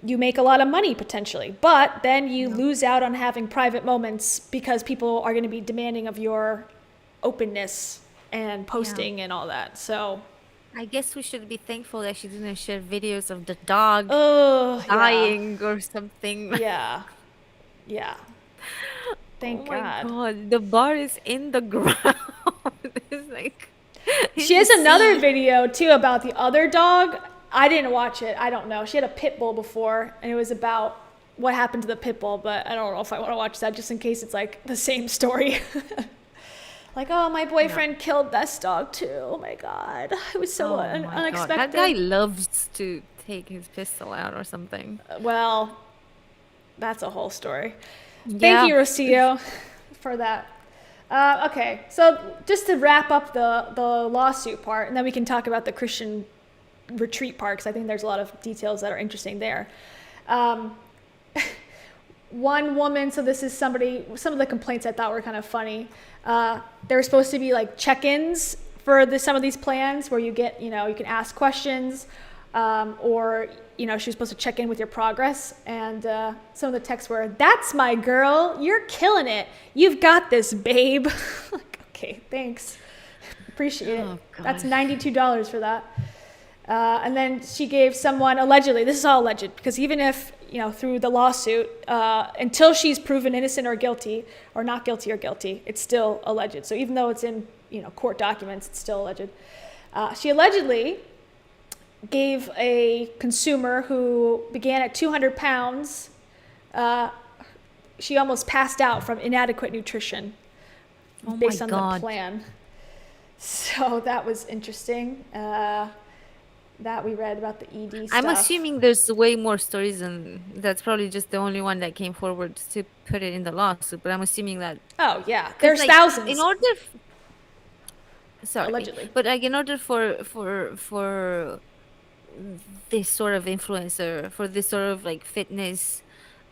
you make a lot of money potentially. But then you lose out on having private moments because people are going to be demanding of your openness and posting and all that. So I guess we should be thankful that she didn't share videos of the dog yeah. dying or something. Yeah. Thank Oh my God. God, the bar is in the ground. It's like, She has another video too about the other dog. I didn't watch it. I don't know. She had a pit bull before, and it was about what happened to the pit bull, but I don't know if I want to watch that, just in case it's like the same story. Like, oh, my boyfriend killed this dog too. Oh my God. It was so my God, unexpected. that guy loves to take his pistol out or something. Well, that's a whole story. Yeah. Thank you, Rocio, for that. Okay, so just to wrap up the lawsuit part, and then we can talk about the Christian retreat part, because I think there's a lot of details that are interesting there. One woman, so this is some of the complaints I thought were kind of funny. There were supposed to be like check-ins for some of these plans where you get, you can ask questions, or, she was supposed to check in with your progress. And some of the texts were, "That's my girl, you're killing it. You've got this, babe." Like, okay, thanks. Appreciate it. That's $92 for that. And then she gave someone, allegedly, this is all alleged, because even if, through the lawsuit, until she's proven innocent or guilty, or not guilty or guilty, it's still alleged. So even though it's in, court documents, it's still alleged. She allegedly gave a consumer who began at 200 pounds, she almost passed out from inadequate nutrition based on the plan. So that was interesting. That we read about the ED stuff. I'm assuming there's way more stories, and that's probably just the only one that came forward to put it in the lawsuit. But I'm assuming that. Oh yeah, there's like, thousands. In order, sorry, allegedly, but like in order for this sort of influencer, for this sort of like fitness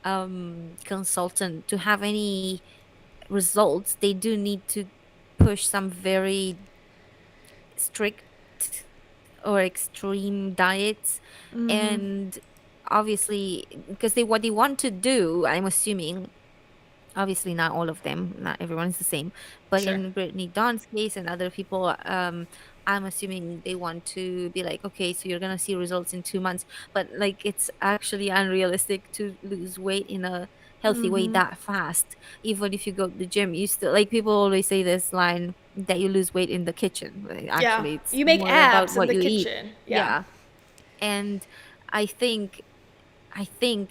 consultant to have any results, they do need to push some very strict or extreme diets. And obviously, because what they want to do, I'm assuming, obviously not all of them, not everyone's the same, but Sure. in Brittany Dawn's case and other people, I'm assuming they want to be like, okay, so you're gonna see results in 2 months, but like it's actually unrealistic to lose weight in a healthy way that fast. Even if you go to the gym, you still, like, people always say this line that you lose weight in the kitchen. Actually, it's you make more abs about what in the you kitchen. eat. Yeah. And I think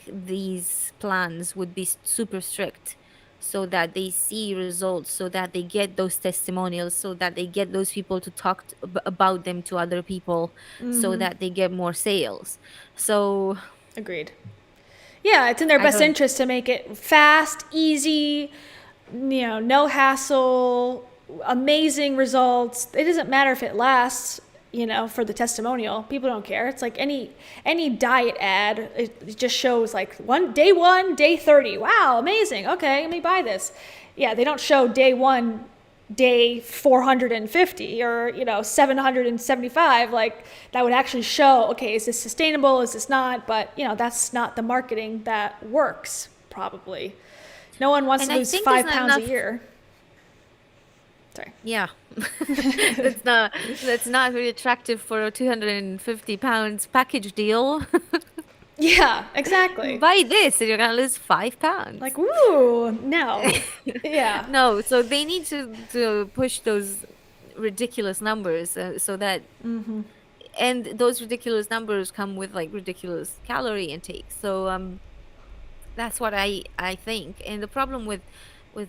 these plans would be super strict, so that they see results, so that they get those testimonials, so that they get those people to talk about them to other people, so that they get more sales. So Agreed. Yeah, it's in their best interest to make it fast, easy, no hassle, amazing results. It doesn't matter if it lasts, for the testimonial. People don't care. It's like any diet ad. It just shows like day 1, day 30. Wow, amazing. Okay, let me buy this. Yeah, they don't show day 1 day 450 or 775, like that would actually show, okay, is this sustainable, is this not? But that's not the marketing that works, probably. No one wants And to I lose think 5 there's not pounds a enough. year. Sorry. Yeah, that's not really attractive for a 250 pounds package deal. Yeah, exactly. Buy this and you're gonna lose 5 pounds. Like, ooh, no. Yeah. No, so they need to push those ridiculous numbers so that, and those ridiculous numbers come with like ridiculous calorie intake. So that's what I think. And the problem with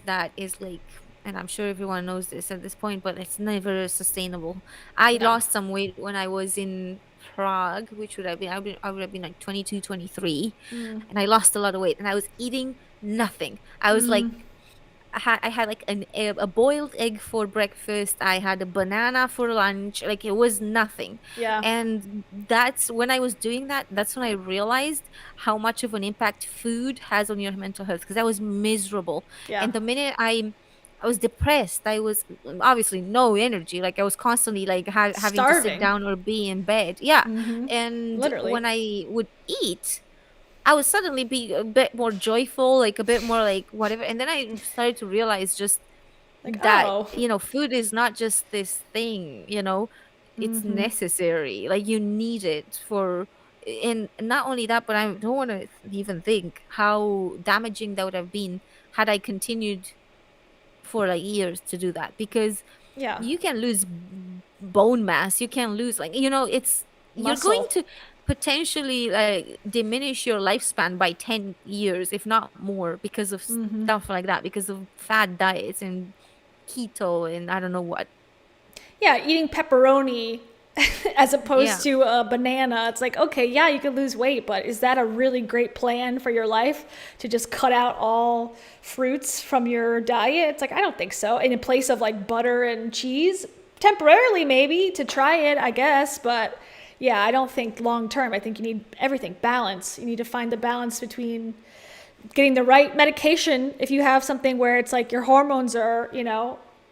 that is like, and I'm sure everyone knows this at this point, but it's never sustainable. I No. lost some weight when I was in Prague, which would have been I would have been like 22, 23, and I lost a lot of weight, and I was eating nothing. I was like, I had like a boiled egg for breakfast. I had a banana for lunch. Like it was nothing. Yeah. And that's when I was doing that. That's when I realized how much of an impact food has on your mental health, because I was miserable. Yeah. And the minute I was depressed. I was obviously no energy. Like I was constantly like having to sit Starving. down or be in bed. Yeah. And Literally. when I would eat, I would suddenly be a bit more joyful, like a bit more like whatever. And then I started to realize just Like, that, oh. food is not just this thing, it's necessary. Like you need it for, and not only that, but I don't want to even think how damaging that would have been had I continued for like years to do that, because Yeah. you can lose bone mass, you can lose like it's you're going Muscle. to potentially like diminish your lifespan by 10 years if not more because of stuff like that, because of fad diets and keto and I don't know what. Yeah, eating pepperoni as opposed Yeah. to a banana. It's like, okay, yeah, you could lose weight, but is that a really great plan for your life to just cut out all fruits from your diet? It's like, I don't think so. And in place of like butter and cheese, temporarily maybe to try it, I guess. But yeah, I don't think long term. I think you need everything, balance. You need to find the balance between getting the right medication if you have something where it's like your hormones are,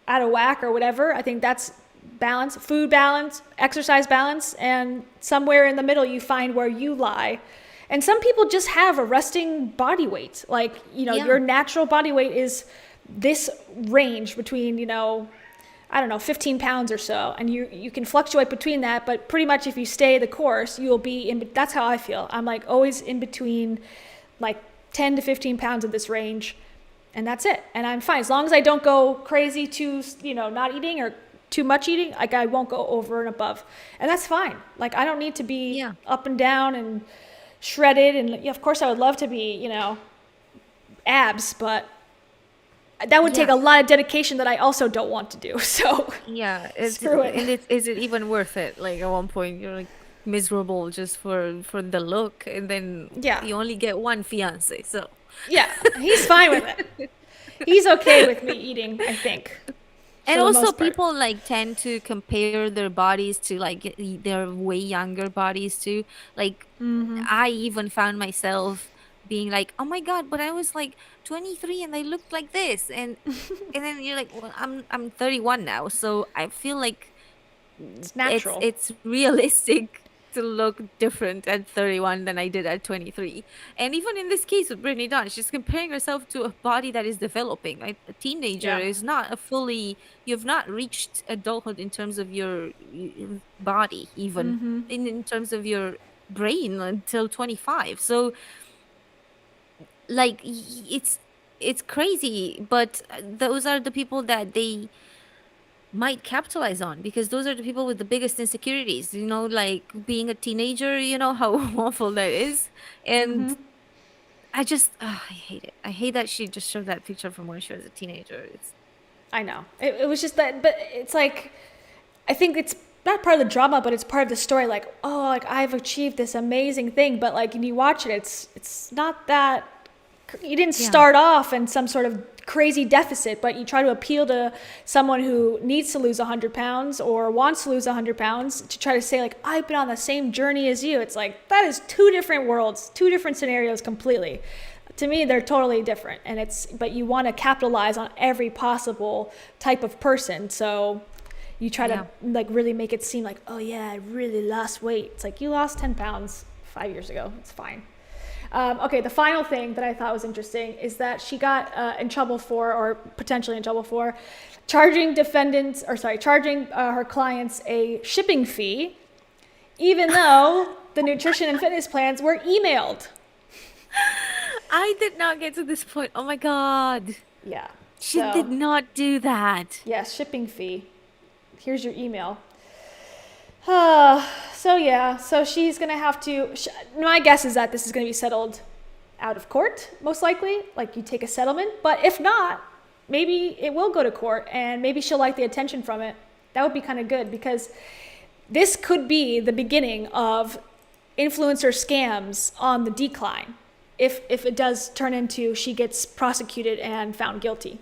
out of whack or whatever. I think that's balance, food balance, exercise balance, and somewhere in the middle you find where you lie. And some people just have a resting body weight. Like, Yeah. your natural body weight is this range between, I don't know, 15 pounds or so. And you can fluctuate between that, but pretty much if you stay the course, you'll be in, that's how I feel. I'm like always in between like 10 to 15 pounds of this range. And that's it. And I'm fine. As long as I don't go crazy to, not eating or too much eating, like I won't go over and above. And that's fine. Like I don't need to be Yeah. up and down and shredded. And yeah, of course I would love to be, abs, but that would take Yeah. a lot of dedication that I also don't want to do. So Yeah, Screw it. and is it even worth it? Like at one point you're like miserable just for the look, and then Yeah. you only get one fiance. So yeah, he's fine with it. He's okay with me eating, I think. and for the also most part. people like tend to compare their bodies to like their way younger bodies too. Like I even found myself being like, oh my god, but I was like 23 and I looked like this, and then you're like, well, I'm 31 now, so I feel like It's natural. it's realistic to look different at 31 than I did at 23. And even in this case with Brittany Dawn, she's comparing herself to a body that is developing. Like a teenager Yeah. is not a fully, you've not reached adulthood in terms of your body, even in terms of your brain until 25. So like it's crazy, but those are the people that they might capitalize on, because those are the people with the biggest insecurities, like being a teenager, how awful that is. And I just I hate it. I hate that she just showed that picture from when she was a teenager. I know. It was just that, but it's like, I think it's not part of the drama, but it's part of the story. Like, oh, like I've achieved this amazing thing, but like when you watch it, it's not that. You didn't Yeah. start off in some sort of crazy deficit, but you try to appeal to someone who needs to lose 100 pounds or wants to lose 100 pounds to try to say like, I've been on the same journey as you. It's like, that is two different worlds, two different scenarios completely. To me, they're totally different, but you want to capitalize on every possible type of person. So you try to like really make it seem like, oh yeah, I really lost weight. It's like, you lost 10 pounds 5 years ago. It's fine. Okay, the final thing that I thought was interesting is that she got in trouble for, or potentially in trouble for, charging her clients a shipping fee, even though the nutrition and fitness plans were emailed. I did not get to this point. Oh my God. Yeah. She did not do that. Yes, shipping fee. Here's your email. So she's going to have to, my guess is that this is going to be settled out of court, most likely. Like, you take a settlement. But if not, maybe it will go to court, and maybe she'll like the attention from it. That would be kind of good, because this could be the beginning of influencer scams on the decline. If it does turn into she gets prosecuted and found guilty.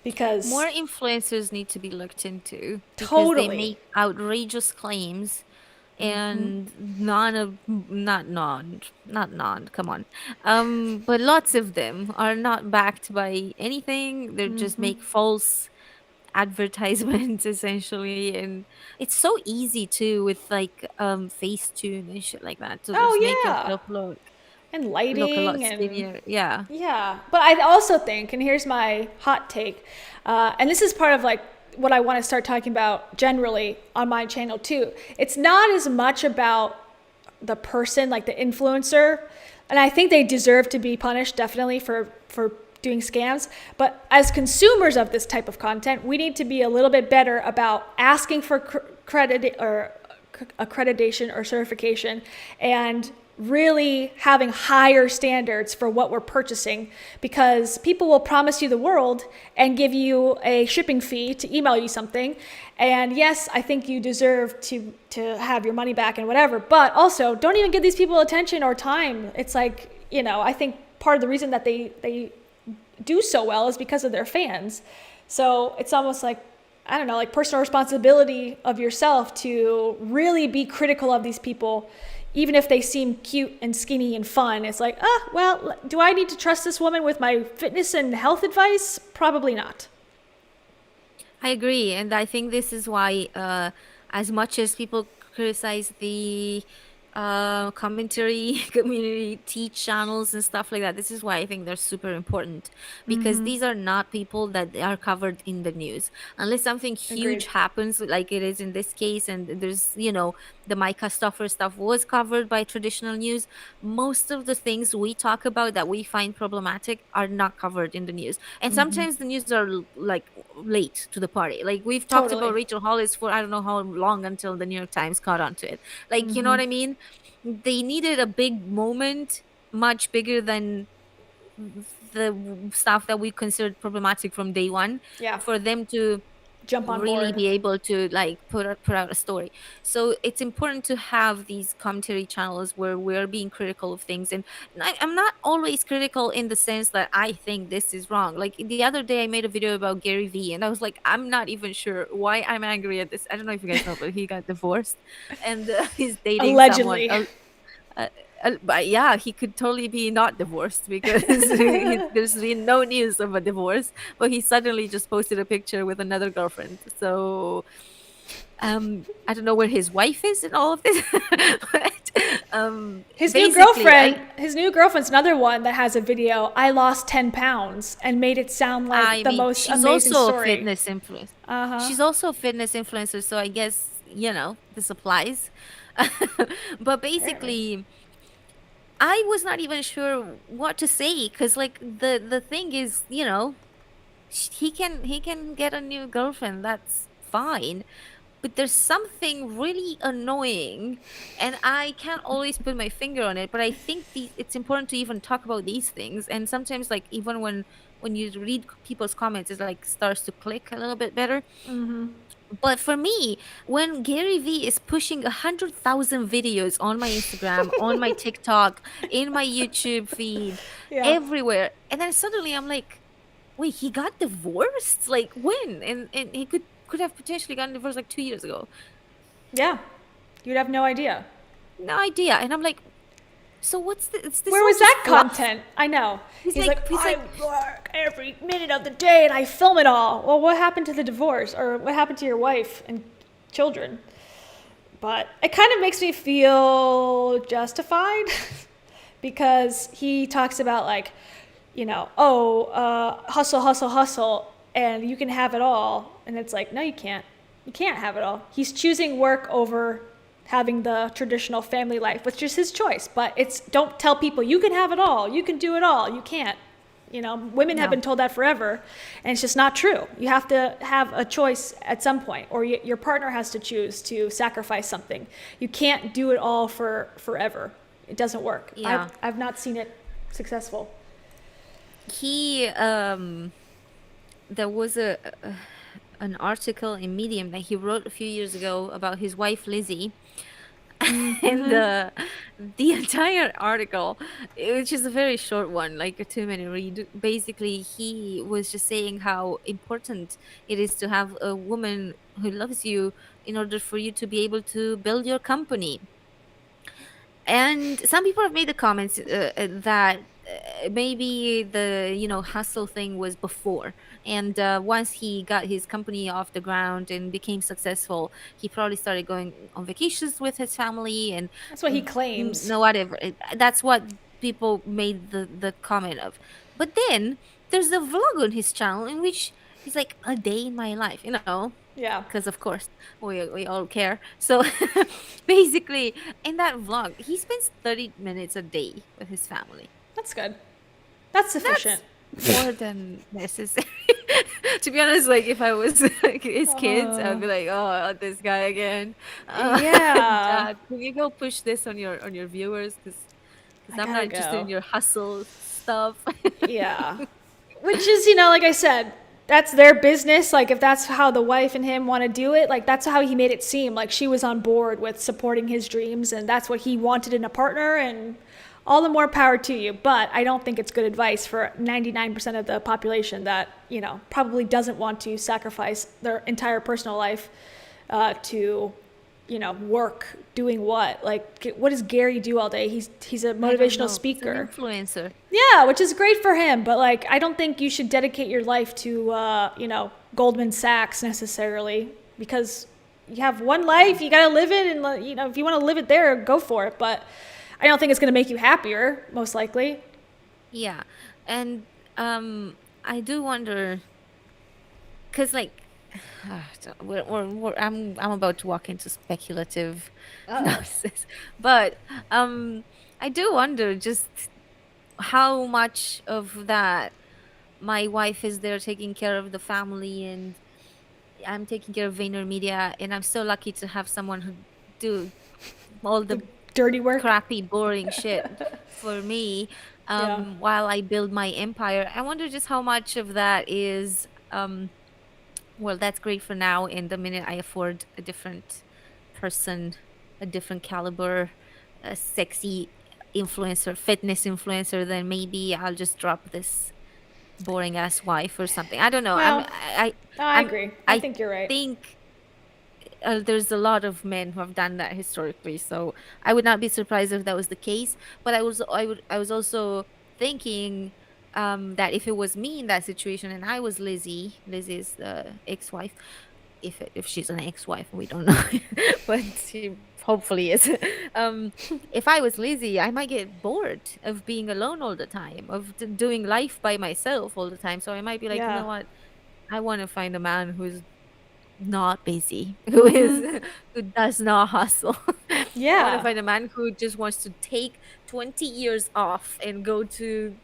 Because more influencers need to be looked into, because totally they make outrageous claims, and come on, but lots of them are not backed by anything. They just make false advertisements essentially, and it's so easy too with like Facetune and shit like that to just make yourself look and a lot lighting and skinnier. Yeah. But I also think, and here's my hot take, and this is part of like what I want to start talking about generally on my channel too. It's not as much about the person, like the influencer, and I think they deserve to be punished definitely for doing scams. But as consumers of this type of content, we need to be a little bit better about asking for accreditation or certification, and really having higher standards for what we're purchasing, because people will promise you the world and give you a shipping fee to email you something. And yes, I think you deserve to have your money back and whatever, but also don't even give these people attention or time. It's like, I think part of the reason that they do so well is because of their fans. So it's almost like, I don't know, like personal responsibility of yourself to really be critical of these people. Even if they seem cute and skinny and fun, it's like, well, do I need to trust this woman with my fitness and health advice? Probably not. I agree. And I think this is why, as much as people criticize the commentary community, teach channels and stuff like that, this is why I think they're super important, because these are not people that are covered in the news unless something huge happens, like it is in this case. And there's the Micah Stoffer stuff was covered by traditional news. Most of the things we talk about that we find problematic are not covered in the news, and sometimes the news are like late to the party. Like we've talked about Rachel Hollis for I don't know how long until the New York Times caught on to it. Like you know what I mean? They needed a big moment, much bigger than the stuff that we considered problematic from day one, for them to jump on really board, be able to like put out a story. So it's important to have these commentary channels where we're being critical of things. And I'm not always critical in the sense that I think this is wrong. Like the other day I made a video about Gary Vee, and I was like, I'm not even sure why I'm angry at this. I don't know if you guys know, but he got divorced and he's dating allegedly someone. But yeah, he could totally be not divorced, because there's been no news of a divorce, but he suddenly just posted a picture with another girlfriend. So I don't know where his wife is in all of this. But his new girlfriend's another one that has a video, I lost 10 pounds, and made it sound like the most amazing story. Fitness influencer. She's also a fitness influencer, so I guess this applies. But basically, I was not even sure what to say, because like the thing is, he can get a new girlfriend, that's fine, but there's something really annoying, and I can't always put my finger on it. But I think it's important to even talk about these things, and sometimes like even when you read people's comments, it like starts to click a little bit better. But for me, when Gary Vee is pushing 100,000 videos on my Instagram, on my TikTok, in my YouTube feed, everywhere, and then suddenly I'm like, wait, he got divorced? Like when? And he could have potentially gotten divorced like 2 years ago. Yeah, you'd have no idea. No idea. And I'm like, So what's it's this Where all was just that fluff. content? I know. He's like, He's I like, work every minute of the day and I film it all. Well, what happened to the divorce? Or what happened to your wife and children? But it kind of makes me feel justified because he talks about like, hustle, hustle, hustle, and you can have it all. And it's like, no, you can't. You can't have it all. He's choosing work over having the traditional family life, which is his choice. But don't tell people you can have it all. You can do it all. You can't. Women have No. been told that forever, and it's just not true. You have to have a choice at some point, or your partner has to choose to sacrifice something. You can't do it all for forever. It doesn't work. Yeah. I've not seen it successful. he there was an article in Medium that he wrote a few years ago about his wife Lizzie. And the entire article, which is a very short one, like a 2-minute read, basically he was just saying how important it is to have a woman who loves you in order for you to be able to build your company. And some people have made the comments that maybe the hustle thing was before, and once he got his company off the ground and became successful, he probably started going on vacations with his family and That's what he claims. no whatever. That's what people made the comment of. But then there's a vlog on his channel in which he's like, a day in my life, Yeah. because of course we all care. So basically in that vlog he spends 30 minutes a day with his family. That's good. That's sufficient. More than necessary. To be honest, like if I was like his kids, I'd be like, oh, this guy again. Yeah. Dad, can you go push this on your viewers, because I I'm not gotta interested go. in your hustle stuff. Yeah. Which is, like I said, that's their business. Like, if that's how the wife and him want to do it, like, that's how he made it seem. Like, she was on board with supporting his dreams, and that's what he wanted in a partner, and all the more power to you. But I don't think it's good advice for 99% of the population that, probably doesn't want to sacrifice their entire personal life to, work doing what? Like, what does Gary do all day? He's a I don't know. motivational He's an speaker. influencer. Yeah, which is great for him, but like I don't think you should dedicate your life to Goldman Sachs necessarily, because you have one life, you gotta live it, and if you want to live it there, go for it. But I don't think it's gonna make you happier, most likely. Yeah, and I do wonder, because like I'm about to walk into speculative analysis, but I do wonder just how much of that my wife is there taking care of the family, and I'm taking care of VaynerMedia, and I'm so lucky to have someone who do all the Dirty work. crappy, boring shit for me Yeah. while I build my empire. I wonder just how much of that is, well, that's great for now. And the minute I afford a different person, a different caliber, a sexy influencer, fitness influencer, then maybe I'll just drop this boring ass wife or something. I don't know. Well, I I agree. I think you're right. think there's a lot of men who have done that historically, so I would not be surprised if that was the case. But I was also thinking that if it was me in that situation and I was Lizzie's ex-wife, if she's an ex-wife, we don't know, but she hopefully is. If I was Lizzie, I might get bored of being alone all the time, of doing life by myself all the time. So I might be like, Yeah. you know what? I want to find a man who's not busy, who does not hustle. I want Yeah. to find a man who just wants to take 20 years off and go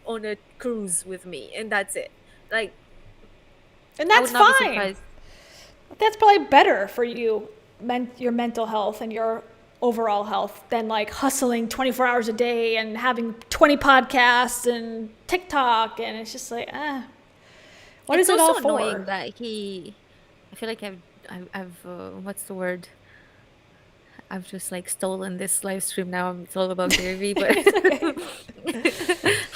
on a cruise with me, and that's it. Like, And I that's would not be fine. surprised. That's probably better for you, your mental health and your overall health, than like hustling 24 hours a day and having 20 podcasts and TikTok, and it's just like, what It's is it all also for? annoying that I feel like I've what's the word? I've just like stolen this live stream now. It's all about Gary Vee, but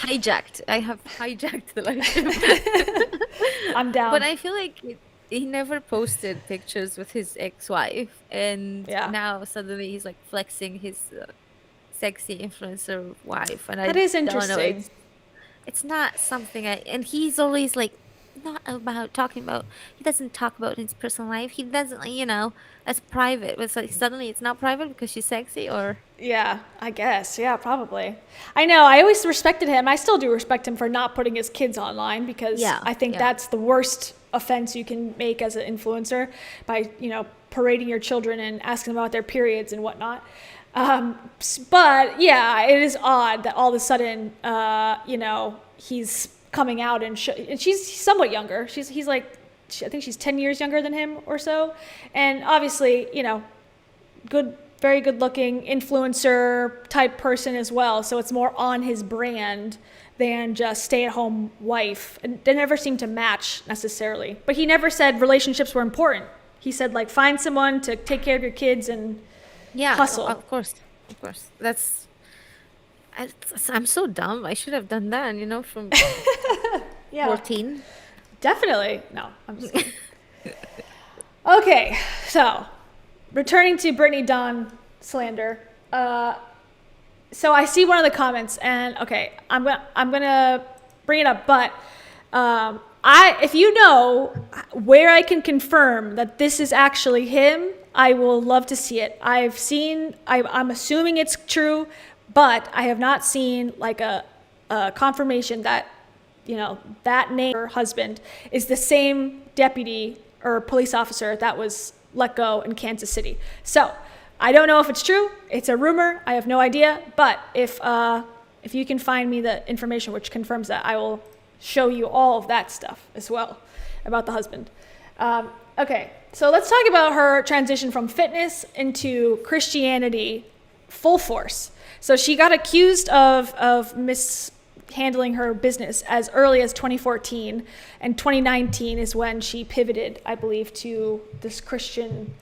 hijacked. I have hijacked the live stream. I'm down. But I feel like he never posted pictures with his ex-wife, and Yeah. now suddenly he's like flexing his sexy influencer wife, and I That is don't know. interesting. It's not something and he's always like not about talking about. He doesn't talk about his personal life. He doesn't, as private. But it's like suddenly it's not private because she's sexy, or Yeah, I guess. Yeah, probably. I know. I always respected him. I still do respect him for not putting his kids online because Yeah, I think yeah. that's the worst offense you can make as an influencer by, parading your children and asking them about their periods and whatnot. But yeah, it is odd that all of a sudden, he's coming out and she's somewhat younger. He's like, I think she's 10 years younger than him or so. And obviously, good, very good looking influencer type person as well. So it's more on his brand than just stay at home wife. And they never seem to match necessarily. But he never said relationships were important. He said like find someone to take care of your kids and yeah, hustle. of course. I'm so dumb. I should have done that, from Yeah, 14. definitely. No, I'm just kidding. Okay, so returning to Brittany Dawn slander. So I see one of the comments, and okay, I'm gonna bring it up, but if you know where I can confirm that this is actually him, I will love to see it. I'm assuming it's true, but I have not seen like a confirmation that that name or husband is the same deputy or police officer that was let go in Kansas City. So I don't know if it's true. It's a rumor. I have no idea. But if you can find me the information which confirms that, I will show you all of that stuff as well about the husband. Okay, so let's talk about her transition from fitness into Christianity full force. So she got accused of mishandling her business as early as 2014, and 2019 is when she pivoted, I believe, to this Christian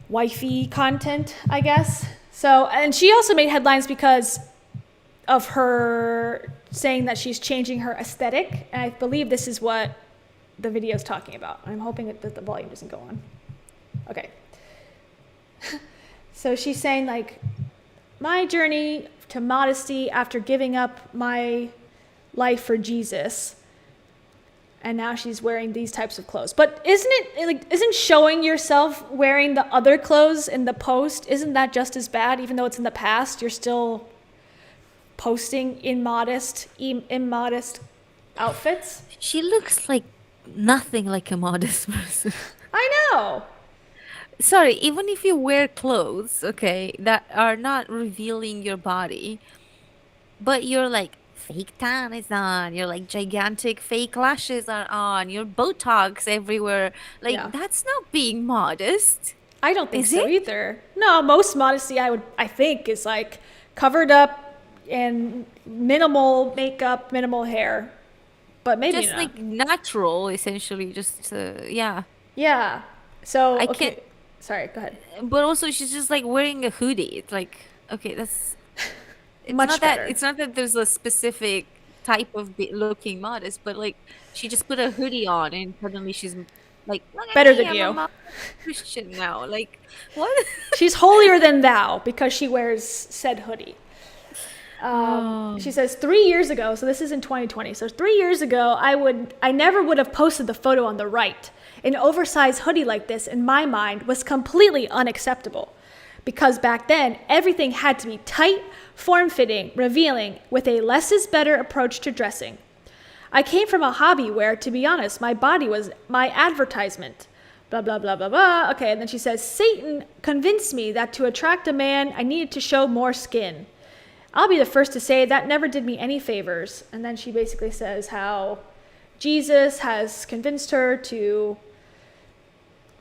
wifey content, I guess. So, and she also made headlines because of her saying that she's changing her aesthetic, and I believe this is what the video is talking about. I'm hoping that the volume doesn't go on. Okay. So she's saying like, my journey to modesty after giving up my life for Jesus, and now she's wearing these types of clothes. But isn't showing yourself wearing the other clothes in the post, isn't that just as bad? Even though it's in the past, you're still posting immodest outfits. She looks like nothing like a modest person. I know. Sorry, even if you wear clothes, okay, that are not revealing your body, but you're like fake tan is on, your like gigantic fake lashes are on, your Botox everywhere. Like Yeah. that's not being modest. I don't think Is so it? either. No, most modesty I think is like covered up and minimal makeup, minimal hair. But maybe Just not. like natural, essentially. Just yeah. Yeah. So I okay. can't- Sorry, go ahead. But also, she's just like wearing a hoodie. It's like, okay, that's it's Much not better. that it's not that there's a specific type of looking modest, but like she just put a hoodie on and suddenly she's like, look at Better me, than I'm you. a modest Christian now. Like what? She's holier than thou because she wears said hoodie. Oh. She says 3 years ago, so this is in 2020. So 3 years ago, I never would have posted the photo on the right. An oversized hoodie like this, in my mind, was completely unacceptable. Because back then, everything had to be tight, form-fitting, revealing, with a less is better approach to dressing. I came from a hobby where, to be honest, my body was my advertisement. Blah, blah, blah, blah, blah. Okay, and then she says, Satan convinced me that to attract a man, I needed to show more skin. I'll be the first to say that never did me any favors. And then she basically says how Jesus has convinced her to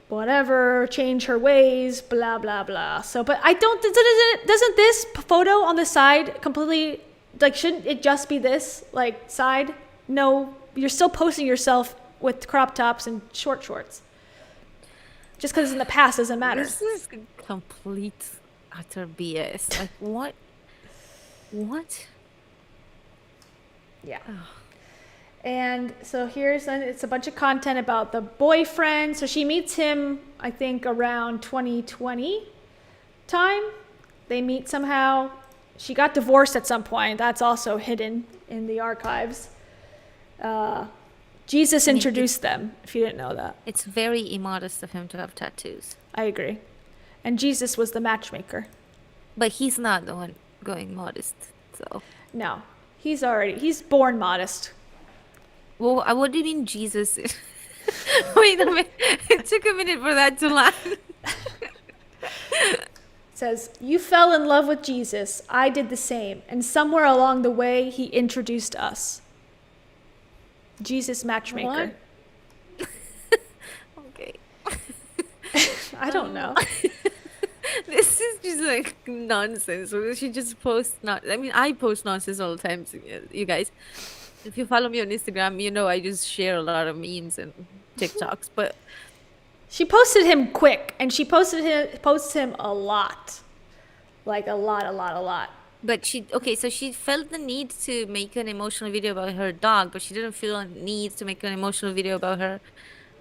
whatever, change her ways, blah, blah, blah. So, but I don't, doesn't this photo on the side completely, like, shouldn't it just be this, like, side? No, you're still posting yourself with crop tops and short shorts. Just because it's in the past doesn't matter. This is complete utter BS. Like what? What? Yeah. And so it's a bunch of content about the boyfriend. So she meets him, I think, around 2020 time. They meet somehow. She got divorced at some point. That's also hidden in the archives. Jesus introduced them, if you didn't know that. It's very immodest of him to have tattoos. I agree. And Jesus was the matchmaker. But he's not the one going modest, so... No, he's born modest. Well, what do you mean Jesus? Wait a minute. It took a minute for that to land. It says, you fell in love with Jesus. I did the same. And somewhere along the way, he introduced us. Jesus matchmaker. Okay. I don't know. This is just like nonsense. She just posts I post nonsense all the time, you guys. If you follow me on Instagram, you know I just share a lot of memes and TikToks, but She posted him quick, and she posts him a lot. Like a lot. But so she felt the need to make an emotional video about her dog, but she didn't feel a need to make an emotional video about her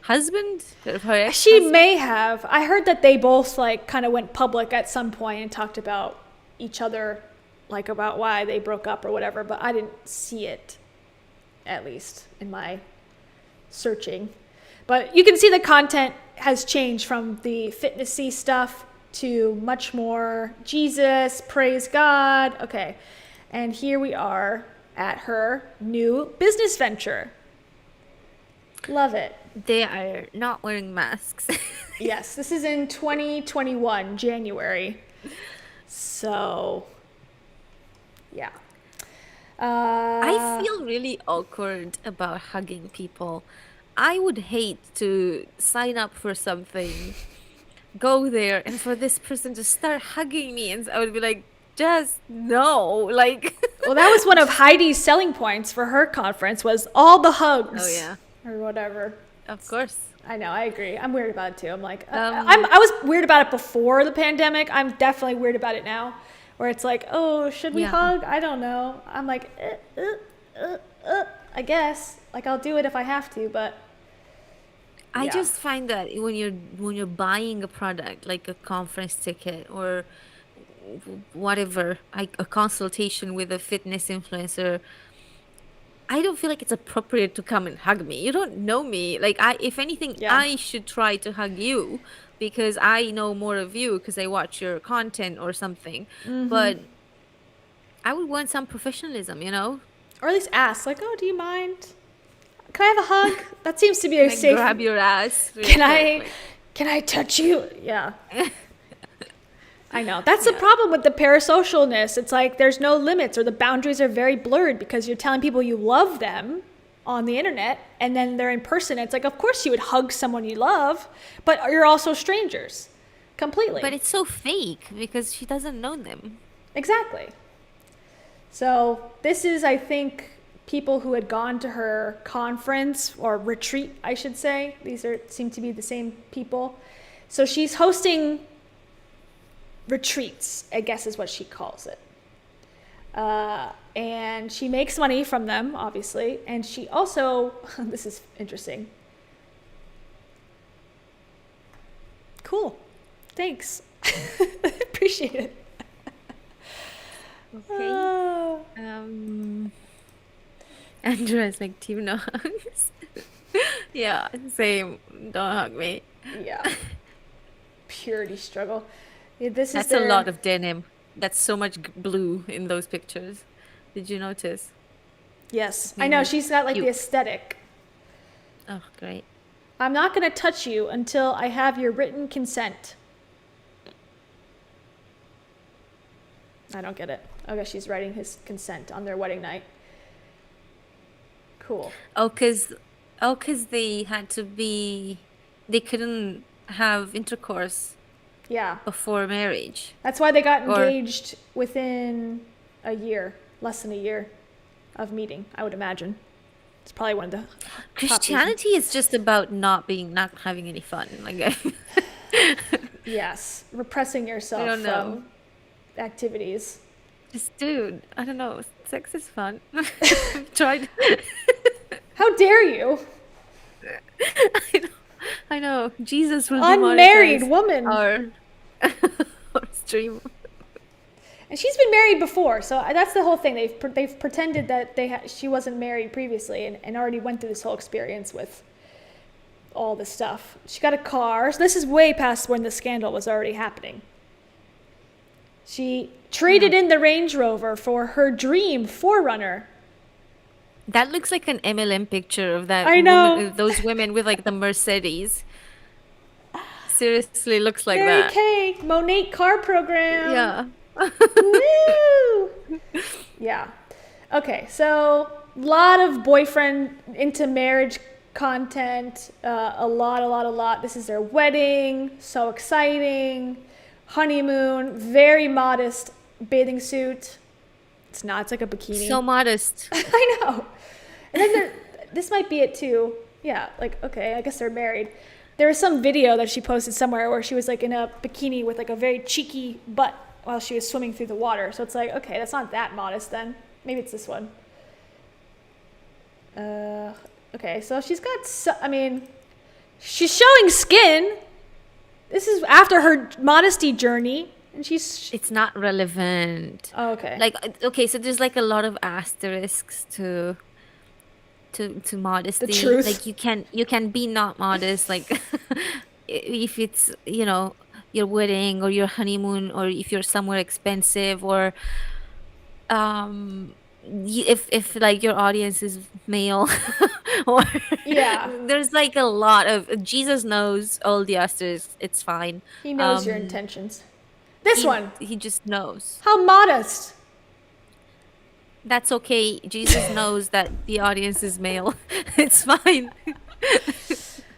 husband, her ex-husband. She may have. I heard that they both like kind of went public at some point and talked about each other, like about why they broke up or whatever, but I didn't see it, at least in my searching. But you can see the content has changed from the fitnessy stuff to much more Jesus, praise God. Okay. And here we are at her new business venture. Love it. They are not wearing masks. Yes, this is in 2021, January. So, yeah. I feel really awkward about hugging people. I would hate to sign up for something, go there, and for this person to start hugging me, and I would be like, just no, like. Well, that was one of Heidi's selling points for her conference, was all the hugs. Oh yeah, or whatever. of course. I know, I agree. I'm weird about it too. I'm like, I was weird about it before the pandemic. I'm definitely weird about it now, where it's like, oh, should we hug? I don't know. I'm like, I guess. Like, I'll do it if I have to, but. I Yeah. just find that when you're buying a product like a conference ticket or whatever, like a consultation with a fitness influencer, I don't feel like it's appropriate to come and hug me. You don't know me. Like if anything, Yeah. I should try to hug you because I know more of you because I watch your content or something. But I would want some professionalism, you know? Or at least ask, like, oh, do you mind? Can I have a hug? That seems to be a Like safe. grab your ass. real Can quick, can I touch you? Yeah. I know. That's the problem with the parasocialness. It's like there's no limits, or the boundaries are very blurred because you're telling people you love them on the internet, and then they're in person. It's like, of course you would hug someone you love, but you're also strangers. Completely. But it's so fake because she doesn't know them. Exactly. So this is, I think, people who had gone to her conference or retreat, I should say. These seem to be the same people. So she's hosting retreats, I guess is what she calls it. And she makes money from them, obviously. And she also, this is interesting. Cool. Thanks. Appreciate it. Okay. Andrew's like, team no hugs. Yeah, same. Don't hug me. Yeah. Purity struggle. Yeah, this That's is a lot of denim. That's so much blue in those pictures. Did you notice? Yes. I know. She's got like the Cute. aesthetic. Oh, great. I'm not going to touch you until I have your written consent. I don't get it. Okay, she's writing his consent on their wedding night. Cool. Oh, cause they couldn't have intercourse Yeah. before marriage. That's why they got Or- engaged within a year, less than a year of meeting, I would imagine. It's probably one of the top reasons. Christianity is just about not having any fun. Like, Yes. Repressing yourself I don't know. from activities. just dude, I don't know. Sex is fun. I've tried. How dare you? I know. Jesus will Unmarried demonetize woman. our stream. And she's been married before, so that's the whole thing. They've pretended that she wasn't married previously and already went through this whole experience with all this stuff. She got a car. So this is way past when the scandal was already happening. She traded in the Range Rover for her dream 4Runner. That looks like an MLM picture of that. I know. Woman, those women with like the Mercedes. Seriously, looks like Mary that. Kay, Monate car program. Yeah. Woo! Yeah. Okay, so a lot of boyfriend into marriage content. A lot. This is their wedding. So exciting. Honeymoon. Very modest bathing suit. It's not. It's like a bikini. So modest. I know. And then this might be it too. Yeah, like, okay, I guess they're married. There was some video that she posted somewhere where she was like in a bikini with like a very cheeky butt while she was swimming through the water. So it's like, okay, that's not that modest then. Maybe it's this one. Okay, so she's got, she's showing skin. This is after her modesty journey. And it's not relevant. Oh, okay. Like, okay, so there's like a lot of asterisks to modesty. The truth. Like you can be not modest, like if it's, you know, your wedding or your honeymoon, or if you're somewhere expensive, or if like your audience is male, or yeah, there's like a lot of, Jesus knows all the asterisks. It's fine. He knows your intentions. This one. He just knows. How modest. That's okay. Jesus knows that the audience is male. It's fine.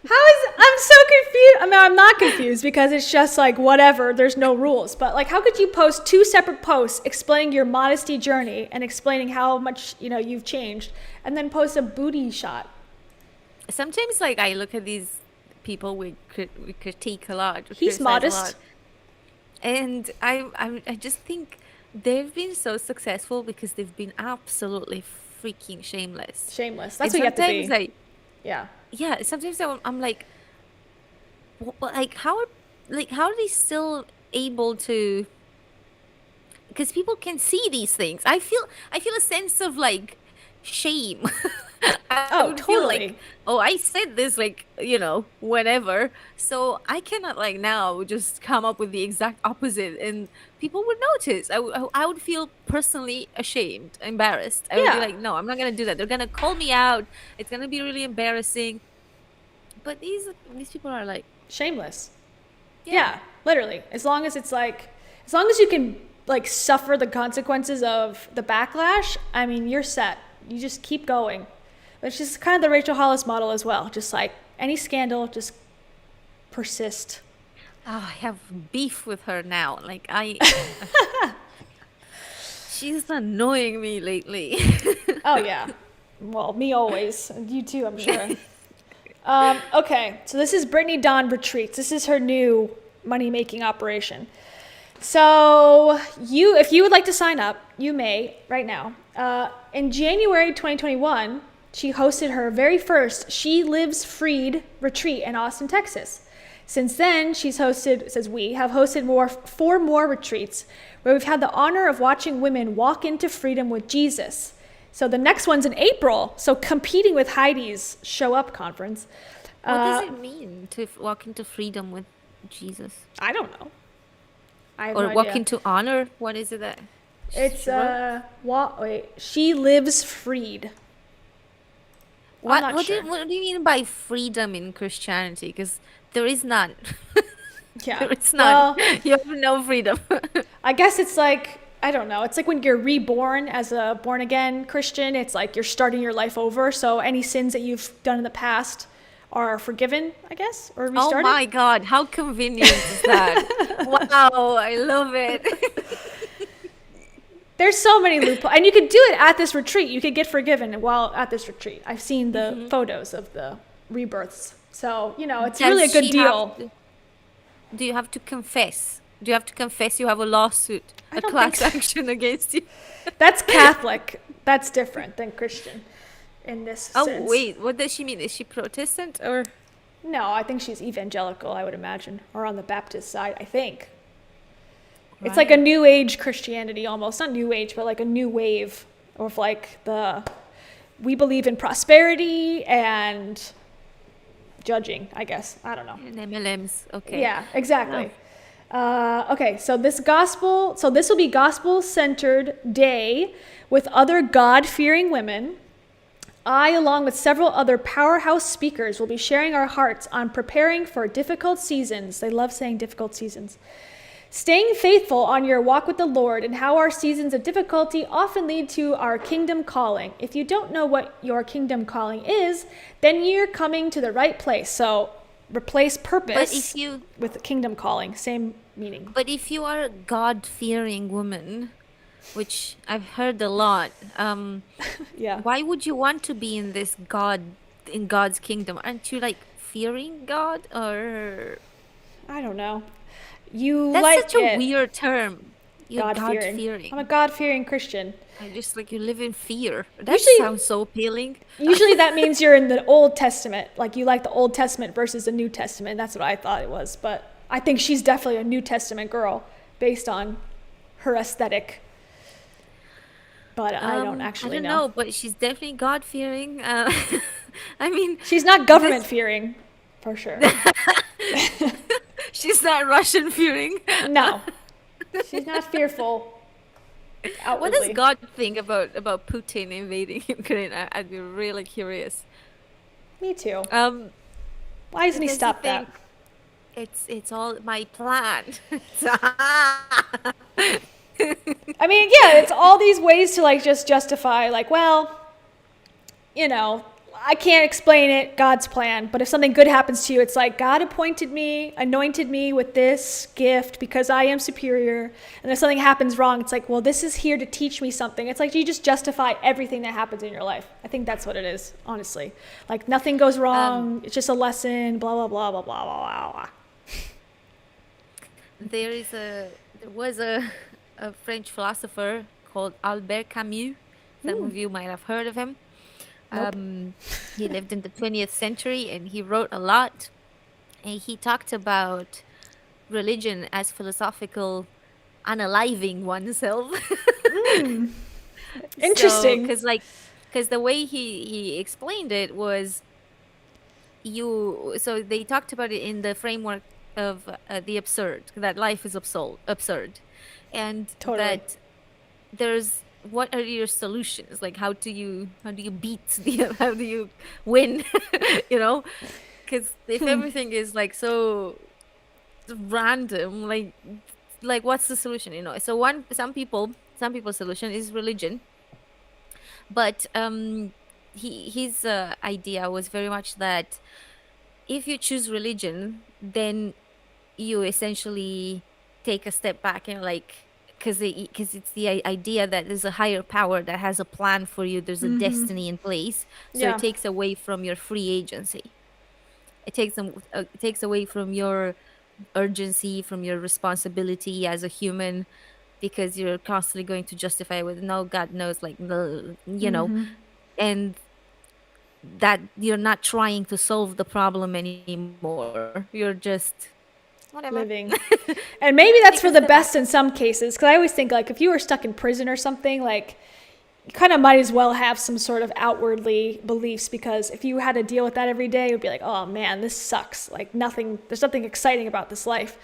I'm so confused. I mean, I'm not confused because it's just like whatever. There's no rules. But like, how could you post 2 separate posts explaining your modesty journey and explaining how much, you know, you've changed, and then post a booty shot? Sometimes, like, I look at these people we critique a lot. He's modest. A lot, and I just think they've been so successful because they've been absolutely freaking shameless. Shameless. That's what you have to be. Yeah. Sometimes I'm like, how are they still able to? Because people can see these things. I feel a sense of like shame. I would feel totally. like, oh, I said this, like, you know, whenever, so I cannot like now just come up with the exact opposite and people would notice. I would feel personally ashamed, embarrassed. I would be like, no, I'm not gonna do that. They're gonna call me out. It's gonna be really embarrassing. But these people are like shameless. Yeah, literally. As long as you can like suffer the consequences of the backlash, I mean, you're set. You just keep going. Which is kind of the Rachel Hollis model as well. Just like any scandal, just persist. Oh, I have beef with her now. Like she's annoying me lately. Oh yeah. Well, me always. And you too, I'm sure. Okay, so this is Brittany Dawn Retreats. This is her new money-making operation. So if you would like to sign up, you may right now. In January 2021, she hosted her very first She Lives Freed retreat in Austin, Texas. Since then, we have hosted 4 more retreats where we've had the honor of watching women walk into freedom with Jesus. So the next one's in April. So competing with Heidi's Show Up conference. What does it mean to walk into freedom with Jesus? I don't know. I have or no walk idea. into honor? What is it that? It's She Lives Freed. What do you mean by freedom in Christianity? Because there is none. Yeah. There is none. Well, you have no freedom. I guess it's like, I don't know. It's like when you're reborn as a born again Christian, it's like you're starting your life over. So any sins that you've done in the past are forgiven, I guess, or restarted. Oh my God, how convenient is that? Wow, I love it. There's so many loopholes. And you could do it at this retreat. You could get forgiven while at this retreat. I've seen the photos of the rebirths. So, you know, it's really a good deal. Do you have to confess? Do you have to confess you have a lawsuit, a class action against you? That's Catholic. That's different than Christian in this sense. Oh, wait. What does she mean? Is she Protestant or? No, I think she's evangelical, I would imagine. Or on the Baptist side, I think. It's like a new age Christianity almost. Not new age, but like a new wave of like we believe in prosperity and judging, I guess. I don't know. And MLMs. Okay. Yeah, exactly. Okay, so this will be gospel-centered day with other God-fearing women. I, along with several other powerhouse speakers, will be sharing our hearts on preparing for difficult seasons. They love saying difficult seasons. Staying faithful on your walk with the Lord, and how our seasons of difficulty often lead to our kingdom calling. If you don't know what your kingdom calling is, then you're coming to the right place. So replace purpose with kingdom calling. Same meaning. But if you are a God-fearing woman, which I've heard a lot, Yeah. why would you want to be in God's kingdom? Aren't you like fearing God, or I don't know. You that's like such a it. weird term. You're God-fearing. God-fearing. I'm a God-fearing Christian. I just like you live in fear. That Usually- sounds so appealing. Usually that means you're in the Old Testament. Like you like the Old Testament versus the New Testament. That's what I thought it was. But I think she's definitely a New Testament girl based on her aesthetic. But I don't actually I don't know, but she's definitely God-fearing. I mean, She's not government-fearing, for sure. she's not Russian-fearing. No. She's not fearful. What Outwardly. does God think about Putin invading Ukraine? I'd be really curious. Me too. Why doesn't he Because stop that? It's all my plan. I mean, yeah, it's all these ways to like just justify, like, well, you know, I can't explain it, God's plan. But if something good happens to you, it's like God anointed me with this gift because I am superior. And if something happens wrong, it's like, well, this is here to teach me something. It's like you just justify everything that happens in your life. I think that's what it is, honestly. Like nothing goes wrong. It's just a lesson, blah, blah, blah, blah, blah, blah, blah. There was a French philosopher called Albert Camus. Some of you might have heard of him. He lived in the 20th century and he wrote a lot. And he talked about religion as philosophical unaliving oneself. Interesting. Because the way he explained it was so they talked about it in the framework of the absurd, that life is absurd, and Totally. that there's what are your solutions, like how do you beat how do you win, you know, because if everything is like so random, like what's the solution, you know? So some people's solution is religion, but his idea was very much that if you choose religion, then you essentially take a step back and because it's the idea that there's a higher power that has a plan for you, there's a destiny in place, so Yeah. it takes away from your free agency, it takes away from your urgency, from your responsibility as a human, because you're constantly going to justify it with no, God knows, like no, you know, and that you're not trying to solve the problem anymore, you're just whatever. Living. And maybe that's for the best in some cases, because I always think like if you were stuck in prison or something, like you kind of might as well have some sort of outwardly beliefs, because if you had to deal with that every day, it would be like, oh man, this sucks, like there's nothing exciting about this life.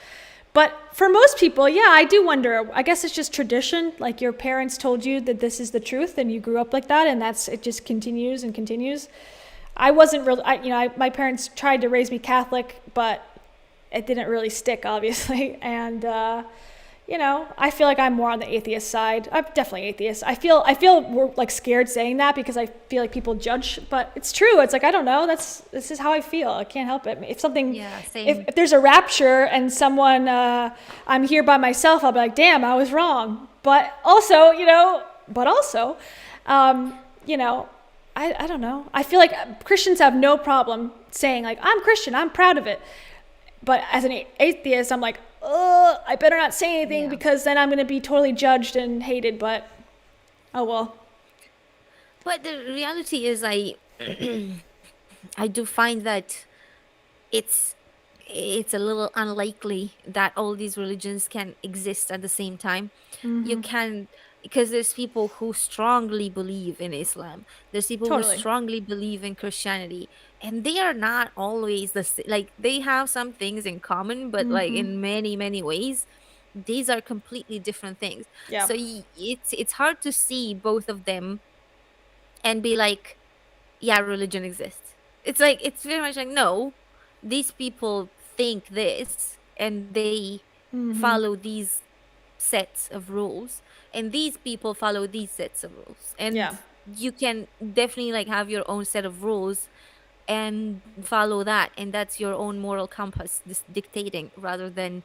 But for most people, yeah, I do wonder, I guess it's just tradition, like your parents told you that this is the truth and you grew up like that, and it just continues and continues. I wasn't really, my parents tried to raise me Catholic, but it didn't really stick, obviously. And, I feel like I'm more on the atheist side. I'm definitely atheist. I feel more like scared saying that because I feel like people judge, but it's true. It's like, I don't know. This is how I feel. I can't help it. If something, if there's a rapture and someone, I'm here by myself, I'll be like, damn, I was wrong. But also, I don't know. I feel like Christians have no problem saying like, I'm Christian, I'm proud of it. But as an atheist, I'm like, I better not say anything because then I'm going to be totally judged and hated. But, oh well. But the reality is I do find that it's it's a little unlikely that all these religions can exist at the same time. You can, because there's people who strongly believe in Islam, there's people who Totally. strongly believe in Christianity, and they are not always like, they have some things in common, but like in many many ways these are completely different things. Yeah. So it's hard to see both of them and be like, yeah, religion exists. It's like, it's very much like, no, these people think this and they follow these sets of rules, and these people follow these sets of rules, Yeah. and you can definitely like have your own set of rules and follow that, and that's your own moral compass, this dictating, rather than,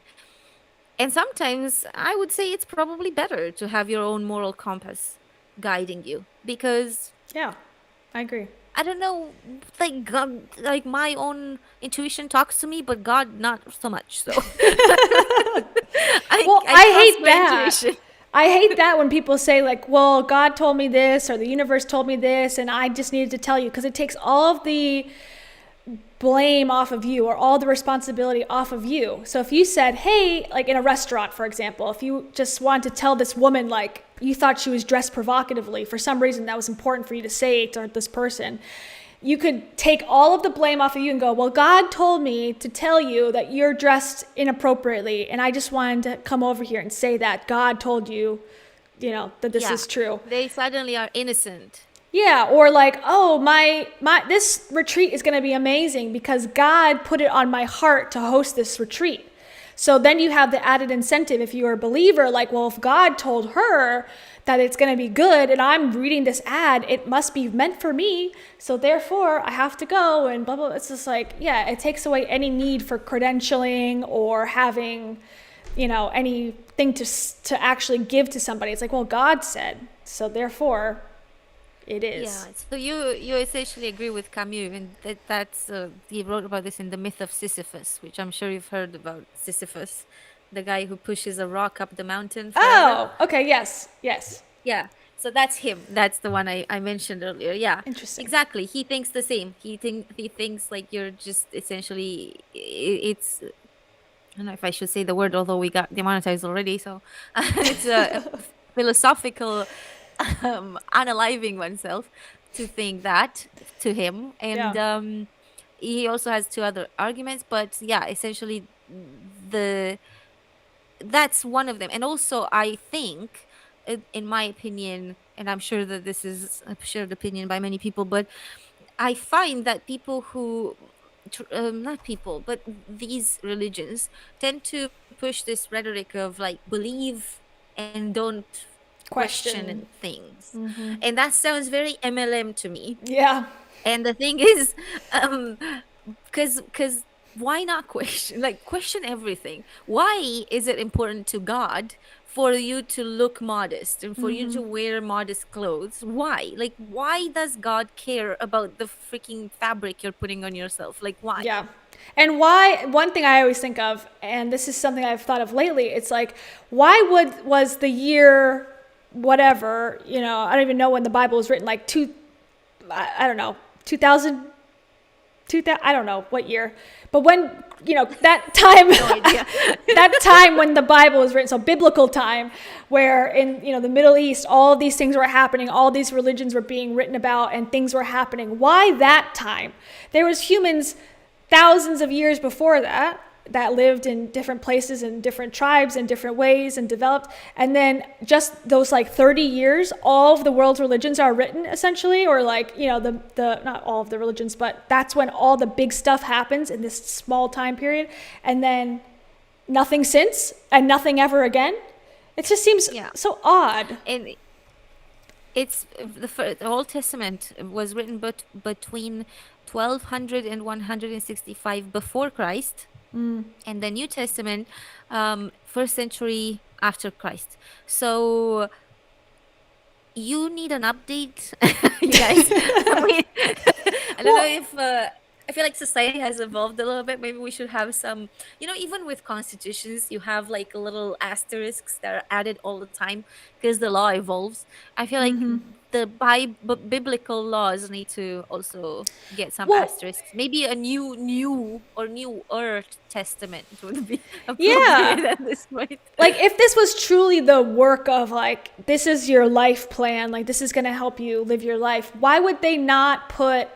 and sometimes I would say it's probably better to have your own moral compass guiding you, because Yeah. I agree. I don't know, like God, like my own intuition talks to me, but God not so much. So Well, I I trust hate my that. intuition. I hate that when people say like, well, God told me this or the universe told me this and I just needed to tell you, because it takes all of the blame off of you or all the responsibility off of you. So if you said, hey, like in a restaurant, for example, if you just wanted to tell this woman, like you thought she was dressed provocatively, for some reason that was important for you to say to this person, you could take all of the blame off of you and go, well, God told me to tell you that you're dressed inappropriately. And I just wanted to come over here and say that God told you, you know, that this Yeah. is true. They suddenly are innocent. Yeah, or like, oh, my this retreat is going to be amazing because God put it on my heart to host this retreat. So then you have the added incentive if you're a believer, like, well, if God told her that it's going to be good and I'm reading this ad, it must be meant for me. So therefore, I have to go and blah, blah. It's just like, yeah, it takes away any need for credentialing or having, you know, anything to actually give to somebody. It's like, well, God said, so therefore it is. Yeah. So you essentially agree with Camus, and that's he wrote about this in The Myth of Sisyphus, which I'm sure you've heard about. Sisyphus, the guy who pushes a rock up the mountain forever. Oh, okay, yes. Yeah. So that's him. That's the one I mentioned earlier. Yeah. Interesting. Exactly. He thinks the same. He thinks like you're just essentially it's, I don't know if I should say the word, although we got demonetized already. So it's a philosophical unaliving oneself to think that to him. And Yeah. he also has two other arguments, but yeah, essentially that's one of them. And also I think, in my opinion, and I'm sure that this is a shared opinion by many people, but I find that people who not people, but these religions tend to push this rhetoric of like, believe and don't question things. And that sounds very MLM to me. Yeah. And the thing is, because why not question? Like, question everything. Why is it important to God for you to look modest and for you to wear modest clothes? Why? Like, why does God care about the freaking fabric you're putting on yourself? Like, why? Yeah. And why, one thing I always think of, and this is something I've thought of lately, it's like, why was the year whatever, you know, I don't even know when the Bible was written, like I don't know, 2000, I don't know what year, but when, you know, that time, that time when the Bible was written, so biblical time, where in, you know, the Middle East, all of these things were happening, all these religions were being written about and things were happening. Why that time? There was humans thousands of years before that lived in different places and different tribes in different ways and developed. And then just those like 30 years, all of the world's religions are written essentially, or like, you know, the not all of the religions, but that's when all the big stuff happens in this small time period. And then nothing since and nothing ever again. It just seems so odd. And it's the Old Testament was written between 1200 and 165 before Christ. And the New Testament, first century after Christ. So you need an update, you guys. I don't know if I feel like society has evolved a little bit. Maybe we should have some, you know, even with constitutions, you have like little asterisks that are added all the time because the law evolves. I feel like the biblical laws need to also get some Well, asterisks. Maybe a newer testament would be yeah. appropriate at this point. Like, if this was truly the work of, like, this is your life plan, like, this is going to help you live your life, why would they not put,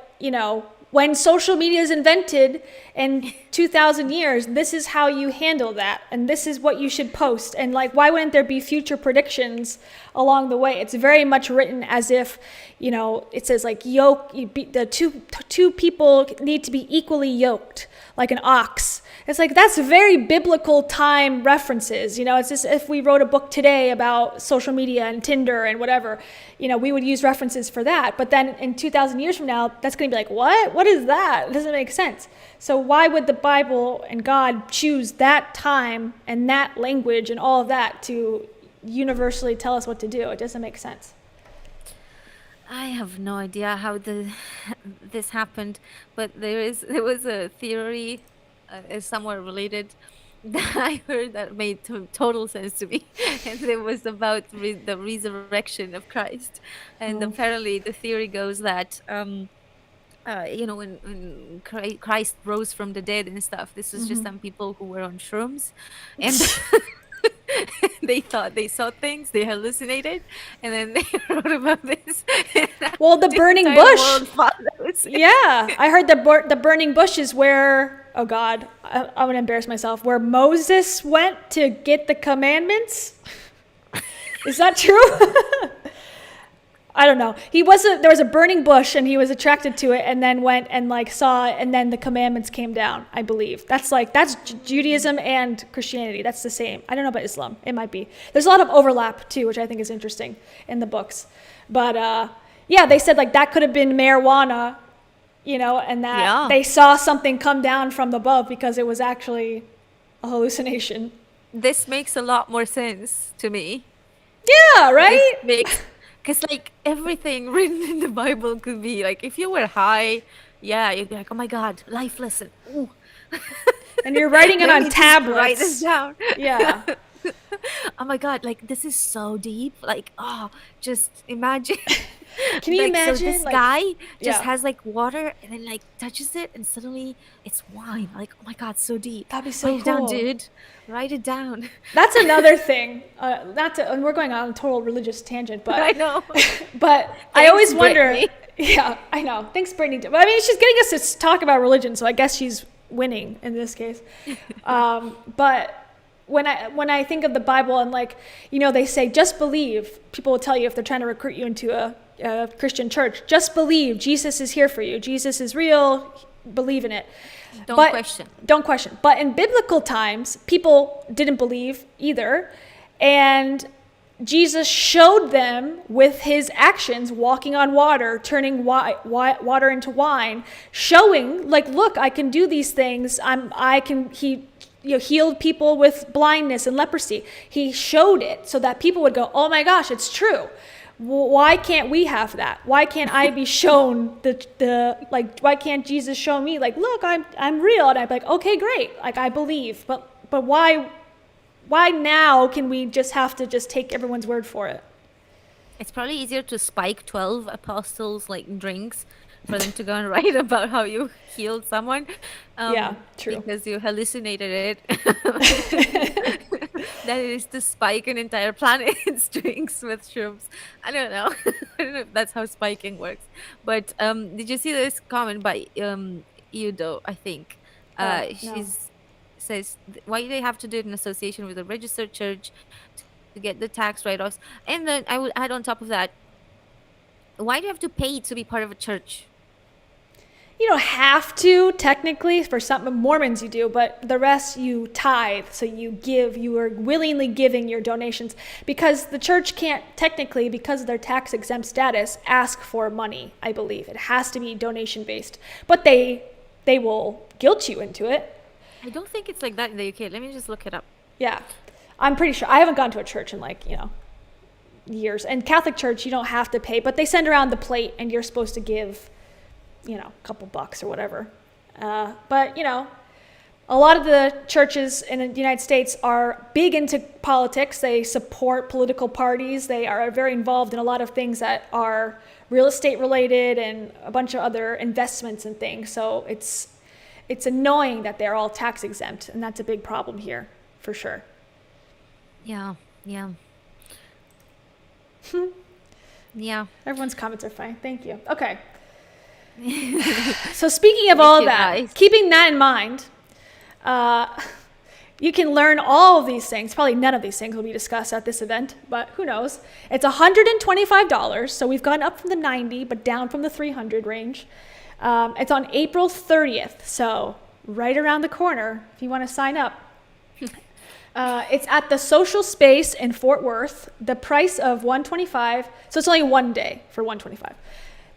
when social media is invented in 2,000 years, this is how you handle that, and this is what you should post, and, like, why wouldn't there be future predictions along the way? It's very much written as if, it says, like, the two people need to be equally yoked, like an ox. It's like, that's very biblical time references. It's just, if we wrote a book today about social media and Tinder and whatever, we would use references for that. But then in 2,000 years from now, that's going to be like, what? What is that? It doesn't make sense. So why would the Bible and God choose that time and that language and all of that to universally tell us what to do? It doesn't make sense. I have no idea how this happened, but there was a theory, is somewhat related, that I heard that made total sense to me, and it was about the resurrection of Christ. And apparently, the theory goes that when Christ rose from the dead and stuff, this was just some people who were on shrooms, and they thought they saw things, they hallucinated, and then they wrote about this. Well, the burning bush. Follows. Yeah, I heard the burning bush is where, oh God, I'm going to embarrass myself, where Moses went to get the commandments. Is that true? I don't know. There was a burning bush and he was attracted to it and then went and like saw it, and then the commandments came down, I believe. That's Judaism and Christianity. That's the same. I don't know about Islam. It might be. There's a lot of overlap too, which I think is interesting in the books. But yeah, they said like that could have been marijuana, and that they saw something come down from above because it was actually a hallucination. This makes a lot more sense to me. Yeah, right? Because like everything written in the Bible could be like, if you were high, you'd be like, oh my God, life lesson. Ooh. And you're writing it on tablets. Write this down. Yeah. Oh my God, like this is so deep. Like, just imagine. Can you imagine? So this guy just has like water and then like touches it and suddenly it's wine. Like, oh my God, so deep. That'd be so cool. Write it down, dude. Write it down. That's another thing. And we're going on a total religious tangent, but I know. But I always wonder. Yeah, I know. Thanks, Brittany. But I mean, she's getting us to talk about religion, so I guess she's winning in this case. But when I think of the Bible and like, they say just believe. People will tell you if they're trying to recruit you into a Christian church, just believe. Jesus is here for you. Jesus is real. Believe in it. Don't question. But in biblical times, people didn't believe either, and Jesus showed them with his actions, walking on water, turning water into wine, showing like, look, I can do these things. He healed people with blindness and leprosy. He showed it so that people would go, oh my gosh, it's true. Why can't we have that? Why can't I be shown why can't Jesus show me like, look, I'm real? And I'd be like, okay, great. Like, I believe, but why now can we just have to just take everyone's word for it? It's probably easier to spike 12 apostles like drinks for them to go and write about how you healed someone. Yeah, true. Because you hallucinated it. That is to spike an entire planet's drinks with shrooms. I don't know. I don't know if that's how spiking works. But did you see this comment by Udo, I think? She says, why do they have to do it in association with a registered church to get the tax write-offs? And then I would add on top of that, why do you have to pay to be part of a church? You don't have to, technically. For some Mormons you do, but the rest you tithe. So you are willingly giving your donations, because the church can't technically, because of their tax exempt status, ask for money, I believe. It has to be donation based, but they will guilt you into it. I don't think it's like that in the UK. Let me just look it up. Yeah, I'm pretty sure. I haven't gone to a church in years. And Catholic church, you don't have to pay, but they send around the plate and you're supposed to give, a couple bucks or whatever. But a lot of the churches in the United States are big into politics. They support political parties. They are very involved in a lot of things that are real estate related and a bunch of other investments and things. So it's annoying that they're all tax exempt, and that's a big problem here, for sure. Yeah. Yeah. Everyone's comments are fine. Thank you. Okay. So speaking of all of that, guys. keeping that in mind, you can learn all of these things. Probably none of these things will be discussed at this event, but who knows? It's $125, so we've gone up from the 90, but down from the 300 range. It's on April 30th, so right around the corner if you want to sign up. It's at the Social Space in Fort Worth. The price of $125, so it's only one day for $125.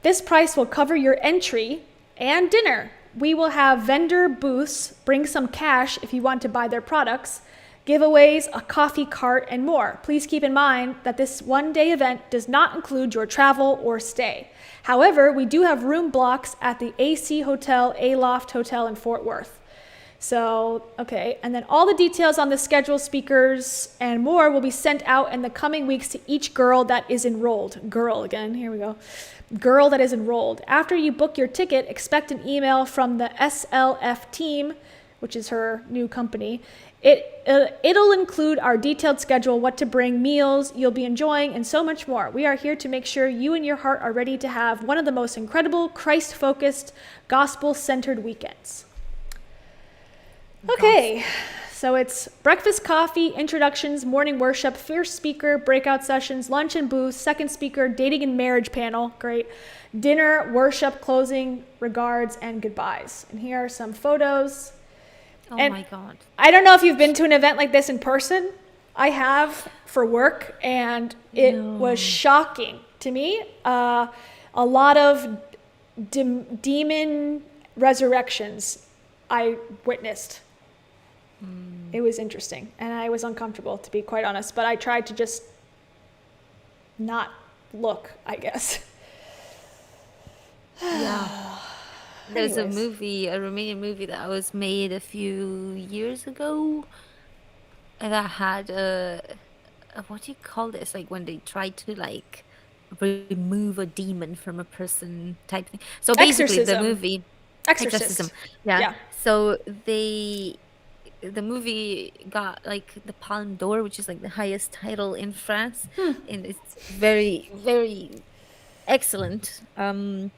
This price will cover your entry and dinner. We will have vendor booths, bring some cash if you want to buy their products, giveaways, a coffee cart, and more. Please keep in mind that this one-day event does not include your travel or stay. However, we do have room blocks at the AC Hotel, Aloft Hotel in Fort Worth. So, okay, and then all the details on the schedule, speakers, and more will be sent out in the coming weeks to each girl that is enrolled. Girl again, here we go. Girl that is enrolled. After you book your ticket, expect an email from the SLF team, which is her new company. It'll include our detailed schedule, what to bring, meals you'll be enjoying, and so much more. We are here to make sure you and your heart are ready to have one of the most incredible, Christ-focused, gospel-centered weekends. Okay, so it's breakfast, coffee, introductions, morning worship, first speaker, breakout sessions, lunch and booths, second speaker, dating and marriage panel, great, dinner, worship, closing, regards, and goodbyes. And here are some photos. Oh And my God. I don't know if you've been to an event like this in person. I have for work, and it was shocking to me. A lot of demon resurrections I witnessed. It was interesting, and I was uncomfortable, to be quite honest, but I tried to just not look, I guess. Yeah. There's a Anyways. movie, a Romanian movie that was made a few years ago that had what do you call this? Like when they try to like remove a demon from a person type thing. So basically the Exorcism. movie Exorcist. Yeah. Yeah. So the movie got like the Palme d'Or, which is like the highest title in France, and it's very, very excellent. And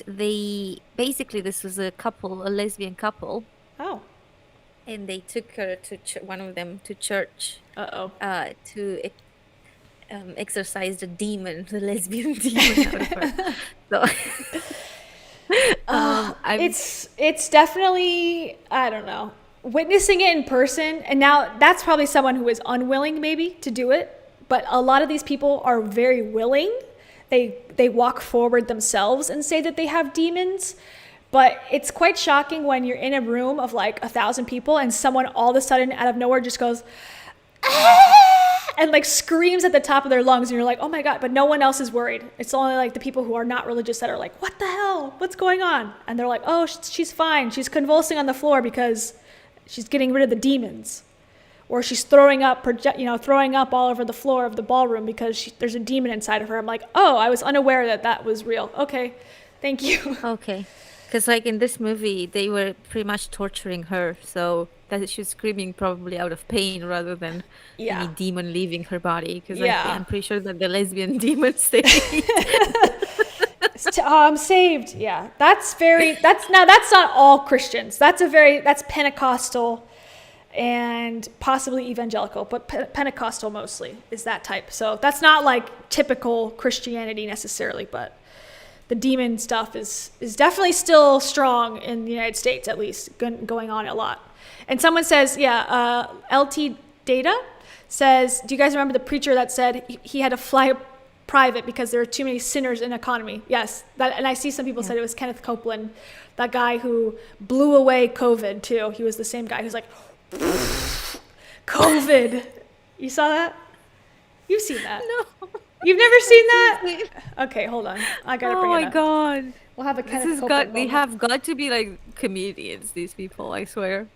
this was a couple, a lesbian couple, Oh. and they took her to one of them to church Uh-oh. to exorcise the demon, the lesbian demon out of her. So It's definitely, I don't know, witnessing it in person, and now that's probably someone who is unwilling maybe to do it, but a lot of these people are very willing. They walk forward themselves and say that they have demons, but it's quite shocking when you're in a room of like 1,000 people and someone all of a sudden out of nowhere just goes, "Ah!" and like screams at the top of their lungs, and you're like, oh my God, but no one else is worried. It's only like the people who are not religious that are like, what the hell? What's going on? And they're like, oh, she's fine. She's convulsing on the floor because she's getting rid of the demons. Or she's throwing up all over the floor of the ballroom because there's a demon inside of her. I'm like, oh, I was unaware that was real. Okay, thank you. okay, because like in this movie, they were pretty much torturing her, so that she was screaming probably out of pain rather than Yeah. any demon leaving her body. Because Yeah. I'm pretty sure that the lesbian demon stayed. I'm saved. Yeah, that's not all Christians. That's Pentecostal and possibly evangelical, but Pentecostal mostly is that type. So that's not like typical Christianity necessarily, but the demon stuff is definitely still strong in the United States, at least, going on a lot. And someone says, LT Data says, do you guys remember the preacher that said he had to fly private because there are too many sinners in the economy? Yes, and I see some people said it was Kenneth Copeland, that guy who blew away COVID too. He was the same guy who's like, COVID. You saw that? You've seen that. No. You've never seen that? Okay, hold on. I gotta bring it up. Oh my God. We'll have a This Kenneth has Copeland got they moment. have got to be like comedians, these people, I swear.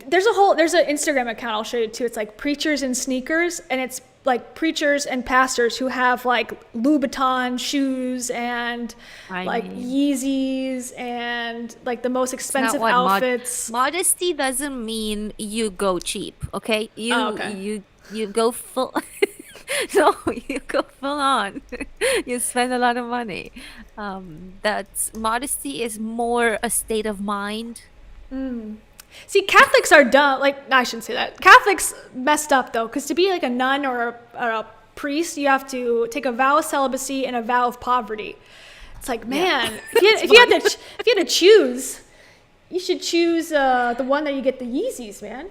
There's an Instagram account I'll show you too. It's like preachers in sneakers, and it's like preachers and pastors who have like Louboutin shoes and I like mean, Yeezys and like the most it's not expensive what outfits. modesty doesn't mean you go cheap, okay? Oh, okay. You go full no, you go full on. You spend a lot of money. That's modesty is more a state of mind. See, Catholics are dumb. Like, no, I shouldn't say that. Catholics messed up though, because to be like a nun or a priest, you have to take a vow of celibacy and a vow of poverty. It's like, man, if you had to choose, you should choose the one that you get the Yeezys, man.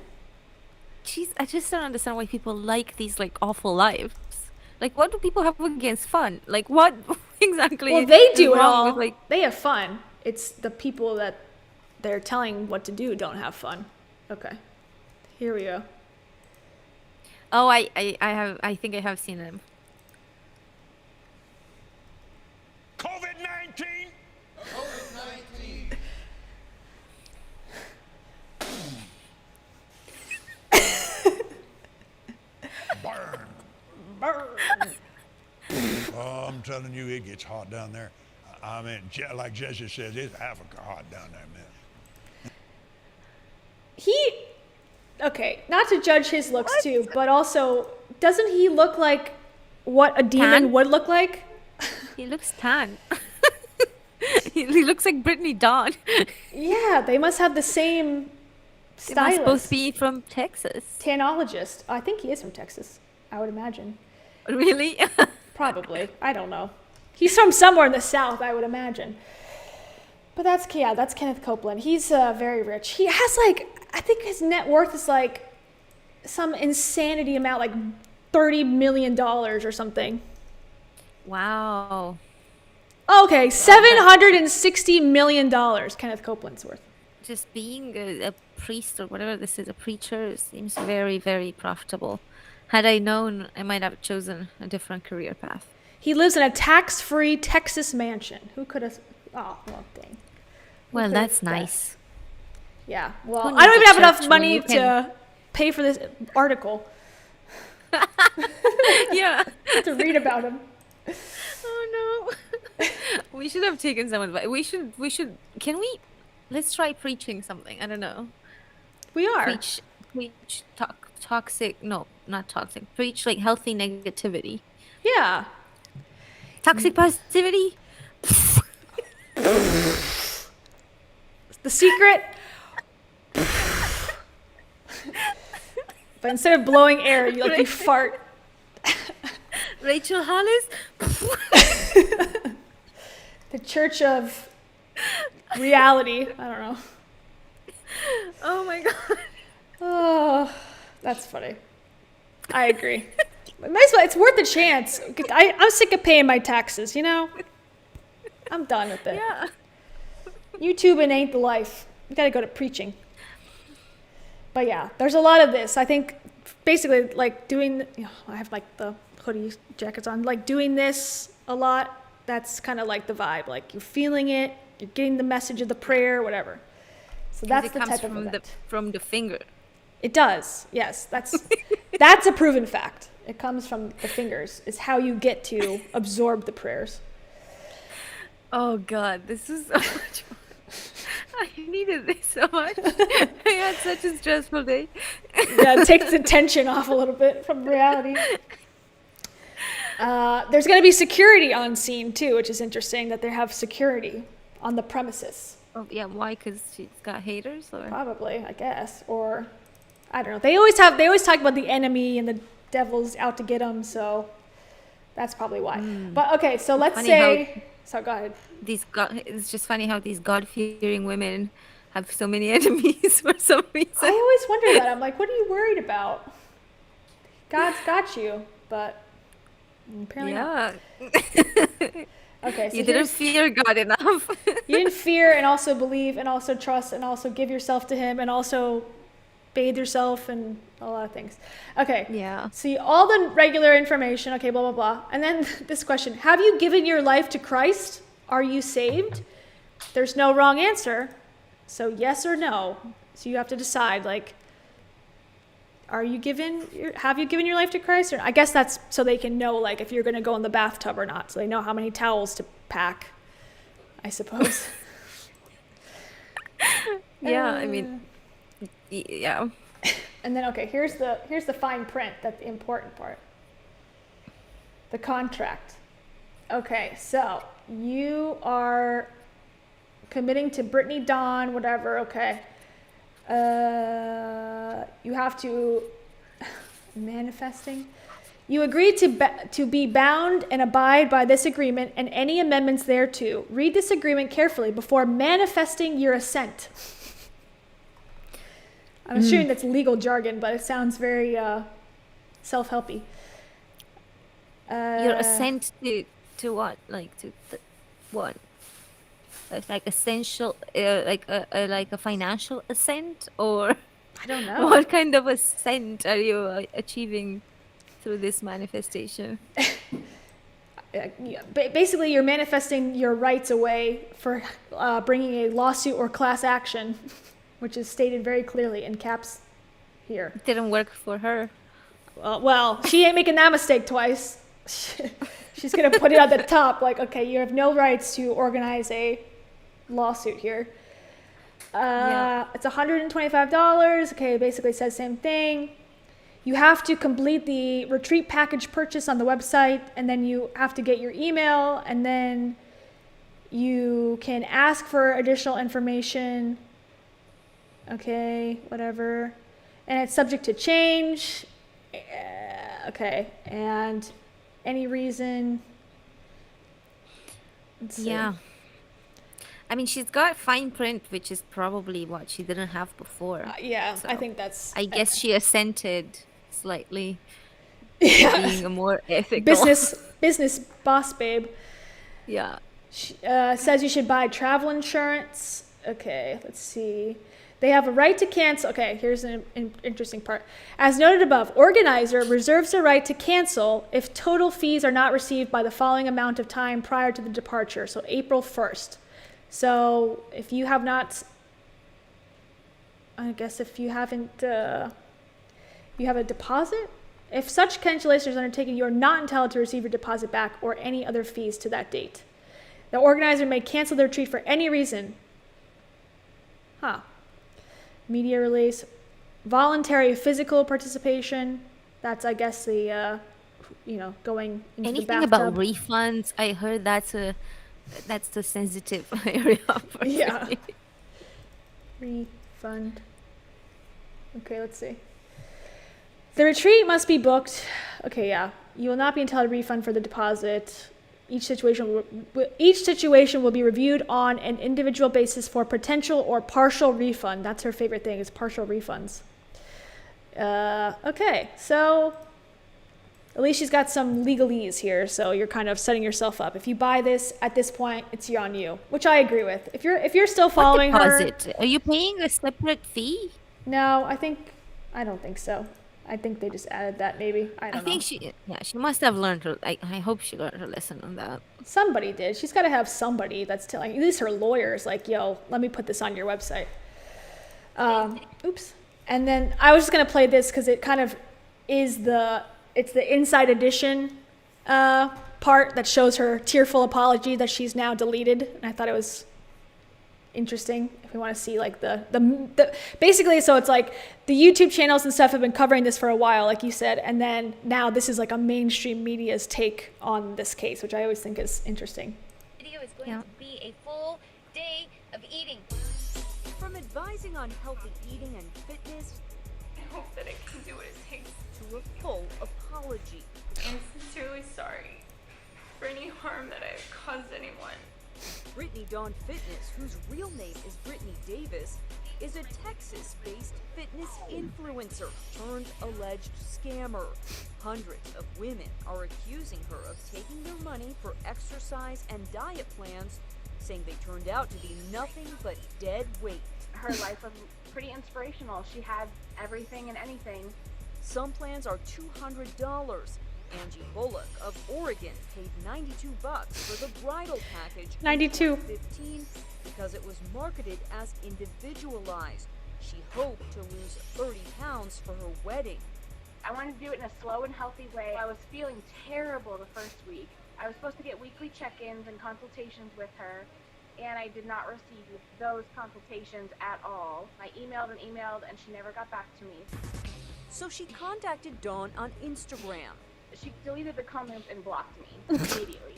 Jeez, I just don't understand why people like these like awful lives. Like, what do people have against fun? Like, what exactly? Well, they is do it wrong all. with, like, They have fun. It's the people that they're telling what to do don't have fun. Okay, here we go. oh, I think I have seen them. COVID-19. Burn. Oh, I'm telling you, it gets hot down there. I mean, like Jesse says, it's Africa hot down there, man. Okay, not to judge his looks too, but also, doesn't he look like what a demon Tan? would look like? He looks tan. He looks like Brittany Dawn. Yeah, they must have the same They must both stylist. be from Texas. Tanologist. I think he is from Texas, I would imagine. Really? Probably. I don't know. He's from somewhere in the South, I would imagine. But that's Kenneth Copeland. He's very rich. He has like, I think his net worth is like some insanity amount, like $30 million or something. Wow. Okay, $760 million Kenneth Copeland's worth. Just being a priest or whatever this is, a preacher, seems very, very profitable. Had I known, I might have chosen a different career path. He lives in a tax-free Texas mansion. Who could have... Oh, well, dang. Well, could've that's guessed? nice. Yeah, well, Who I don't needs even a have church enough when money you to can- pay for this article Yeah. to read about him. Oh no. We should have taken some advice. We should. Can we? Let's try preaching something. I don't know. We are. Preach toxic. No, not toxic. Preach like healthy negativity. Yeah. Toxic positivity. The secret. But instead of blowing air, you fart. Rachel Hollis. The Church of Reality. I don't know. Oh my god. Oh, that's funny. I agree. Might as well, it's worth a chance. I'm sick of paying my taxes, you know? I'm done with it. Yeah. YouTubing ain't the life. You gotta go to preaching. But yeah, there's a lot of this. I think basically like doing, I have like the hoodie jackets on, like doing this a lot, that's kind of like the vibe. Like you're feeling it, you're getting the message of the prayer, whatever. So that's the type of event. From the finger. It does, yes. That's a proven fact. It comes from the fingers. Is how you get to absorb the prayers. Oh god, this is so much fun. I needed this so much. I had such a stressful day. Yeah, it takes the tension off a little bit from reality. There's going to be security on scene too, which is interesting that they have security on the premises. Oh yeah, why? Because she's got haters, or Probably, I guess, or I don't know. They always talk about the enemy and the devil's out to get them, so that's probably why. But okay, so let's Funny say. So go ahead. it's just funny how these God-fearing women have so many enemies for some reason. I always wonder that. I'm like, what are you worried about? God's got you, but apparently not. Yeah. Okay, so You didn't fear God enough. you didn't fear and also believe and also trust and also give yourself to him and also bathe yourself and a lot of things. Okay. Yeah. See all the regular information. Okay, blah, blah, blah. And then this question, have you given your life to Christ? Are you saved? There's no wrong answer. So yes or no. So you have to decide, like, have you given your life to Christ? Or I guess that's so they can know, like, if you're going to go in the bathtub or not. So they know how many towels to pack, I suppose. Yeah, I mean, yeah. And then, okay, here's the fine print. That's the important part. The contract. Okay, so you are committing to Brittany Dawn, whatever. Okay. You have to manifesting. You agree to be bound and abide by this agreement and any amendments thereto. Read this agreement carefully before manifesting your assent. I'm assuming that's legal jargon, but it sounds very self-helpy. Your assent to what? Like what? Like essential, like a financial assent, or I don't know. what kind of assent are you achieving through this manifestation? Yeah, basically, you're manifesting your rights away for bringing a lawsuit or class action, which is stated very clearly in caps here. It didn't work for her. Well, she ain't making that mistake twice. She's going to put it at the top, like, okay, you have no rights to organize a lawsuit here. It's $125. Okay, basically says same thing. You have to complete the retreat package purchase on the website, and then you have to get your email, and then you can ask for additional information. Okay, whatever. And it's subject to change. Okay, and any reason. Yeah. I mean, she's got fine print, which is probably what she didn't have before. Yeah, So I think that's. I guess she assented slightly, Yeah. being a more ethical. business boss babe. Yeah. She, says you should buy travel insurance. Okay, let's see. They have a right to cancel. Okay, here's an interesting part. As noted above, organizer reserves the right to cancel if total fees are not received by the following amount of time prior to the departure. So April 1st. So if you have not, I guess if you haven't, you have a deposit? If such cancellation is undertaken, you are not entitled to receive your deposit back or any other fees to that date. The organizer may cancel the retreat for any reason. Huh. Media release. Voluntary physical participation. That's, I guess, the, going into Anything the bathtub. about refunds? I heard that's the sensitive area. For Yeah. me. Refund. Okay, let's see. The retreat must be booked. Okay, yeah. You will not be entitled to refund for the deposit. Each situation will be reviewed on an individual basis for potential or partial refund. That's her favorite thing, is partial refunds. Okay, so at least she's got some legalese here, so you're kind of setting yourself up. If you buy this at this point, it's on you, which I agree with. If you're still following her, Are you paying a separate fee? no, I don't think so. I think they just added that, maybe. I don't know. think she must have learned her. I hope she learned her lesson on that. Somebody did. She's got to have somebody that's telling, at least her lawyer's like, yo, let me put this on your website. Oops. And then I was just going to play this because it kind of is it's the inside edition part that shows her tearful apology that she's now deleted. And I thought it was interesting if we want to see like the basically, so it's like the YouTube channels and stuff have been covering this for a while, like you said, and then now this is like a mainstream media's take on this case, which I always think is interesting. Video is going to be a full day of eating. From advising on healthy eating and fitness I hope that I can do what it takes. to a full apology. I'm sincerely sorry for any harm that I've caused anyone. Brittany Dawn Fitness, whose real name is Brittany Davis, is a Texas-based fitness influencer turned alleged scammer. Hundreds of women are accusing her of taking their money for exercise and diet plans, saying they turned out to be nothing but dead weight. Her life was pretty inspirational. She had everything and anything. Some plans are $200, Angie Bullock of Oregon paid $92 for the bridal package in 92. 2015 because it was marketed as individualized. She hoped to lose 30 pounds for her wedding. I wanted to do it in a slow and healthy way. I was feeling terrible the first week. I was supposed to get weekly check-ins and consultations with her, and I did not receive those consultations at all. I emailed and she never got back to me. So she contacted Dawn on Instagram. She deleted the comments and blocked me immediately.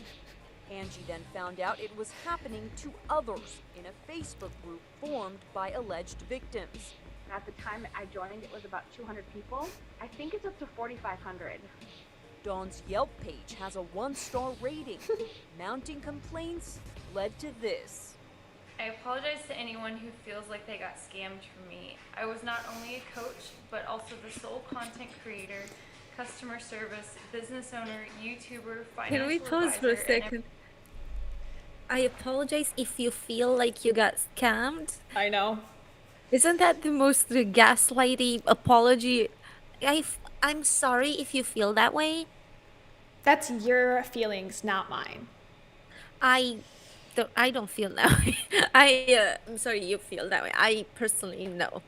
Angie then found out it was happening to others in a Facebook group formed by alleged victims. At the time I joined, it was about 200 people. I think it's up to 4,500. Dawn's Yelp page has a 1-star rating. Mounting complaints led to this. I apologize to anyone who feels like they got scammed from me. I was not only a coach, but also the sole content creator, customer service, business owner, YouTuber, financial Can we pause for a advisor, and second? I apologize if you feel like you got scammed. I know. Isn't that the most gaslighty apology? I'm sorry if you feel that way. That's your feelings, not mine. I don't feel that way. I'm sorry you feel that way. I personally know.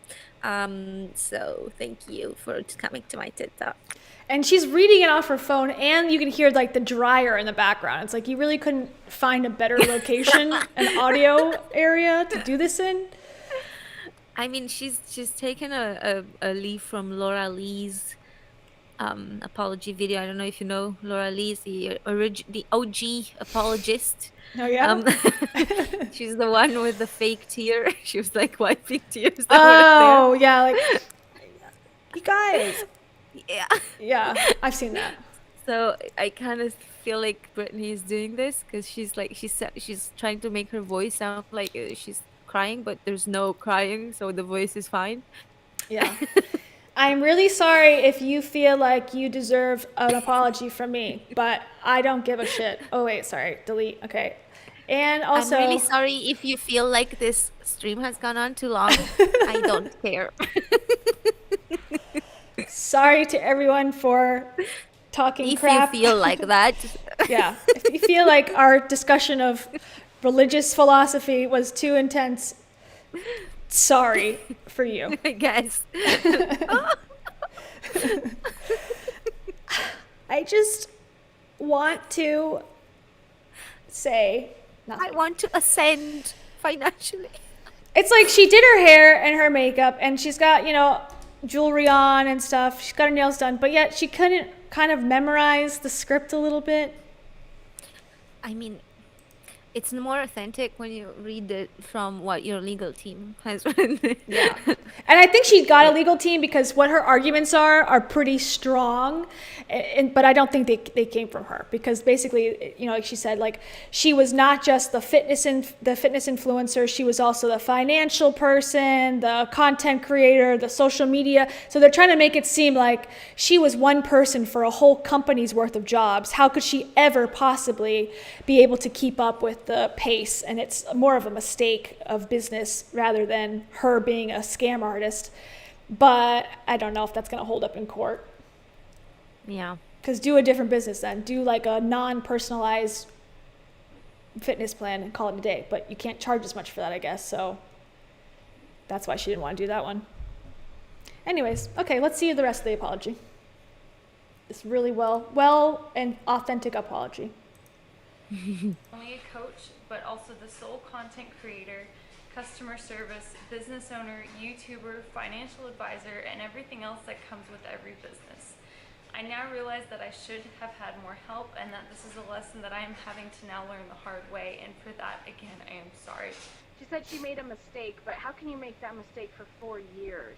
So thank you for coming to my TED Talk. And she's reading it off her phone, and you can hear like the dryer in the background. It's like you really couldn't find a better location, an audio area to do this in. I mean, she's taken a leaf from Laura Lee's apology video. I don't know if you know Laura Lee is the OG apologist. Oh yeah. She's the one with the fake tear. She was like wiping tears. Oh yeah, like you guys. Yeah. Yeah, I've seen that. So I kind of feel like Brittany is doing this because she's trying to make her voice sound like she's crying, but there's no crying, so the voice is fine. Yeah. I'm really sorry if you feel like you deserve an apology from me, but I don't give a shit. Oh wait, sorry, delete. Okay. And also, I'm really sorry if you feel like this stream has gone on too long. I don't care. sorry to everyone for talking If crap. you feel like that. Yeah. If you feel like our discussion of religious philosophy was too intense, sorry for you. I guess. I just want to say nothing. I want to ascend financially. It's like she did her hair and her makeup, and she's got, jewelry on and stuff. She's got her nails done, but yet she couldn't kind of memorize the script a little bit. I mean, it's more authentic when you read it from what your legal team has written. Yeah. And I think she got a legal team because what her arguments are pretty strong, but I don't think they came from her because basically, like she said, like she was not just the fitness influencer, she was also the financial person, the content creator, the social media. So they're trying to make it seem like she was one person for a whole company's worth of jobs. How could she ever possibly be able to keep up with the pace? And it's more of a mistake of business rather than her being a scam artist. But I don't know if that's going to hold up in court. Yeah. Because do a different business then. Do like a non-personalized fitness plan and call it a day. But you can't charge as much for that, I guess. So that's why she didn't want to do that one. Anyways, okay, let's see the rest of the apology. It's really well and authentic apology. only a coach, but also the sole content creator, customer service, business owner, YouTuber, financial advisor, and everything else that comes with every business. I now realize that I should have had more help and that this is a lesson that I am having to now learn the hard way, and for that, again, I am sorry. She said she made a mistake, but how can you make that mistake for 4 years?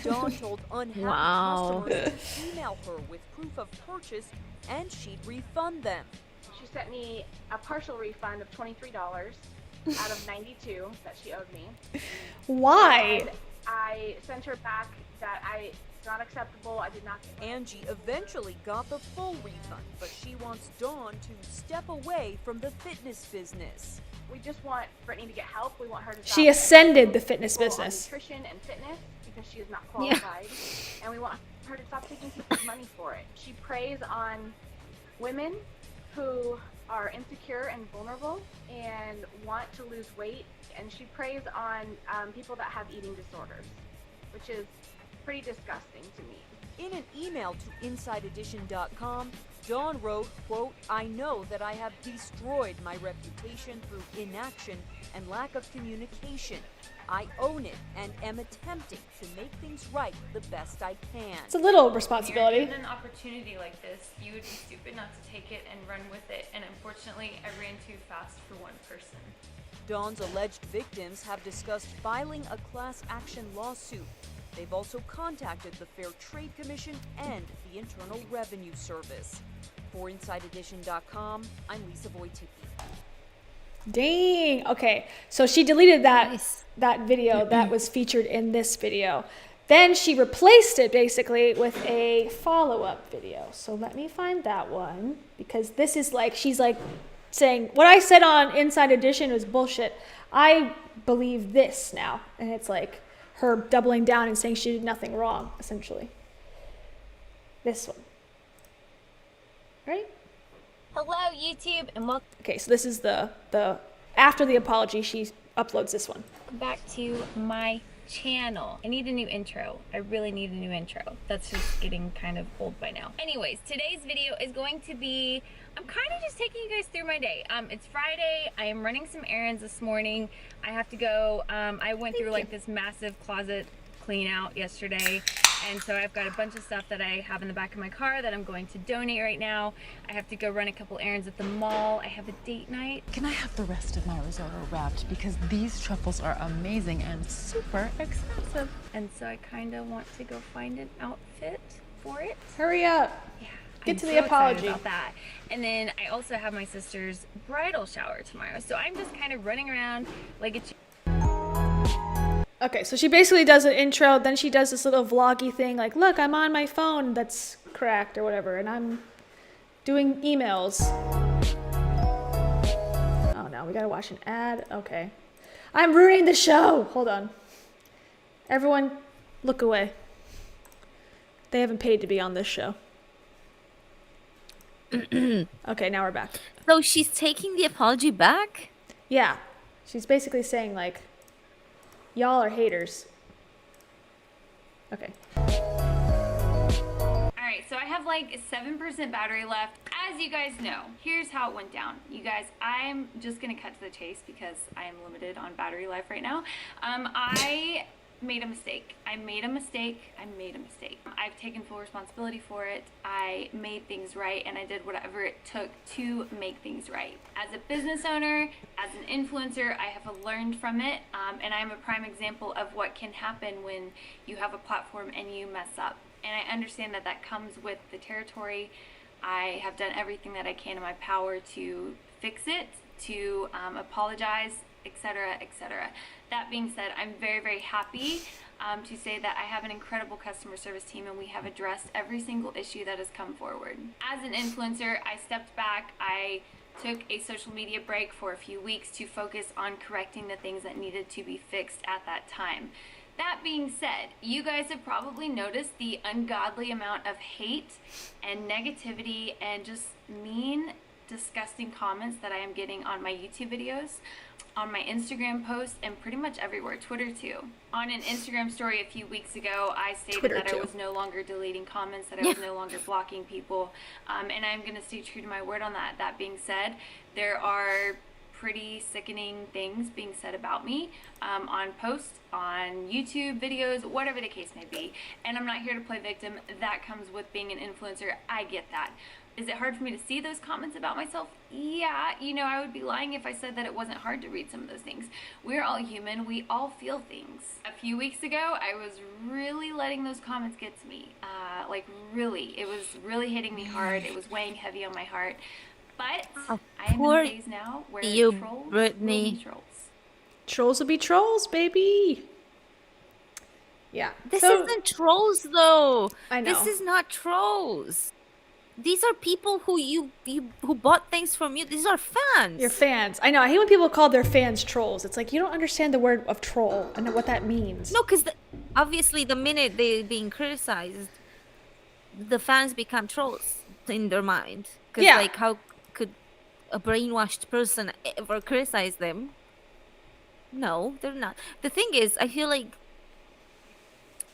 Dawn told unhappy Wow. customers to email her with proof of purchase and she'd refund them. She sent me a partial refund of $23 out of 92 that she owed me. Why? And I sent her back that it's not acceptable. I did not. Angie eventually got the full refund, but she wants Dawn to step away from the fitness business. We just want Brittany to get help. We want her to stop She ascended the fitness people on business. nutrition and fitness because she is not qualified. And we want her to stop taking people's money for it. She preys on women who are insecure and vulnerable and want to lose weight, and she preys on people that have eating disorders, which is pretty disgusting to me. In an email to InsideEdition.com, Dawn wrote, quote, "I know that I have destroyed my reputation through inaction and lack of communication. I own it and am attempting to make things right the best I can." It's a little When responsibility. you're given an opportunity like this, you would be stupid not to take it and run with it. And unfortunately, I ran too fast for one person. Dawn's alleged victims have discussed filing a class action lawsuit. They've also contacted the Fair Trade Commission and the Internal Revenue Service. For InsideEdition.com, I'm Lisa Wojcicki. Dang. Okay. So she deleted that Nice. that video that was featured in this video. Then she replaced it basically with a follow-up video. So let me find that one, because this is like, she's like saying what I said on Inside Edition was bullshit. I believe this now. And it's like her doubling down and saying she did nothing wrong, essentially. This one. Right? Hello, YouTube, and welcome Okay, so this is the after the apology, she uploads this one. back to my channel. I need a new intro. I really need a new intro. That's just getting kind of old by now. Anyways, today's video is going to be, I'm kind of just taking you guys through my day. It's Friday. I am running some errands this morning. I have to go, I went through like this massive closet clean out yesterday. And so I've got a bunch of stuff that I have in the back of my car that I'm going to donate right now. I have to go run a couple errands at the mall. I have a date night. Can I have the rest of my risotto wrapped? Because these truffles are amazing and super expensive. And so I kind of want to go find an outfit for it. Hurry up. Yeah. Get I'm to the so excited apology. about that. And then I also have my sister's bridal shower tomorrow. So I'm just kind of running around like a Okay, so she basically does an intro, then she does this little vloggy thing, like, look, I'm on my phone that's cracked or whatever, and I'm doing emails. Oh, no, we gotta watch an ad. Okay. I'm ruining the show. Hold on. Everyone, look away. They haven't paid to be on this show. Okay, now we're back. So she's taking the apology back? Yeah, she's basically saying, like, y'all are haters. Okay. Alright, so I have like 7% battery left. As you guys know, here's how it went down. You guys, I'm just gonna cut to the chase because I am limited on battery life right now. I made a mistake. I made a mistake. I've taken full responsibility for it. I made things right, and I did whatever it took to make things right. As a business owner, as an influencer, I have learned from it, and I'm a prime example of what can happen when you have a platform and you mess up. And I understand that that comes with the territory. I have done everything that I can in my power to fix it, to apologize, etc., etc. That being said, I'm very, very happy to say that I have an incredible customer service team, and we have addressed every single issue that has come forward. As an influencer, I stepped back. I took a social media break for a few weeks to focus on correcting the things that needed to be fixed at that time. That being said, you guys have probably noticed the ungodly amount of hate and negativity and just mean, disgusting comments that I am getting on my YouTube videos, on my Instagram posts, and pretty much everywhere, Twitter too. On an Instagram story a few weeks ago, I stated Twitter that too. I was no longer deleting comments, that I was no longer blocking people, and I'm going to stay true to my word on that. That being said, there are pretty sickening things being said about me on posts, on YouTube videos, whatever the case may be, and I'm not here to play victim. That comes with being an influencer. I get that. Is it hard for me to see those comments about myself? Yeah, you know, I would be lying if I said that it wasn't hard to read some of those things. We're all human. We all feel things. A few weeks ago, I was really letting those comments get to me. Like, really. It was really hitting me hard. It was weighing heavy on my heart. But I am in a phase now where you, trolls Brittany. will be trolls. Trolls will be trolls, baby. Yeah. This So- isn't trolls though. I know. This is not trolls. These are people who who bought things from you. These are fans. Your fans. I know. I hate when people call their fans trolls. It's like, you don't understand the word of troll and what that means. No, because obviously the minute they're being criticized, the fans become trolls in their mind. Because Yeah. like, how could a brainwashed person ever criticize them? No, they're not. The thing is, I feel like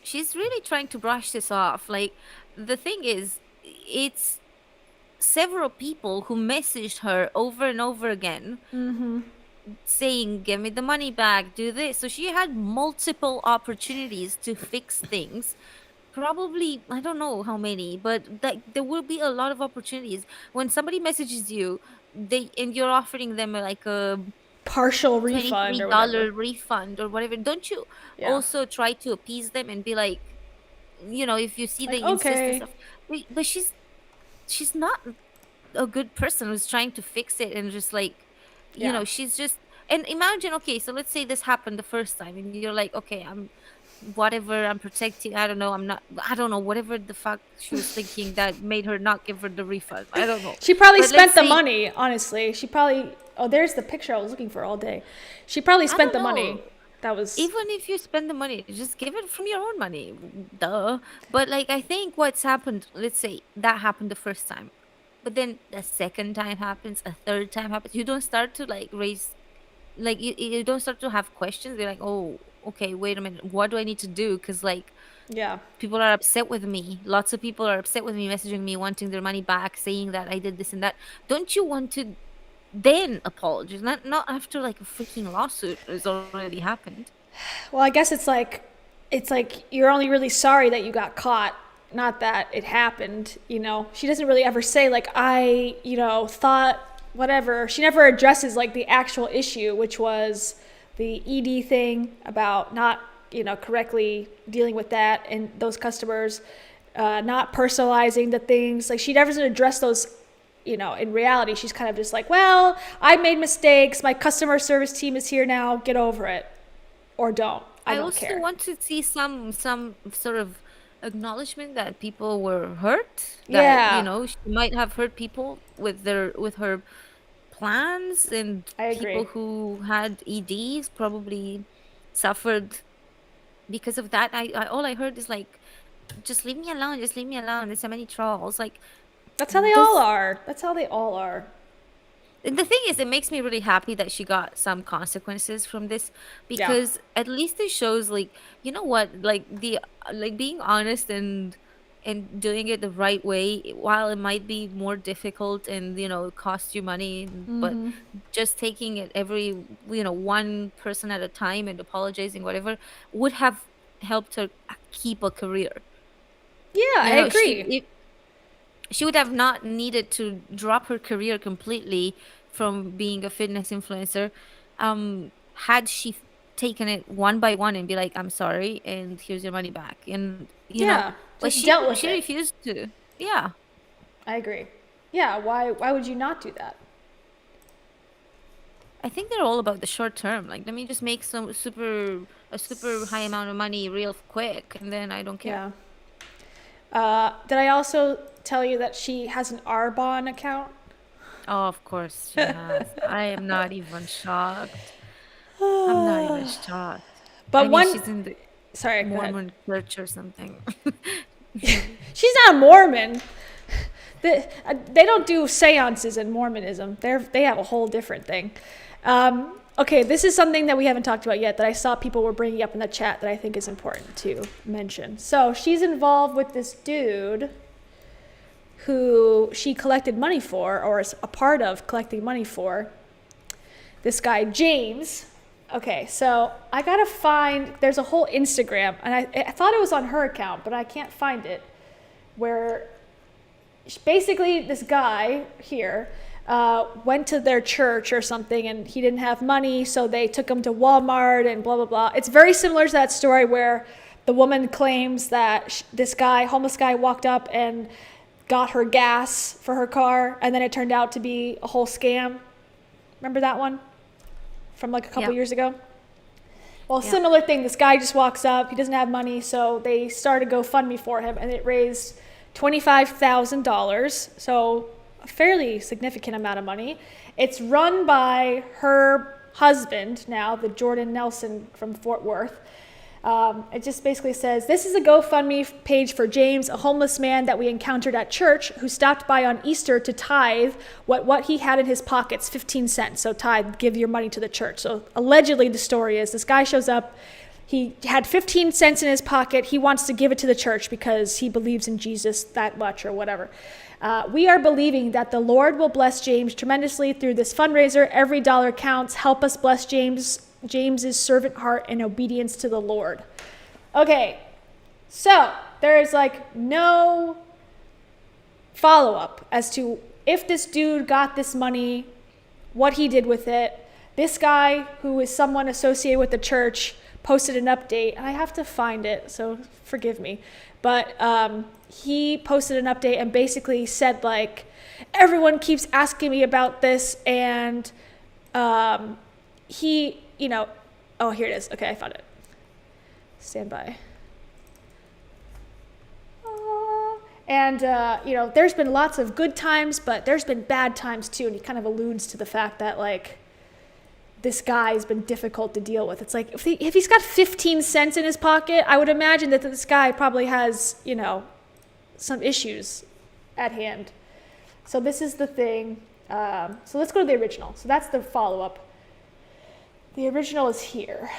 she's really trying to brush this off. Like, the thing is, it's several people who messaged her over and over again saying, give me the money back, do this. So she had multiple opportunities to fix things. Probably, I don't know how many, but like, there will be a lot of opportunities. When somebody messages you, and you're offering them like a Partial refund or whatever. $23 refund or whatever, don't you Yeah. also try to appease them and be like, if you see Like, they insist and okay. stuff. But she's not a good person who's trying to fix it, and just like, Yeah. she's just. And imagine, okay, so let's say this happened the first time and you're like, okay, I'm protecting, I don't know, whatever the fuck she was thinking that made her not give her the refund. I don't know. She probably But spent let's the say- money, honestly. She probably, oh, there's the picture I was looking for all day. She probably I spent the don't money. know. That was, Even if you spend the money, just give it from your own money. Duh. But like, I think what's happened, let's say that happened the first time, but then the second time happens, a third time happens, you don't start to like raise, like, you don't start to have questions. You're like, oh, okay, wait a minute, what do I need to do? Because like, yeah. people are upset with me. Lots of people are upset with me, messaging me, wanting their money back, saying that I did this and that. Don't you want to then apologize? Not after like a freaking lawsuit has already happened. Well, I guess it's like you're only really sorry that you got caught, not that it happened, She doesn't really ever say like, I, thought whatever. She never addresses like the actual issue, which was the ED thing about not, correctly dealing with that and those customers, not personalizing the things. Like, she never doesn't address those. In reality, she's kind of just like, well, I made mistakes. My customer service team is here now. Get over it. Or don't. I don't also care. want to see some sort of acknowledgement that people were hurt. That, Yeah. she might have hurt people with her plans, and I agree. people who had EDs probably suffered because of that. I all I heard is like, just leave me alone, just leave me alone. There's so many trolls. Like, That's how they all are. That's how they all are. the thing is, it makes me really happy that she got some consequences from this, because at least it shows, like, you know what, like, being honest and doing it the right way, while it might be more difficult and cost you money, but just taking it every one person at a time and apologizing, whatever, would have helped her keep a career. Yeah, I agree. She would have not needed to drop her career completely from being a fitness influencer, had she taken it one by one and be like, I'm sorry, and here's your money back. And, but just dealt with she it. refused to. Yeah. I agree. Yeah, why would you not do that? I think they're all about the short term. Like, let me just make a super high amount of money real quick, and then I don't care. Yeah. Did I also tell you that she has an Arbonne account? Oh, of course she has. I am not even shocked. I'm not even shocked. But I mean, one, she's in the sorry, go ahead. Mormon church or something. She's not a Mormon. They don't do seances in Mormonism. They have a whole different thing. Okay, this is something that we haven't talked about yet that I saw people were bringing up in the chat that I think is important to mention. So she's involved with this dude who she collected money for, or is a part of collecting money for. This guy, James. Okay, so I gotta find, there's a whole Instagram, and I thought it was on her account, but I can't find it, where basically this guy here went to their church or something, and he didn't have money, so they took him to Walmart and blah, blah, blah. It's very similar to that story where the woman claims that this guy, homeless guy, walked up and got her gas for her car, and then it turned out to be a whole scam. Remember that one? From like a couple years ago? Well, similar thing. This guy just walks up. He doesn't have money, so they started GoFundMe for him, and it raised $25,000, so a fairly significant amount of money. It's run by her husband now, the Jordan Nelson from Fort Worth. It just basically says, this is a GoFundMe page for James, a homeless man that we encountered at church who stopped by on Easter to tithe what he had in his pockets, 15 cents. So tithe, give your money to the church. So allegedly the story is this guy shows up, he had 15 cents in his pocket. He wants to give it to the church because he believes in Jesus that much or whatever. We are believing that the Lord will bless James tremendously through this fundraiser. Every dollar counts. Help us bless James's servant heart and obedience to the Lord. Okay, so there is like no follow-up as to if this dude got this money, what he did with it. This guy, who is someone associated with the church, posted an update, and I have to find it, so forgive me. But he posted an update and basically said, like, everyone keeps asking me about this, and he, you know, oh, here it is. Okay, I found it. Stand by. And, you know, there's been lots of good times, but there's been bad times too. And he kind of alludes to the fact that, like, this guy's been difficult to deal with. It's like, if he's got 15 cents in his pocket, I would imagine that this guy probably has, you know, some issues at hand. So this is the thing. So let's go to the original. So that's the follow-up. The original is here.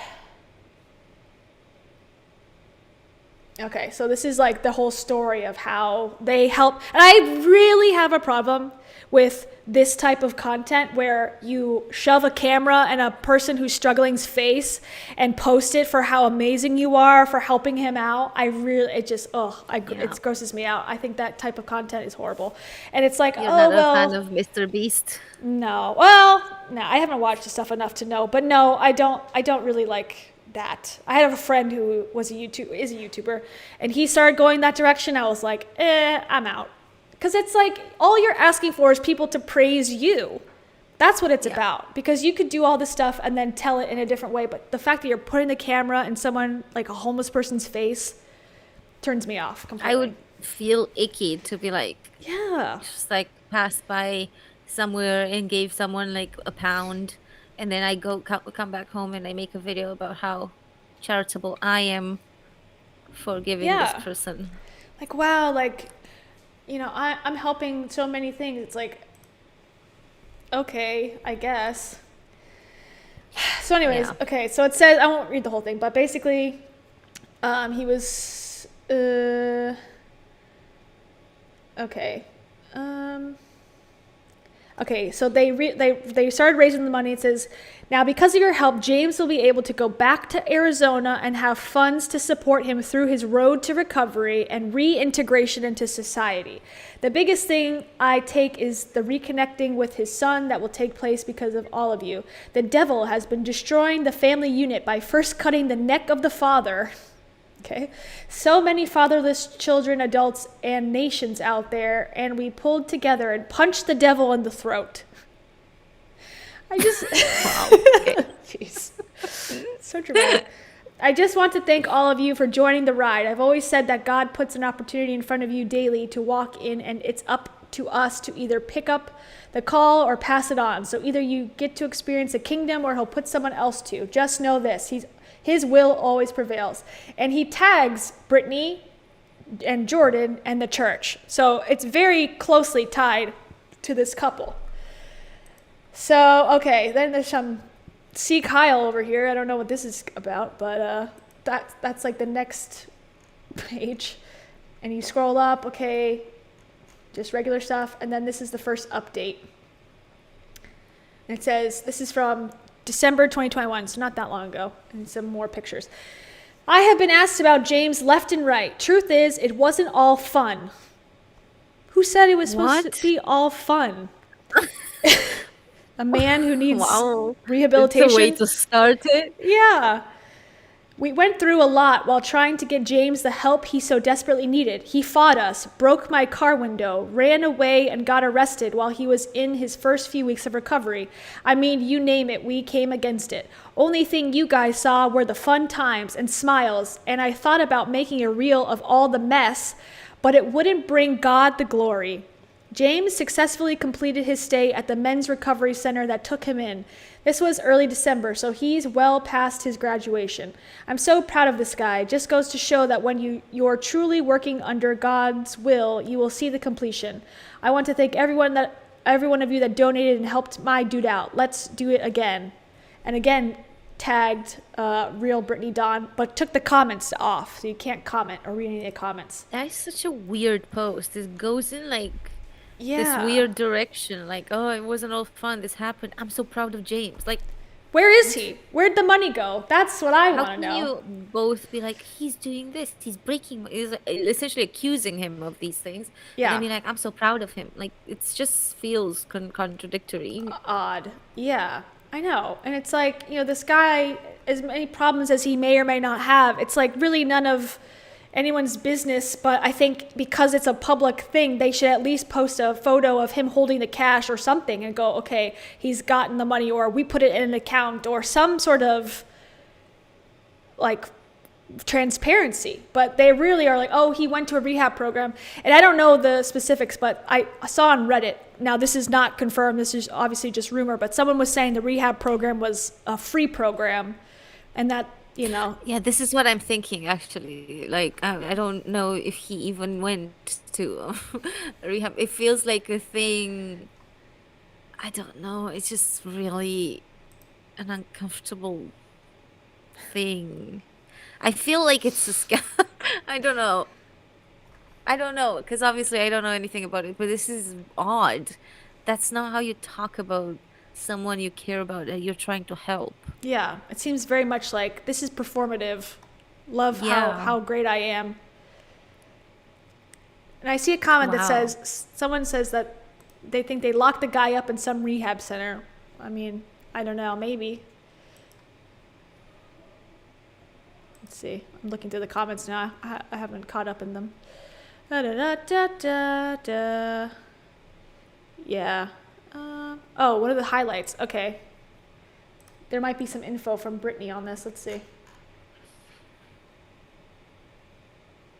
Okay, so this is like the whole story of how they help. And I really have a problem with this type of content where you shove a camera in a person who's struggling's face and post it for how amazing you are for helping him out. It grosses me out. I think that type of content is horrible. And it's like, You're not a fan of Mr. Beast? No. Well, no, I haven't watched his stuff enough to know. But no, I don't really like that. I have a friend who is a YouTuber, and he started going that direction. I was like, I'm out. Because it's like, all you're asking for is people to praise you. That's what it's about. Because you could do all this stuff and then tell it in a different way. But the fact that you're putting the camera in someone, like a homeless person's face, turns me off completely. I would feel icky to be like, yeah, just like pass by somewhere and gave someone like £1, and then I come back home and I make a video about how charitable I am for giving this person. Like, wow, like, you know, I'm helping so many things. It's like, okay, I guess. So anyways, okay, so it says, I won't read the whole thing, but basically, he was, okay. Okay, so they started raising the money. It says, now because of your help, James will be able to go back to Arizona and have funds to support him through his road to recovery and reintegration into society. The biggest thing I take is the reconnecting with his son that will take place because of all of you. The devil has been destroying the family unit by first cutting the neck of the father. Okay, so many fatherless children, adults, and nations out there, and we pulled together and punched the devil in the throat. I just, jeez, so dramatic. I just want to thank all of you for joining the ride. I've always said that God puts an opportunity in front of you daily to walk in, and it's up to us to either pick up the call or pass it on. So either you get to experience the kingdom or he'll put someone else to. Just know this, his will always prevails. And he tags Brittany and Jordan and the church. So it's very closely tied to this couple. So, okay, then there's some C. Kyle over here. I don't know what this is about, but that's like the next page. And you scroll up, okay, just regular stuff. And then this is the first update. And it says, this is from December 2021, so not that long ago, and some more pictures. I have been asked about James left and right. Truth is, it wasn't all fun. Who said it was supposed to be all fun? A man who needs rehabilitation. It's a way to start it. Yeah. We went through a lot while trying to get James the help he so desperately needed. He fought us, broke my car window, ran away, and got arrested while he was in his first few weeks of recovery. I mean, you name it, we came against it. Only thing you guys saw were the fun times and smiles, and I thought about making a reel of all the mess, but it wouldn't bring God the glory. James successfully completed his stay at the men's recovery center that took him in. This was early December, so he's well past his graduation. I'm so proud of this guy. Just goes to show that when you're truly working under God's will, you will see the completion. I want to thank every one of you that donated and helped my dude out. Let's do it again. And again, tagged real Brittany Dawn, but took the comments off, so you can't comment or read any of the comments. That is such a weird post. It goes in like this Yeah. weird direction. Like, oh, it wasn't all fun. This happened. I'm so proud of James. Like, Where is he? Where'd the money go? That's what I how want to can know. you both be like, he's doing this, he's breaking, is essentially accusing him of these things. Yeah. And then be like, I'm so proud of him. Like, it just feels contradictory. Odd. Yeah, I know. And it's like, this guy, as many problems as he may or may not have, it's like really none of anyone's business. But I think because it's a public thing, they should at least post a photo of him holding the cash or something and go, okay, he's gotten the money, or we put it in an account, or some sort of like transparency. But they really are like, oh, he went to a rehab program. And I don't know the specifics, but I saw on Reddit, now this is not confirmed, this is obviously just rumor, but someone was saying the rehab program was a free program, and that, Yeah, this is what I'm thinking actually. Like, I don't know if he even went to rehab. It feels like a thing. I don't know. It's just really an uncomfortable thing. I feel like it's a scam. I don't know. Because obviously I don't know anything about it, but this is odd. That's not how you talk about someone you care about that you're trying to help. yeah, it seems very much like this is performative. Love Yeah. how great I am. And I see a comment that Wow. says, someone says that they think they locked the guy up in some rehab center. I mean, I don't know, maybe. Let's see. I'm looking through the comments now. I haven't caught up in them. Da, da, da, da, da, da. Yeah. Oh, one of the highlights. Okay. There might be some info from Brittany on this. Let's see.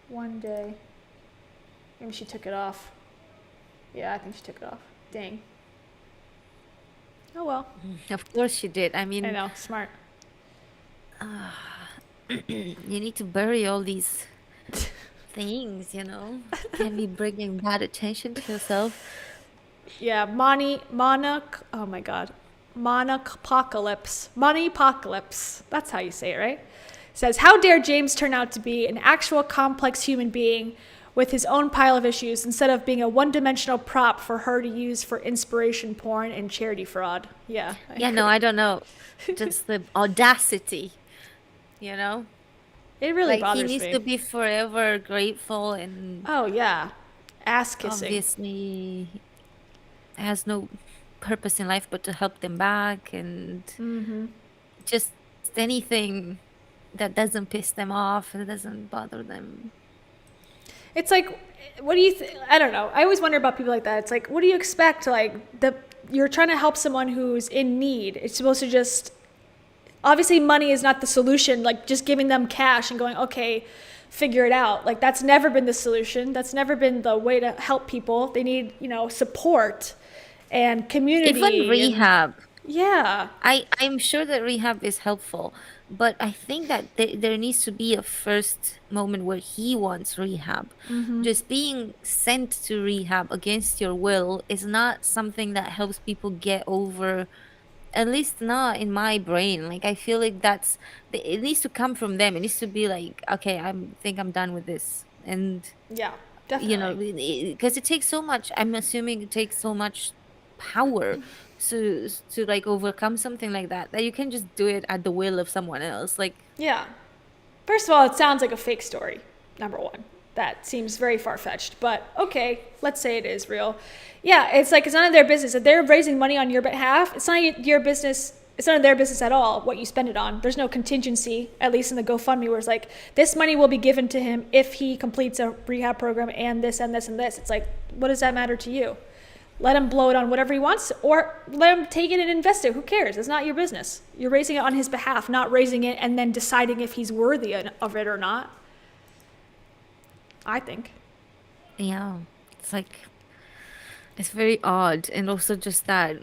One day. Maybe she took it off. Yeah, I think she took it off. Dang. Oh well. Of course she did. I mean, I know. Smart. you need to bury all these things, Can't be bringing bad attention to yourself. Yeah, oh my god. Moneypocalypse. That's how you say it, right? Says, how dare James turn out to be an actual complex human being with his own pile of issues instead of being a one-dimensional prop for her to use for inspiration porn and charity fraud. Yeah. Yeah, no, I don't know. Just the audacity, It really Like, he bothers needs me. to be forever grateful and Oh, yeah. Ass kissing. obviously has no purpose in life but to help them back and just anything that doesn't piss them off, that doesn't bother them. It's like, what do you I don't know. I always wonder about people like that. It's like, what do you expect? Like, you're trying to help someone who's in need. It's supposed to just, obviously money is not the solution. Like, just giving them cash and going, okay, figure it out. Like, that's never been the solution. That's never been the way to help people. They need, support and community. Even rehab. Yeah. I'm sure that rehab is helpful, but I think that there needs to be a first moment where he wants rehab. Just being sent to rehab against your will is not something that helps people get over, at least not in my brain. Like, I feel like it needs to come from them. It needs to be like, okay, I think I'm done with this. And, Yeah, definitely. because it takes so much, I'm assuming it takes so much power to like overcome something like that you can just do it at the will of someone else. Like, Yeah. First of all, it sounds like a fake story, number one. That seems very far-fetched, but okay, let's say it is real. Yeah, it's like, it's none of their business. If they're raising money on your behalf, it's not your business. It's none of their business at all what you spend it on. There's no contingency, at least in the GoFundMe, where it's like, this money will be given to him if he completes a rehab program and this and this and this. It's like, what does that matter to you? Let him blow it on whatever he wants, or let him take it and invest it. Who cares? It's not your business. You're raising it on his behalf, not raising it and then deciding if he's worthy of it or not. I think. yeah, it's like, It's very odd, and also just that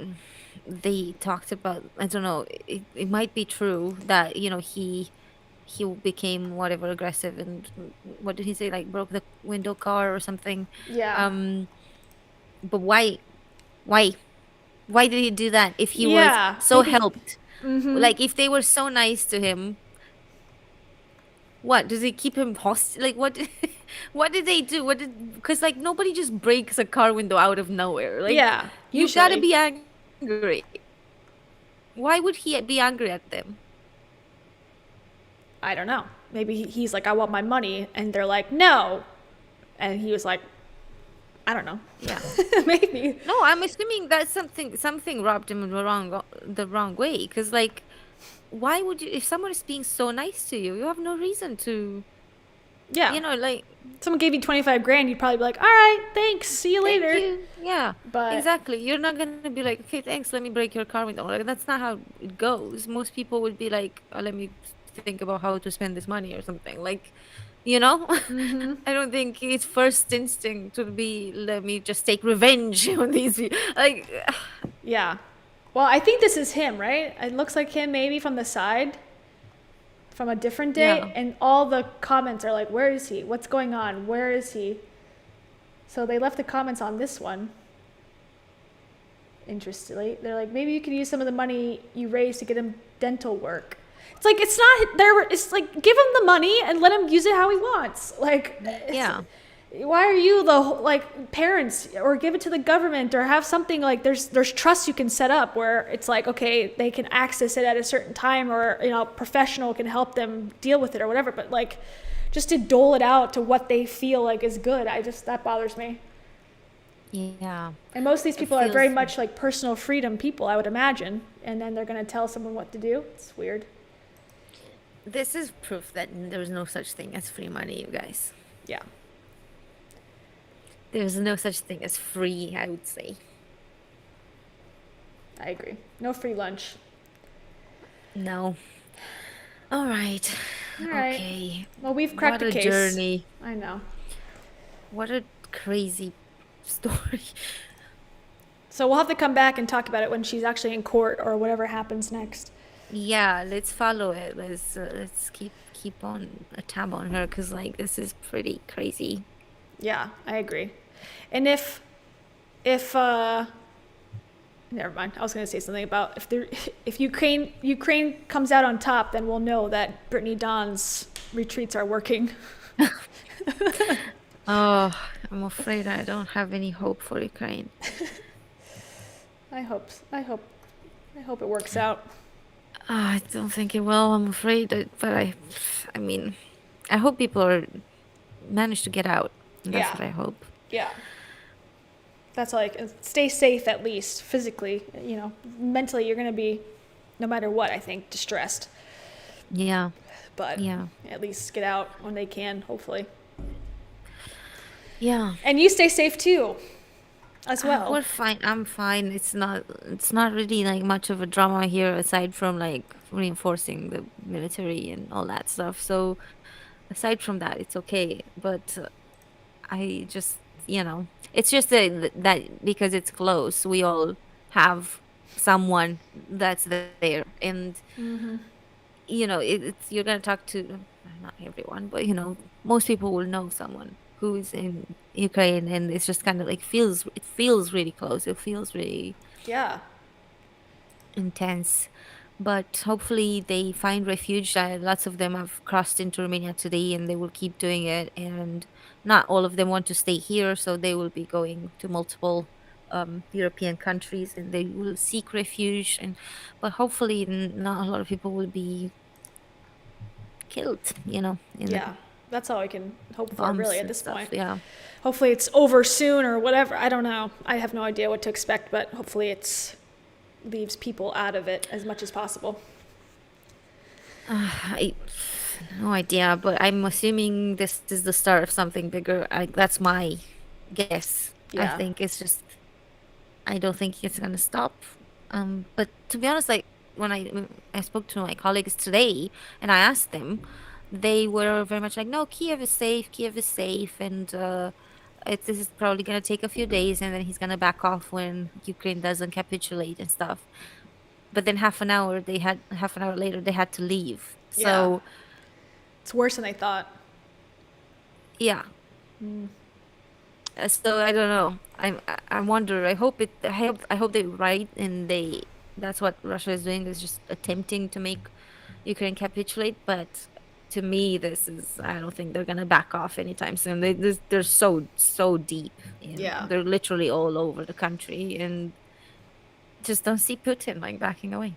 they talked about, I don't know, it might be true that, he became whatever aggressive, and what did he say, like broke the window car or something. Yeah. But why why did he do that if he was Yeah. so Maybe. helped? Like, if they were so nice to him, what does he keep him hostage? Like, what what did they do? What did, because like nobody just breaks a car window out of nowhere. Like, Yeah. you gotta Usually. be angry. Why would he be angry at them? I don't know. Maybe he's like, I want my money, and they're like, no, and he was like, I don't know. Yeah. Maybe. No, I'm assuming that something rubbed him the wrong way. Because like, why would you? If someone is being so nice to you, you have no reason to. Yeah. Like, Someone gave you 25 grand, you'd probably be like, all right, thanks, see you thank later. you. Yeah. But Exactly. You're not gonna be like, okay, thanks. Let me break your car window. Like, that's not how it goes. Most people would be like, let me think about how to spend this money or something. Like, I don't think it's first instinct to be, let me just take revenge on these people. Like, yeah. Well, I think this is him, right? It looks like him maybe from the side, from a different day. Yeah. And all the comments are like, where is he? What's going on? Where is he? So they left the comments on this one. Interestingly, they're like, maybe you could use some of the money you raised to get him dental work. It's like, it's not there. It's like, give him the money and let him use it how he wants. Like, yeah. why are you the like parents, or give it to the government, or have something like there's trust you can set up where it's like, okay, they can access it at a certain time, or professional can help them deal with it or whatever. But like, just to dole it out to what they feel like is good, that bothers me. Yeah. And most of these people are very feels- much like personal freedom people, I would imagine, and then they're going to tell someone what to do. It's weird. This is proof that there's no such thing as free money, you guys. Yeah. There's no such thing as free, I would say. I agree. No free lunch. No. All right. All right. Okay. Well, we've cracked What a a case. journey. I know. What a crazy story. So we'll have to come back and talk about it when she's actually in court or whatever happens next. Yeah, let's follow it. Let's keep on a tab on her, because like, this is pretty crazy. Yeah, I agree. And if never mind. I was going to say something about if Ukraine comes out on top, then we'll know that Brittany Dawn's retreats are working. Oh, I'm afraid I don't have any hope for Ukraine. I hope it works out. I don't think it will. I'm afraid, but I mean, I hope people manage to get out. That's Yeah. what I hope. Yeah. That's all I can. Stay safe, at least physically. Mentally, you're going to be, no matter what, I think, distressed. Yeah. But Yeah. at least get out when they can, hopefully. Yeah. And you stay safe too, as well. We're fine. I'm fine. It's not really like much of a drama here, aside from like reinforcing the military and all that stuff. So aside from that, it's okay. But I just, it's just that because it's close, we all have someone that's there, and it's, you're gonna talk to, not everyone, but most people will know someone who is in Ukraine, and it's just kind of like it feels really close. It feels really Yeah. intense. But hopefully they find refuge. Lots of them have crossed into Romania today, and they will keep doing it. And not all of them want to stay here, so they will be going to multiple European countries, and they will seek refuge. But hopefully, not a lot of people will be killed. In the Yeah. That's all I can hope for, bombs really, at and this stuff. point. Yeah. Hopefully it's over soon or whatever. I don't know. I have no idea what to expect, but hopefully it's leaves people out of it as much as possible. I no idea, but I'm assuming this is the start of something bigger. That's my guess. Yeah. I think it's just, I don't think it's gonna stop. But to be honest, like when I spoke to my colleagues today and I asked them, they were very much like, no, Kiev is safe, and this is probably gonna take a few days, and then he's gonna back off when Ukraine doesn't capitulate and stuff. But then half an hour later they had to leave. Yeah. So It's worse than I thought. yeah. So I don't know. I wonder. I hope they're right, and that's what Russia is doing, is just attempting to make Ukraine capitulate. But to me, I don't think they're gonna back off anytime soon. They're so deep. Yeah. They're literally all over the country, and just don't see Putin like backing away.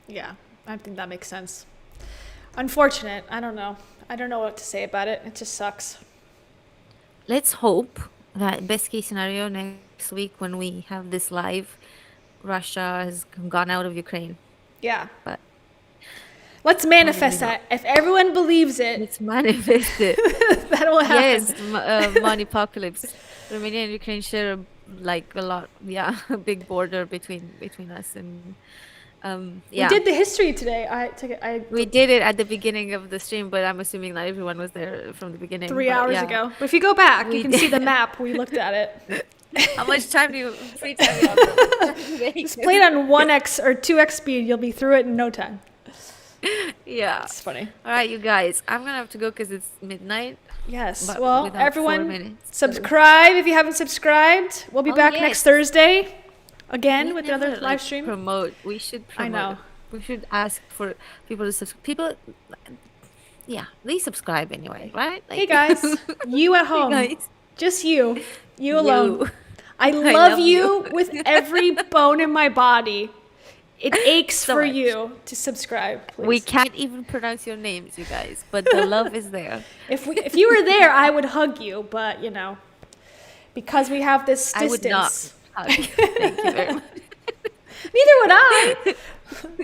Yeah, I think that makes sense. Unfortunate. I don't know. I don't know what to say about it. It just sucks. Let's hope that best case scenario next week when we have this live, Russia has gone out of Ukraine. Yeah. But let's manifest that. If everyone believes it, let's manifest it. that will happen. Yes, money apocalypse. Romania and Ukraine share like a lot. Yeah, a big border between us, and yeah. We did the history today. We did it at the begining of the stream, but I'm assuming not everyone was there from the beginning. 3 hours ago. But if you go back, you can see the map. We looked at it. How much free time do you have? Just play it on 1x or 2x speed. You'll be through it in no time. Yeah. It's funny. All right, you guys. I'm going to have to go because it's midnight. Yes. But Well, without 4 everyone, minutes, subscribe if you haven't subscribed. We'll be back next Thursday again We with never, another live stream. We should promote. I know. We should ask for people to subscribe. People, yeah, they subscribe anyway, right? Hey guys, you at home. Hey guys. Just you. You alone. You. I love you with every bone in my body. It aches So for much. you to subscribe, please. We can't even pronounce your names, you guys, but the love is there. If you were there, I would hug you, but because we have this I distance. would not hug you. Thank you very much. Neither would I.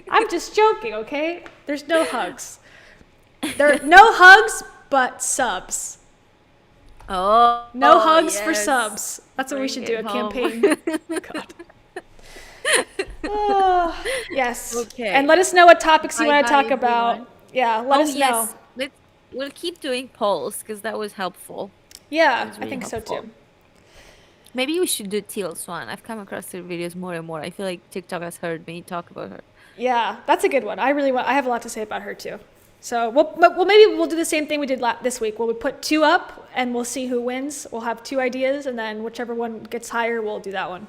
I'm just joking, okay? There's no hugs. There are no hugs, but subs. Oh, No hugs for yes. subs. That's what we Bring should do, a it home. campaign. God. Oh, yes. Okay. And let us know what topics you want to Bye-bye, talk about. everyone. Yeah, let us know. We'll keep doing polls because that was helpful. Yeah, That was I really think so helpful. too. Maybe we should do Teal Swan. I've come across her videos more and more. I feel like TikTok has heard me talk about her. Yeah, that's a good one. I have a lot to say about her too. So maybe we'll do the same thing we did this week. We'll put 2 up and we'll see who wins. We'll have 2 ideas and then whichever one gets higher, we'll do that one.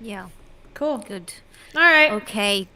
Yeah. Cool. Good. All right. Okay.